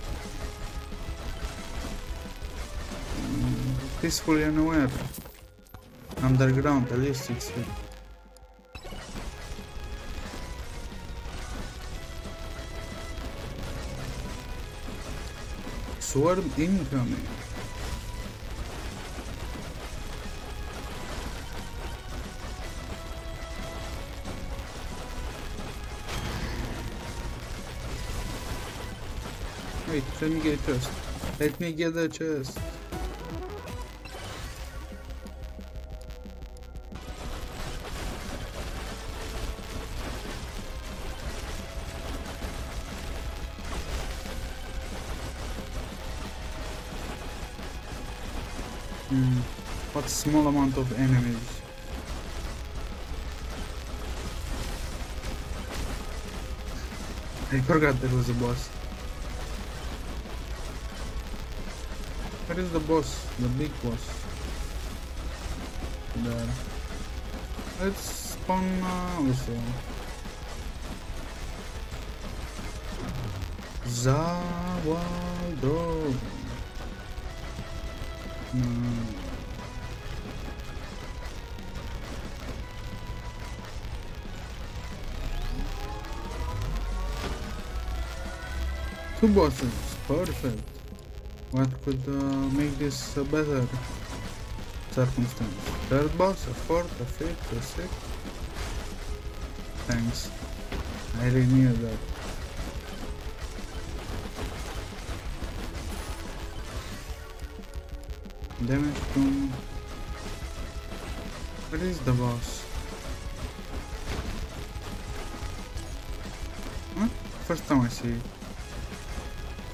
peacefully unaware. Underground, at least 6 feet. Sword incoming. Wait, let me get a chest. Let me get the chest. What small amount of enemies. I forgot there was a boss. Where is the boss? The big boss. There. Let's spawn also. Zawaldo. Two bosses, perfect. What could make this a better circumstance? Third boss, a fourth, a fifth, a sixth. Thanks. I really knew that. Damage to Where is the boss? Huh? First time I see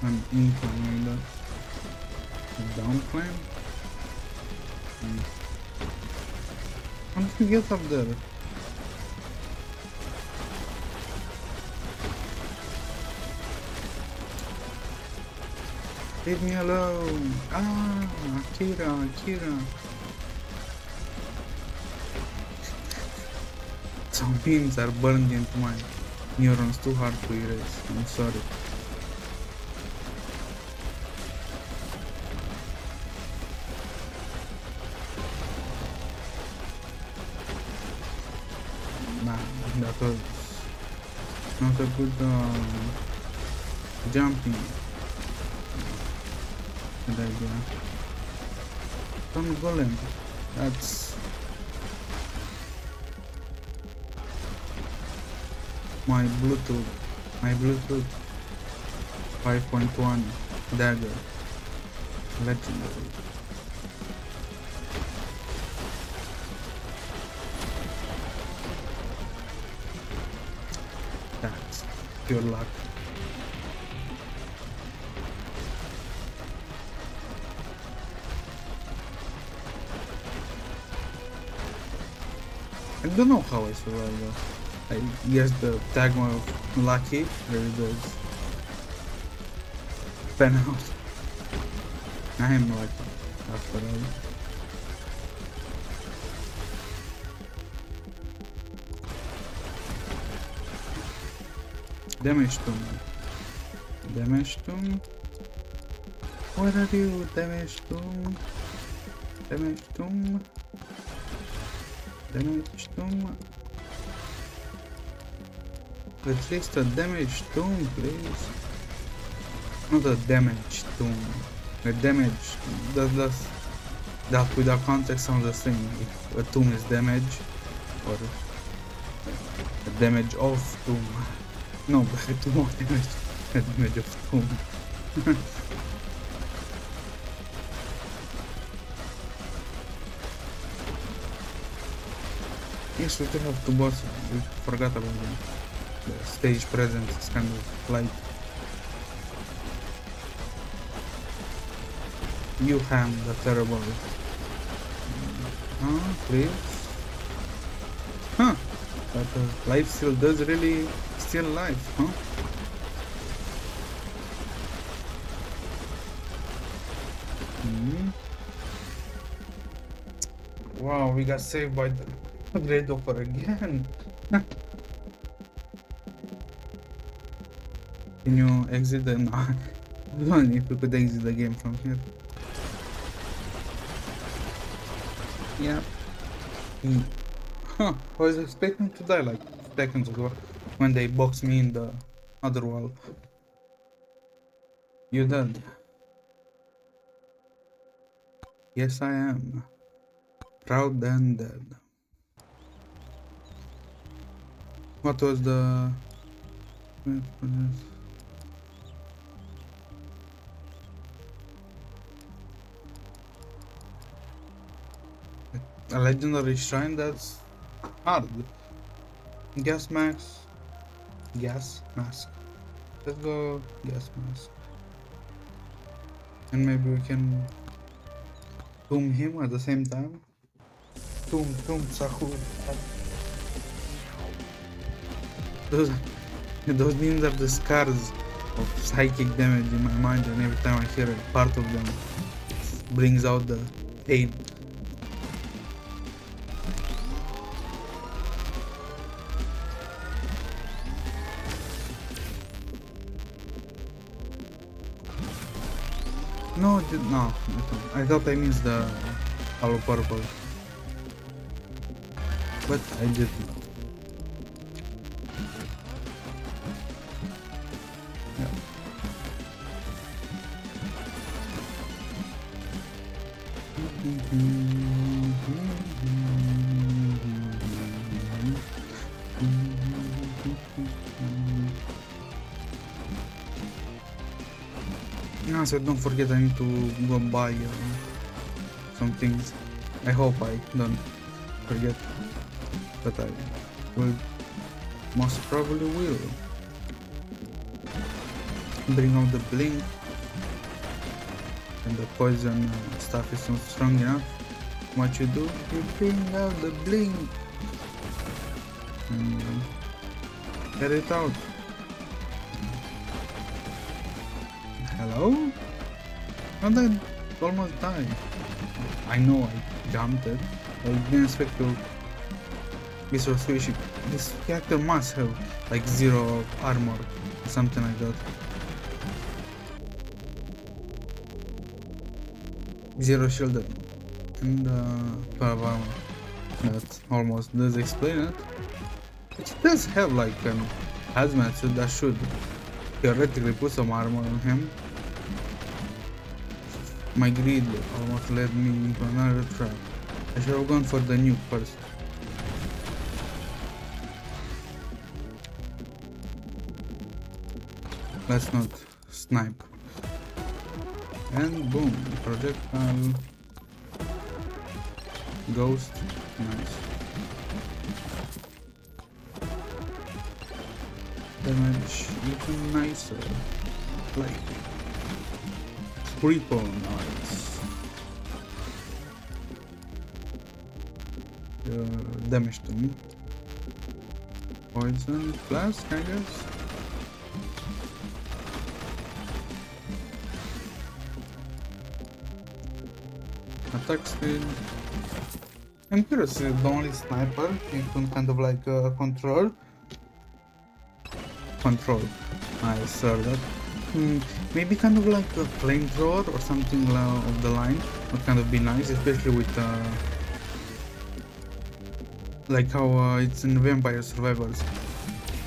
an incline like that. A down climb? How did you get up there? Leave me alone! Ah! Akira! Some beams are burned into my neurons, too hard to erase. I'm sorry. Nah, that was not a good jumping. Good idea. Don't golem. That's my Bluetooth 5.1 dagger. Legendary. That's pure luck. I don't know how I survived though. I guess the tag of lucky really does pan out. I am lucky after all. Damage tomb. Where are you? Damage tomb. At least a damage tomb, please. Not a damage tomb. A damage. That without context sounds the same. If a tomb is damage, or a damage of tomb. No, but a tomb of damage. A damage of tomb. Yes, we could have two bosses. We forgot about them. The stage presence is kind of light. You ham the terrible. Please. Huh? But life still does really steal life, huh? Wow, we got saved by the Great Offer again. Can you exit the... No, if you could exit the game from here. Yeah. Huh, I was expecting to die like seconds ago when they boxed me in the other wall. You dead? Yes, I am. Proud and dead. What was the... Wait for this. A legendary shrine? That's hard. Gas mask. Let's go gas mask. And maybe we can tomb him at the same time. Tomb Sahur. Those memes are the scars of psychic damage in my mind, and every time I hear a part of them, it brings out the pain. No, I thought I missed the hollow purple, but I didn't. Yeah, so don't forget I need to go buy some things. I hope I don't forget, but I will most probably will bring out the blink, and the poison stuff is not strong enough. What you do, you bring out the blink and get it out. Hello? And I almost died. I know I jumped it. I didn't expect to be so squishy. This character must have like 0 armor or something like that. 0 shield and 12 armor. That almost does explain it. It does have like an hazmat suit that should theoretically put some armor on him. My greed almost led me into another trap. I should have gone for the nuke first. Let's not snipe. And boom, projectile. Ghost, nice. Damage even nicer. Like triple nice. Damage to me. Poison, flask, I guess. Attack speed. I'm curious, the only sniper you can kind of like control. I saw that. Maybe kind of like a flamethrower or something of the line would kind of be nice, especially with like how it's in Vampire Survivors,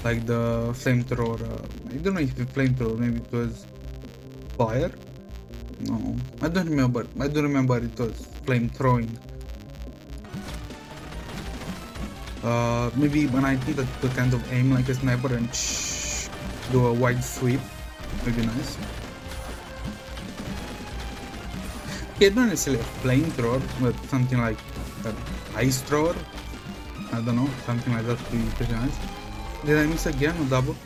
like the flamethrower. I don't know if it's flamethrower, maybe it was fire. No, I don't remember. I don't remember it was flamethrowing. Maybe when I think that to kind of aim like a sniper and do a wide sweep, would be nice. Okay, not necessarily a flamethrower, but something like an ice thrower. I don't know, something like that would be pretty nice. Did I miss again or double?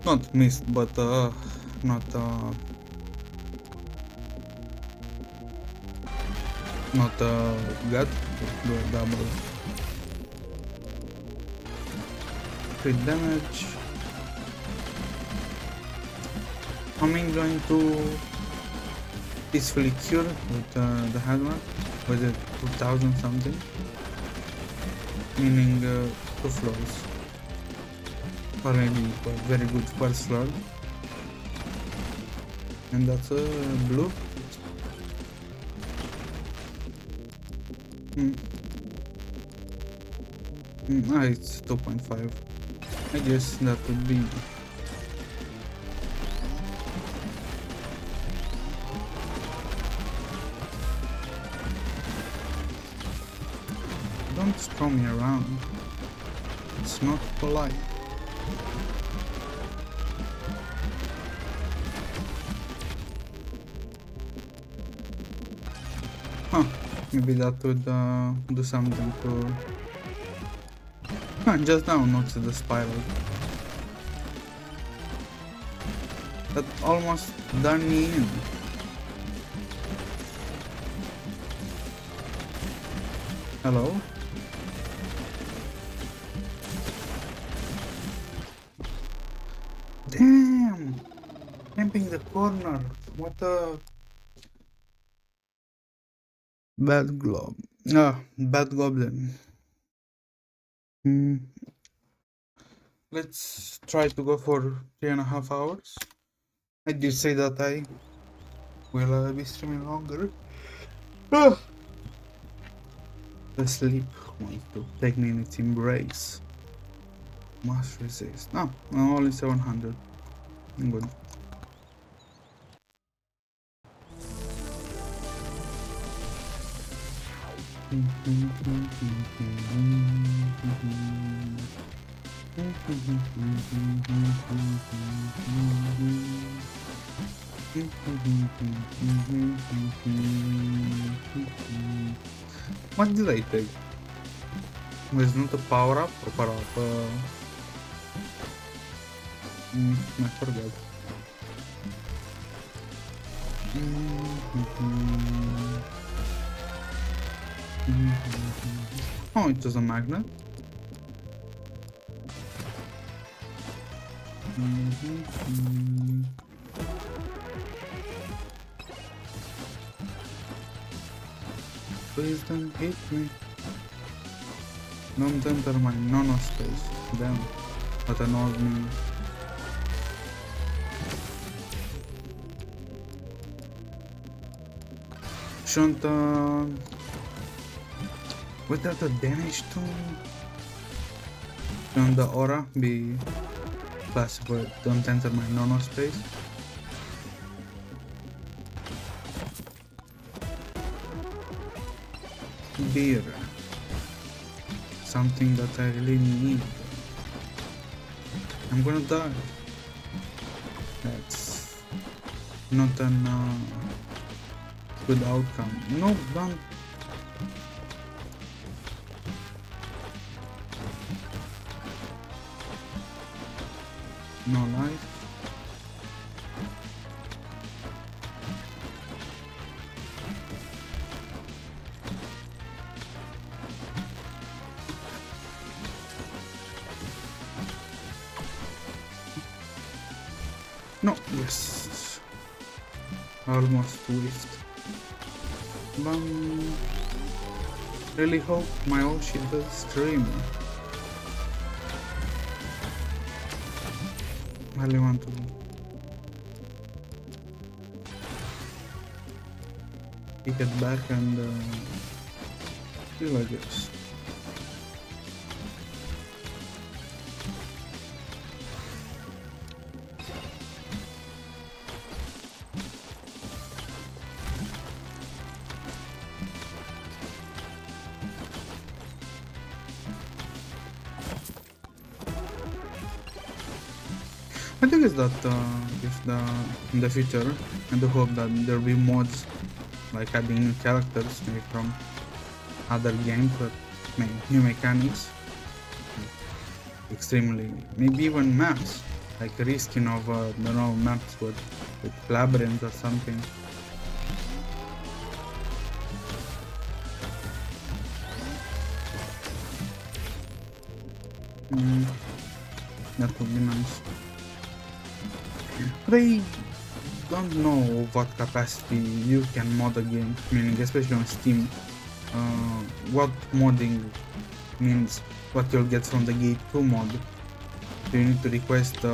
Not missed, but not got do a double. Crit damage. I'm going to peacefully cure with the hazmat. Was it 2000 something? Meaning 2 floors. Or maybe a very good first floor. And that's a blue. It's 2.5. I guess that would be. Don't throw me around. It's not polite. Huh, maybe that would do something to... just now not to the spiral. That almost done me in. Hello? Damn! Camping the corner. What a... Bad glob. Bad goblin. Let's try to go for 3.5 hours. I did say that I will be streaming longer. The sleep wants to take me in its embrace. Must resist. No, only 700. I'm good. What did I take? It's not a power up or power up? I forgot. Oh, it was a magnet. Please don't hit me. Don't enter my nano space. Damn, that annoys me. Shouldn't without the damage to shouldn't the aura be classified? Don't enter my nano space. Beer. Something that I really need. I'm gonna die. That's not an good outcome. No, don't. No life. No, yes. Almost waste. Really hope my old shit does stream. I really want to pick it back and feel like this. I think it's that in the future, I do hope that there'll be mods like adding new characters maybe from other games that make new mechanics, extremely maybe even maps, like a reskin of I don't know, maps with labyrinth or something. That would be nice. But I don't know what capacity you can mod a game, meaning especially on Steam, what modding means, what you'll get from the Gate 2 mod. Do you need to request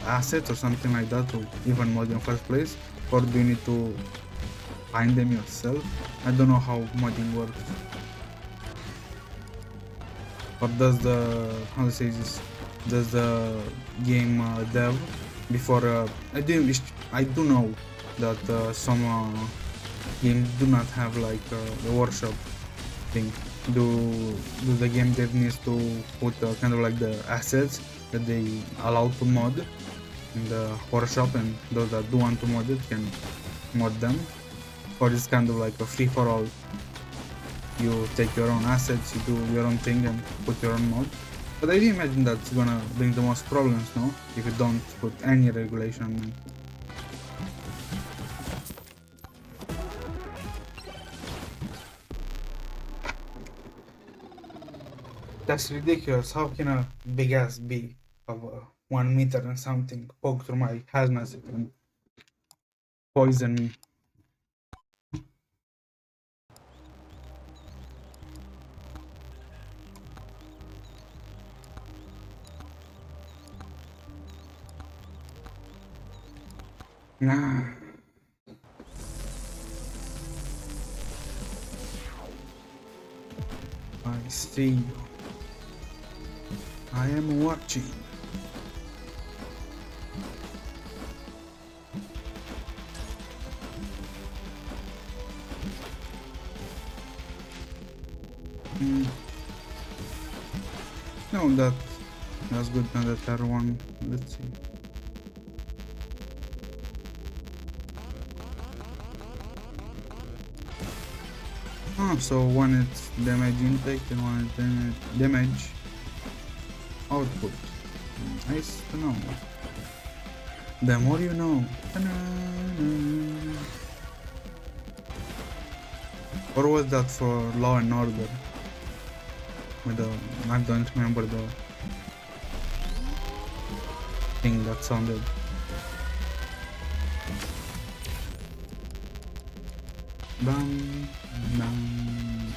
assets or something like that to even mod in the first place, or do you need to find them yourself? I don't know how modding works. Or does the, how to say this, does the game dev before I do know that some games do not have like the workshop thing. Do the game dev needs to put kind of like the assets that they allow to mod in the workshop, and those that do want to mod it can mod them, or it's kind of like a free for all. You take your own assets, you do your own thing and put your own mod. But I imagine that's gonna bring the most problems, no? If you don't put any regulation. That's ridiculous. How can a big ass bee of 1 meter and something poke through my hazmat suit and poison me? Nah. I see you. I am watching. No, that's good. Now that other one. Let's see. Oh, so one is damage intake and one is damage output. Nice to know. The more you know. Or was that for Law and Order? With the, I don't remember the thing that sounded. Bam, bam.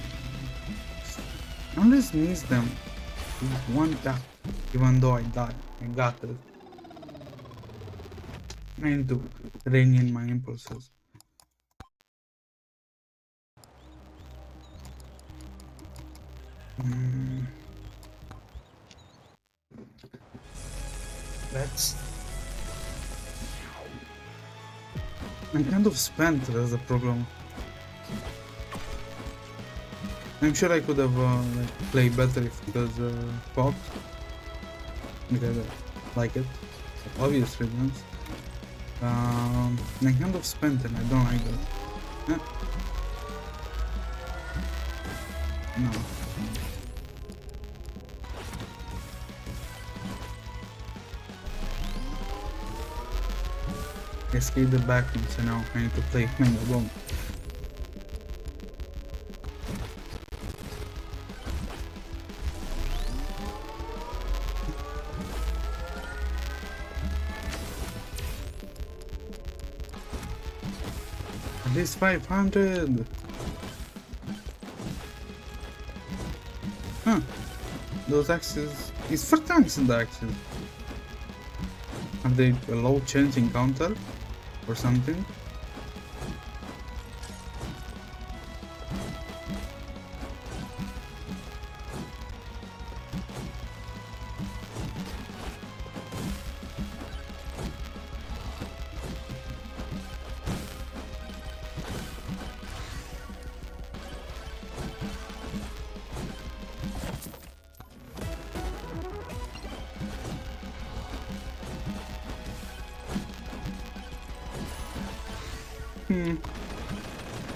I always miss them with one tap, even though I died. I got it. I need to rein in my impulses. Let's. I'm kind of spent, that's the problem. I'm sure I could have like, played better if it was popped. Because I like it. For obvious reasons. I'm kind of spent and I don't like that. Yeah. No. Escape the background, so now I need to play MEGABONK. At least 500! Huh. Those axes... It's 4 tanks in the axes. Have they a low chance encounter? Or something?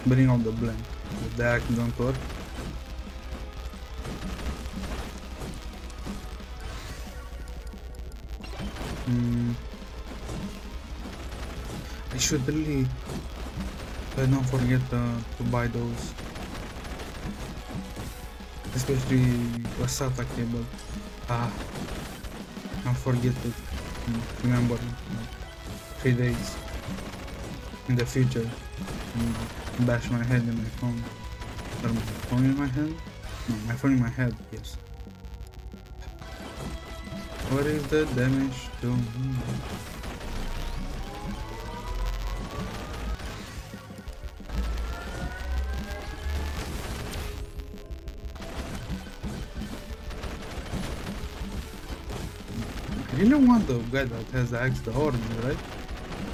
Bring out the blank. If the axe don't work. I should really don't forget to buy those. Especially a SATA cable. Don't forget to remember 3 days in the future. Bash my head in my phone. Or my phone in my head? No, my phone in my head, yes. What is the damage to me? I really want the guy that has the axe, the orc, right?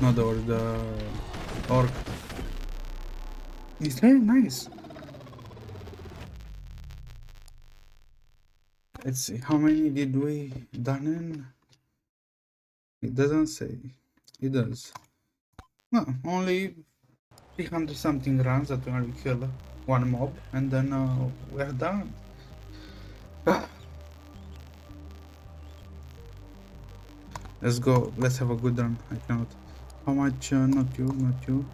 Not the orc, the orc. It's very nice. Let's see, how many did we done in? It doesn't say. It does. No, only 300 something runs that will kill one mob, and then we're done. Let's go. Let's have a good run. I cannot. How much? Not you. Not you.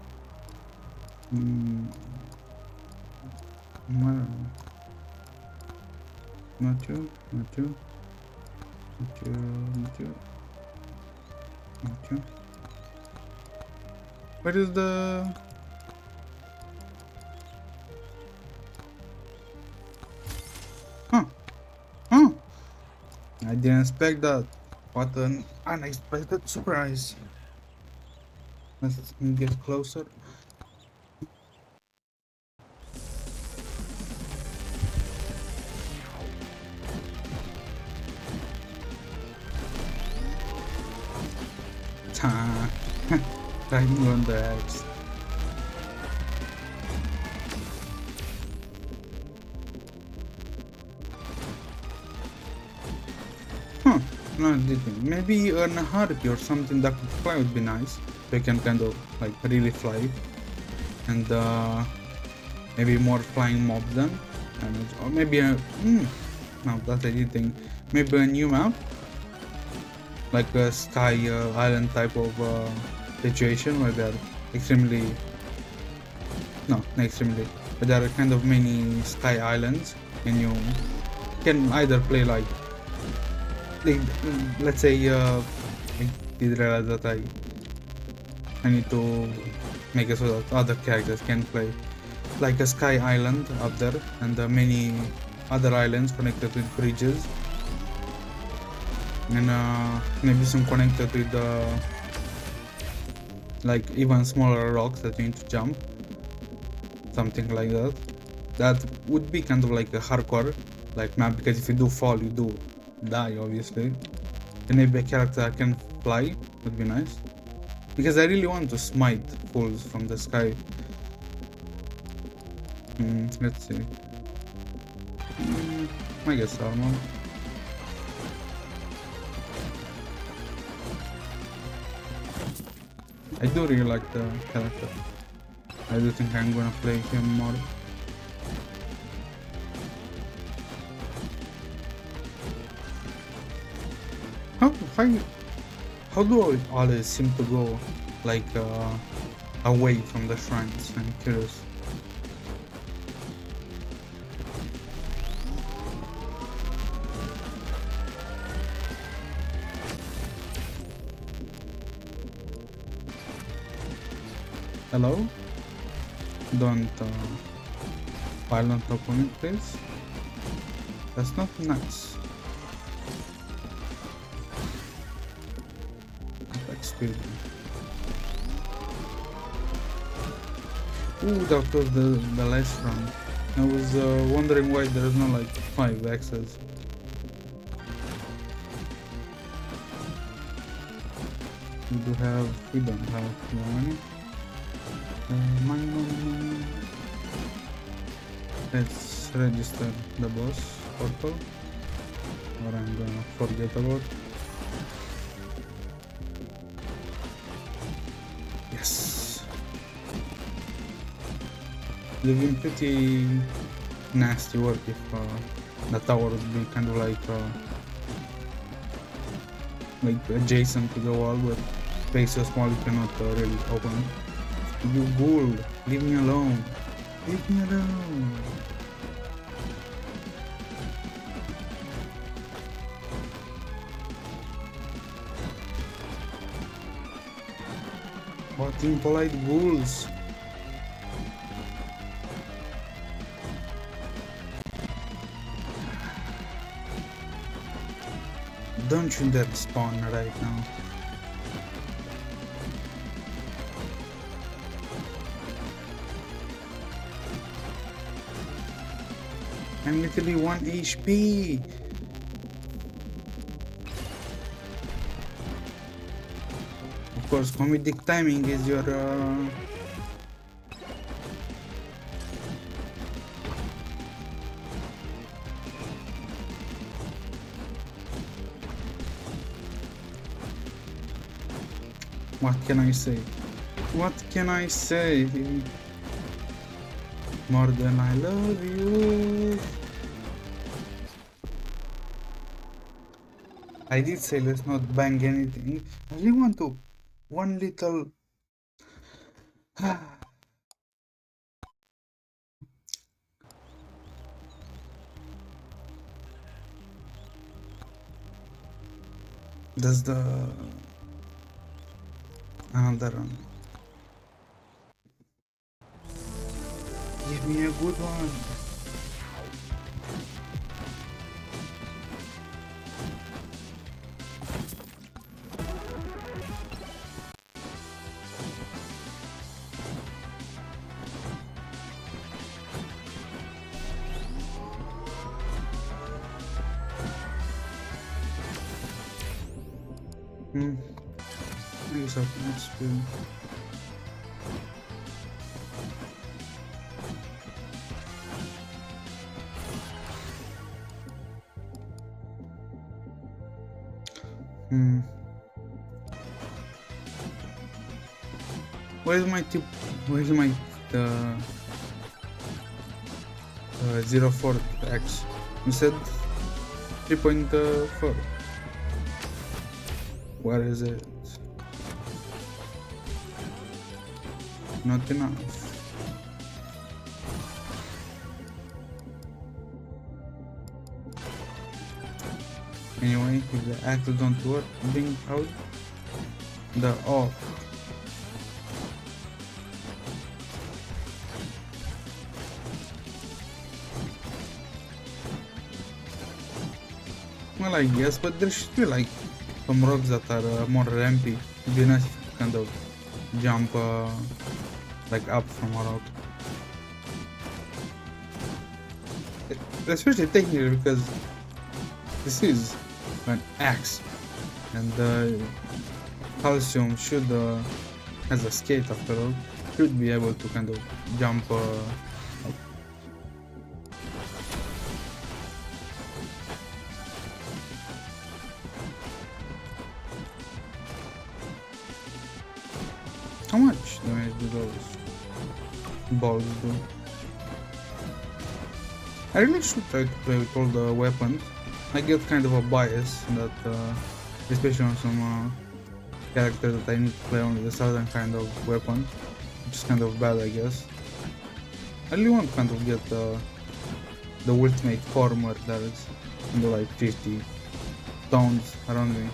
Not you. Not you. Not you. Not you. Not you. Where is the? Huh? Huh? I didn't expect that. What an unexpected surprise. Let's get closer. Riding on the axe. Huh, no, maybe an harpy or something that could fly would be nice. So you can kind of like really fly. And maybe more flying mobs then, or maybe a no, that I didn't think. Maybe a new map, like a sky island type of situation where they're extremely, no, not extremely, but there are kind of many sky islands, and you can either play like let's say I did realize that I need to make it so that other characters can play like a sky island up there, and many other islands connected with bridges, and maybe some connected with like even smaller rocks that you need to jump, something like that. That would be kind of like a hardcore like map, because if you do fall, you do die, obviously. And maybe a character that can fly would be nice, because I really want to smite fools from the sky. Let's see. I guess armor. I do really like the character. I do think I'm gonna play him more. How do I always seem to go like away from the shrines? I'm curious. Hello? Don't pile on top of me, please. That's not nice. Speed. Ooh, that was the last round. I was wondering why there's no like 5 X's. We don't have money. Money. Let's register the boss portal, or I'm gonna forget about. Yes. They've been pretty nasty work if the tower would be kind of like adjacent to the wall, but space so small you cannot really open it. You ghoul, leave me alone. Leave me alone. What impolite ghouls. Don't you dare spawn right now. I'm literally 1 HP. Of course, comedic timing is your what can I say? What can I say? More than I love you. I did say let's not bang anything. I really want to one little That's the another one. Give me a good one. I guess I can spin. Where's my tip? Where's my 0.04x instead 3.4. Where is it? Not enough. Anyway, if the axle don't work, bring out the off. Well, I guess, but there should be like some rocks that are more rampy. It'd be nice if you kind of jump like up from a rock. Especially technically because this is an axe and calcium should has a skate after all, should be able to kind of jump up. How much damage do those balls do? I really should try to play with all the weapons. I get kind of a bias that, especially on some characters that I need to play only a certain kind of weapon, which is kind of bad, I guess. I really want to kind of get the ultimate farmer that is in the like 50 stones around me,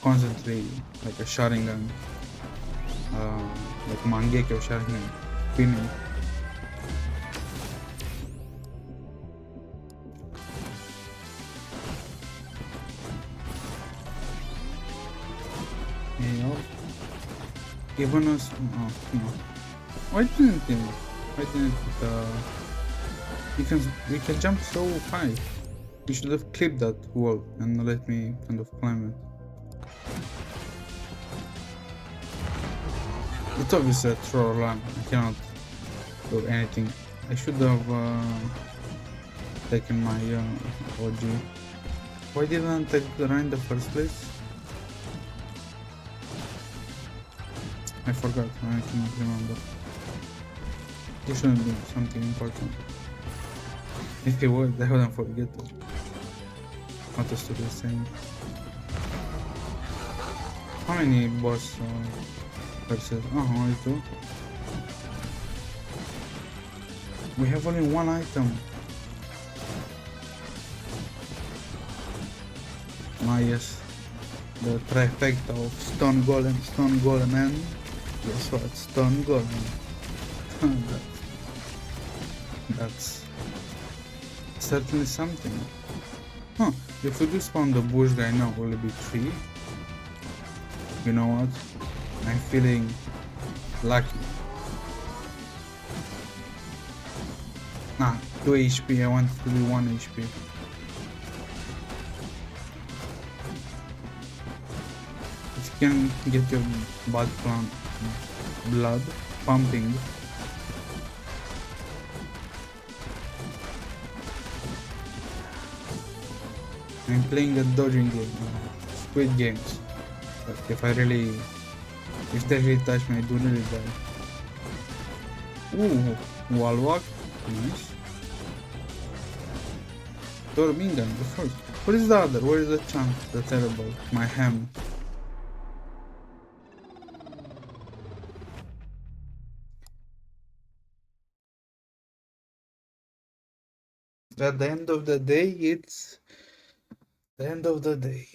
constantly like a Sharingan, like Mangekyo Sharingan, pinning. Even us, no. Why didn't it? You can jump so high. You should have clipped that wall and let me kind of climb it. It's obviously a troll run. I cannot do anything. I should have taken my OG. Why didn't I take the run in the first place? I forgot, I cannot remember. It shouldn't be something important. If it was, I wouldn't forget it. What else to be saying? How many boss versus? Oh, only 2. We have only 1 item. Ah yes, the trifecta of stone golem and guess what? Stone golem. That's certainly something. Huh, if we do spawn the bush guy now, will it be 3? You know what? I'm feeling lucky. Nah, 2 HP, I want it to be 1 HP. If you can get your blood pumping. I'm playing a dodging game, Squid Games. But if they really touch me, I do really die. Ooh, wall walk, nice. Dormingan, the first. What is the other? Where is the chunk? The terrible, my ham. At the end of the day, it's the end of the day.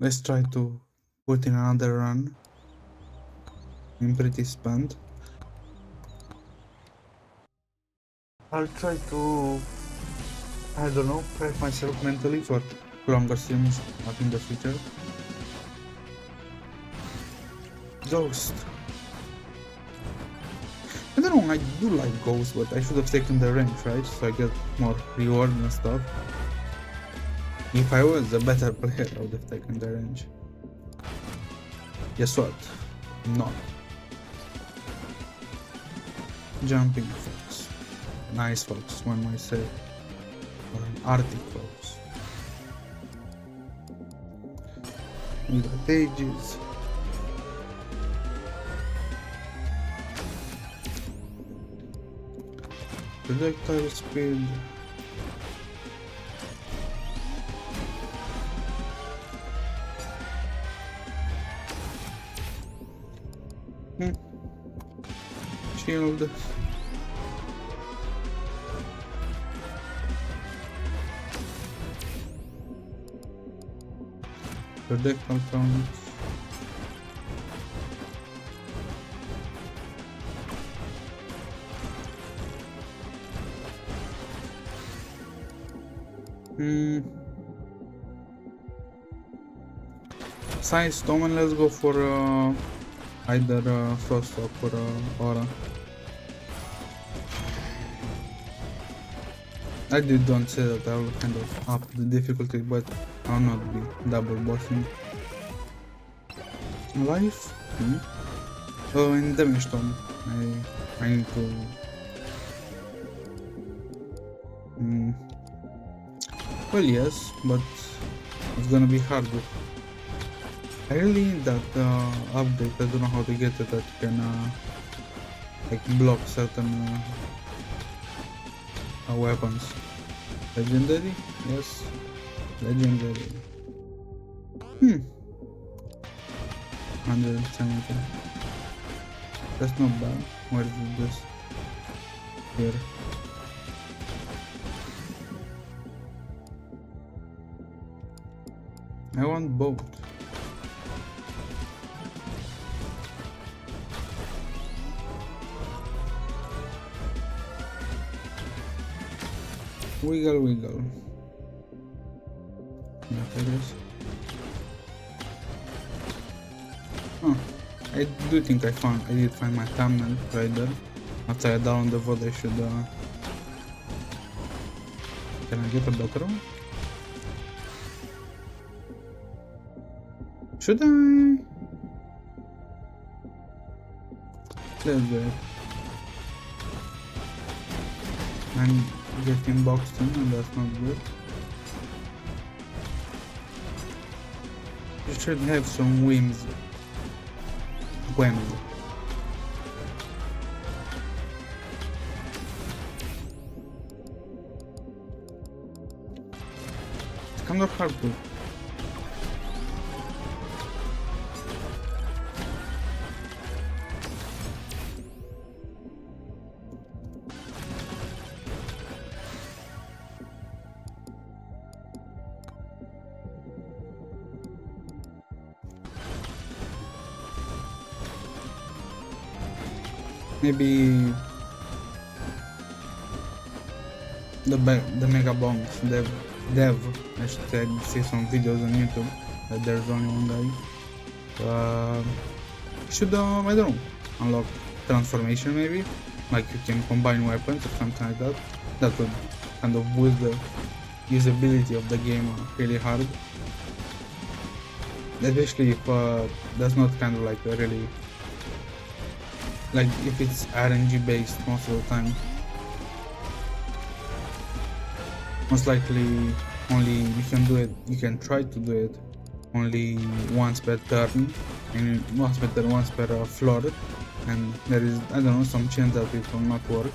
Let's try to put in another run. I'm pretty spent. I'll try to, I don't know, prep myself mentally for longer streams up in the future. Ghost. I don't know, I do like Ghost, but I should have taken the range, right? So I get more reward and stuff. If I was a better player, I would have taken the range. Guess what? Not. Jumping fox. Nice fox, one might say. Or an Arctic fox. We got ages. Projectile speed. Shield. Projectile counts. Size Toman, let's go for either Frostalk or Aura. I don't say that I will kind of up the difficulty, but I'll not be double bossing. Life? Oh, in damage Tom, I need to. Well, yes, but it's gonna be harder. I really need that update. I don't know how to get it, that you can like block certain weapons. Legendary? Yes. Legendary. 170. That's not bad. Where is this? Here. I want both. Wiggle, wiggle. Yeah, I guess. Oh, I do think I did find my thumbnail right there. After I download the VOD, I should. Can I get a better one? Should I? Let's do it. I'm getting boxed in, and that's not good. You should have some whims. Whims. It's kind of hard to. Maybe the MEGABONK dev. I should see some videos on YouTube. There's only one guy. Should I don't know, unlock transformation maybe, like you can combine weapons or something like that. That would kind of boost the usability of the game really hard. Especially if that's not kind of like a really. Like if it's RNG based most of the time, most likely only you can do it. You can try to do it only once per turn, and once per floor, and there is, I don't know, some chance that it will not work.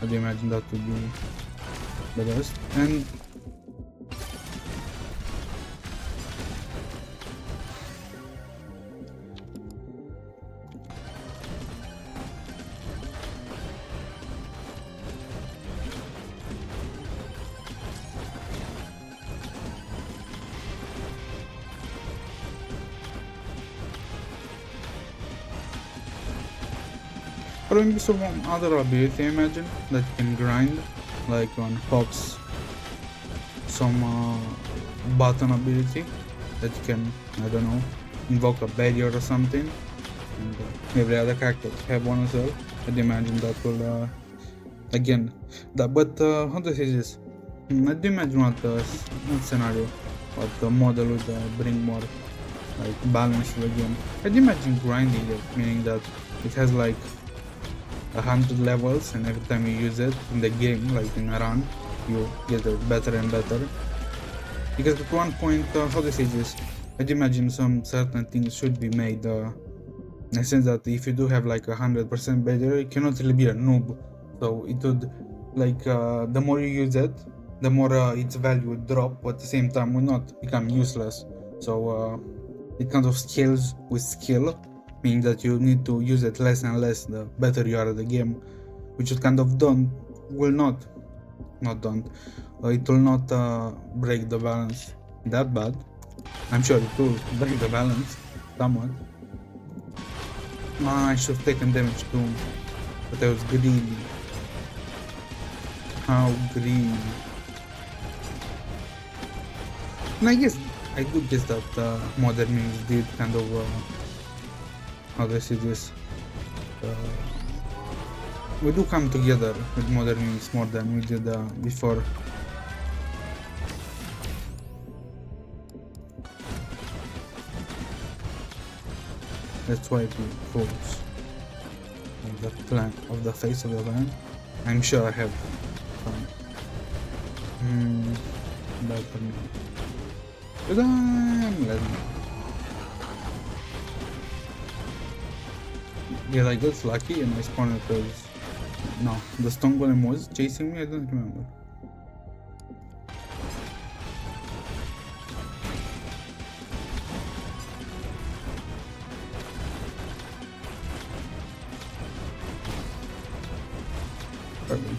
I'd imagine that would be the best. And or maybe some other ability, I imagine, that you can grind, like on Fox, some button ability that you can, I don't know, invoke a barrier or something, and every other character have one as well. I'd imagine that will, again, that, but how to say this? I'd imagine what scenario, what the model would bring more like balance to the game. I'd imagine grinding it, meaning that it has like 100 levels, and every time you use it in the game, like in a run, you get it better and better. Because at one point, how to say this, I'd imagine some certain things should be made in the sense that if you do have like 100% better, you cannot really be a noob. So it would like the more you use it, the more its value would drop, but at the same time will not become useless. So it kind of scales with skill, meaning that you need to use it less and less the better you are at the game, which it kind of will not it will not break the balance that bad. I'm sure it will break the balance somewhat. I should have taken damage too, but I was greedy. How greedy. And I guess I do guess that modern memes did kind of how do I say this? We do come together with modern memes more than we did before. That's why it falls of the plan of the face of the land. I'm sure I have fun. Bad for me. But I'm glad. Yeah, I got lucky and I spawned because no, the stone golem was chasing me. I don't remember. Pardon.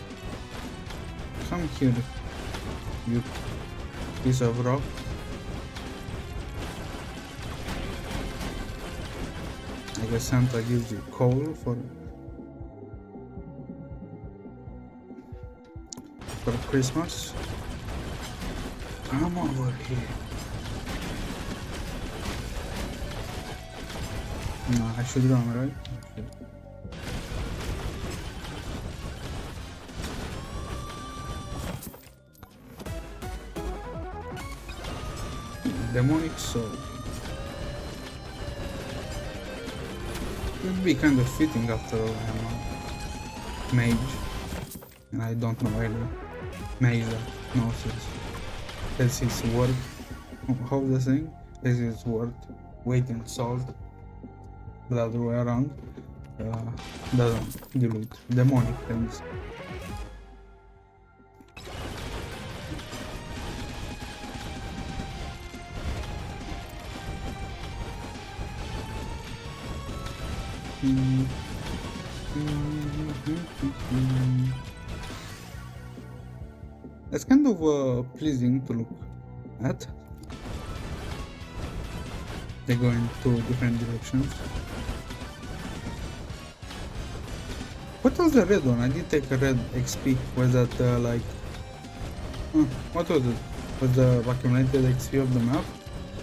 Come here, you piece of rock. I guess Santa gives you coal for Christmas. Come over here. No, I should run, right? Okay. Demonic soul. Would be kind of fitting after all. I'm a mage, and I don't know either. Mage knows as his word. How's the saying? As his word, weight in salt. The other way around. Doesn't dilute demonic things. It's kind of pleasing to look at. They go in two different directions. What was the red one? I did take a red XP. Was that like... what was it? Was the accumulated XP of the map?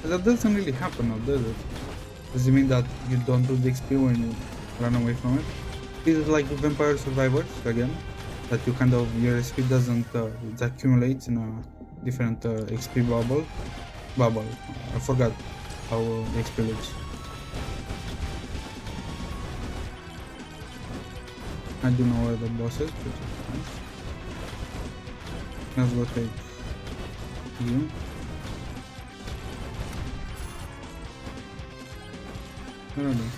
That doesn't really happen now, does it? Does it mean that you don't lose the XP when you run away from it? Is it like Vampire Survivors again? That you kind of, your XP doesn't, it accumulates in a different XP bubble. I forgot how the XP looks. I do know where the boss is, which is nice. Let's go take you. I don't know.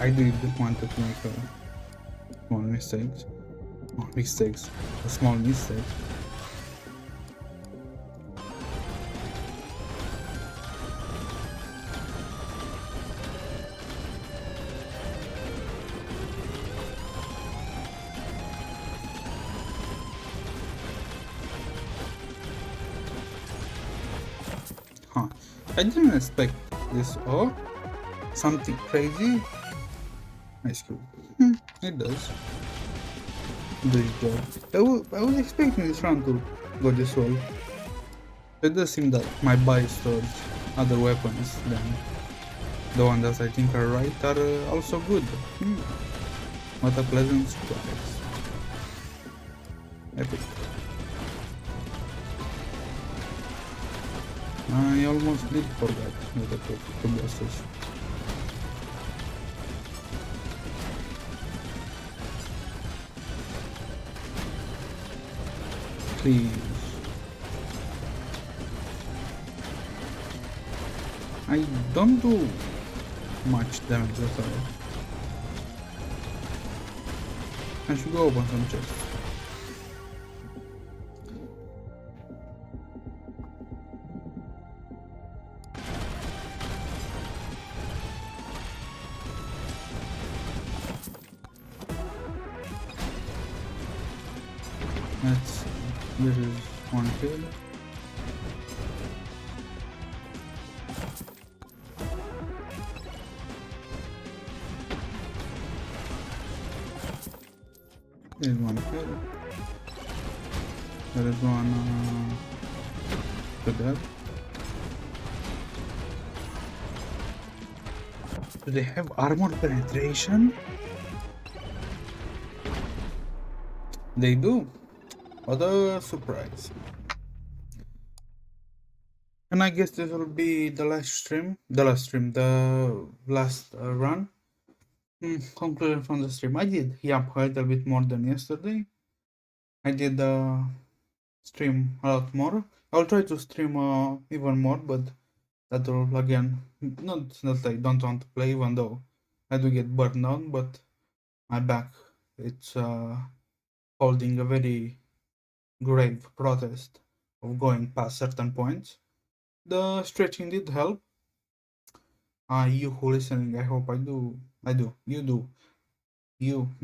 I did want to make a small mistakes. A small mistake. Huh. I didn't expect this. Oh, something crazy. Nice cool. It does. Good job. I was expecting this round to go this well. It does seem that my bias towards other weapons than the ones that I think are right are also good. What a pleasant surprise. Epic. I almost did forget the two bosses. Please. I don't do much damage at all. I should go open some chests. Let's see. This is one kill. There's one kill. There is one to death. Do they have armor penetration? They do. What a surprise. And I guess this will be the last stream. The last run. Conclusion from the stream. I did yap a little bit more than yesterday. I did stream a lot more. I'll try to stream even more, but that will again not that I don't want to play, even though I do get burned down, but my back it's holding a very grave protest of going past certain points. The stretching did help. You who listening, I hope you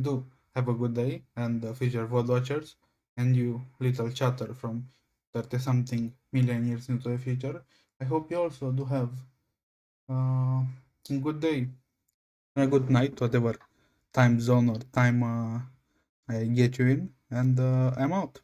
do have a good day, and the future VOD watchers, and you little chatter from 30 something million years into the future, I hope you also do have a good day and a good night, whatever time zone or time I get you in, and I'm out.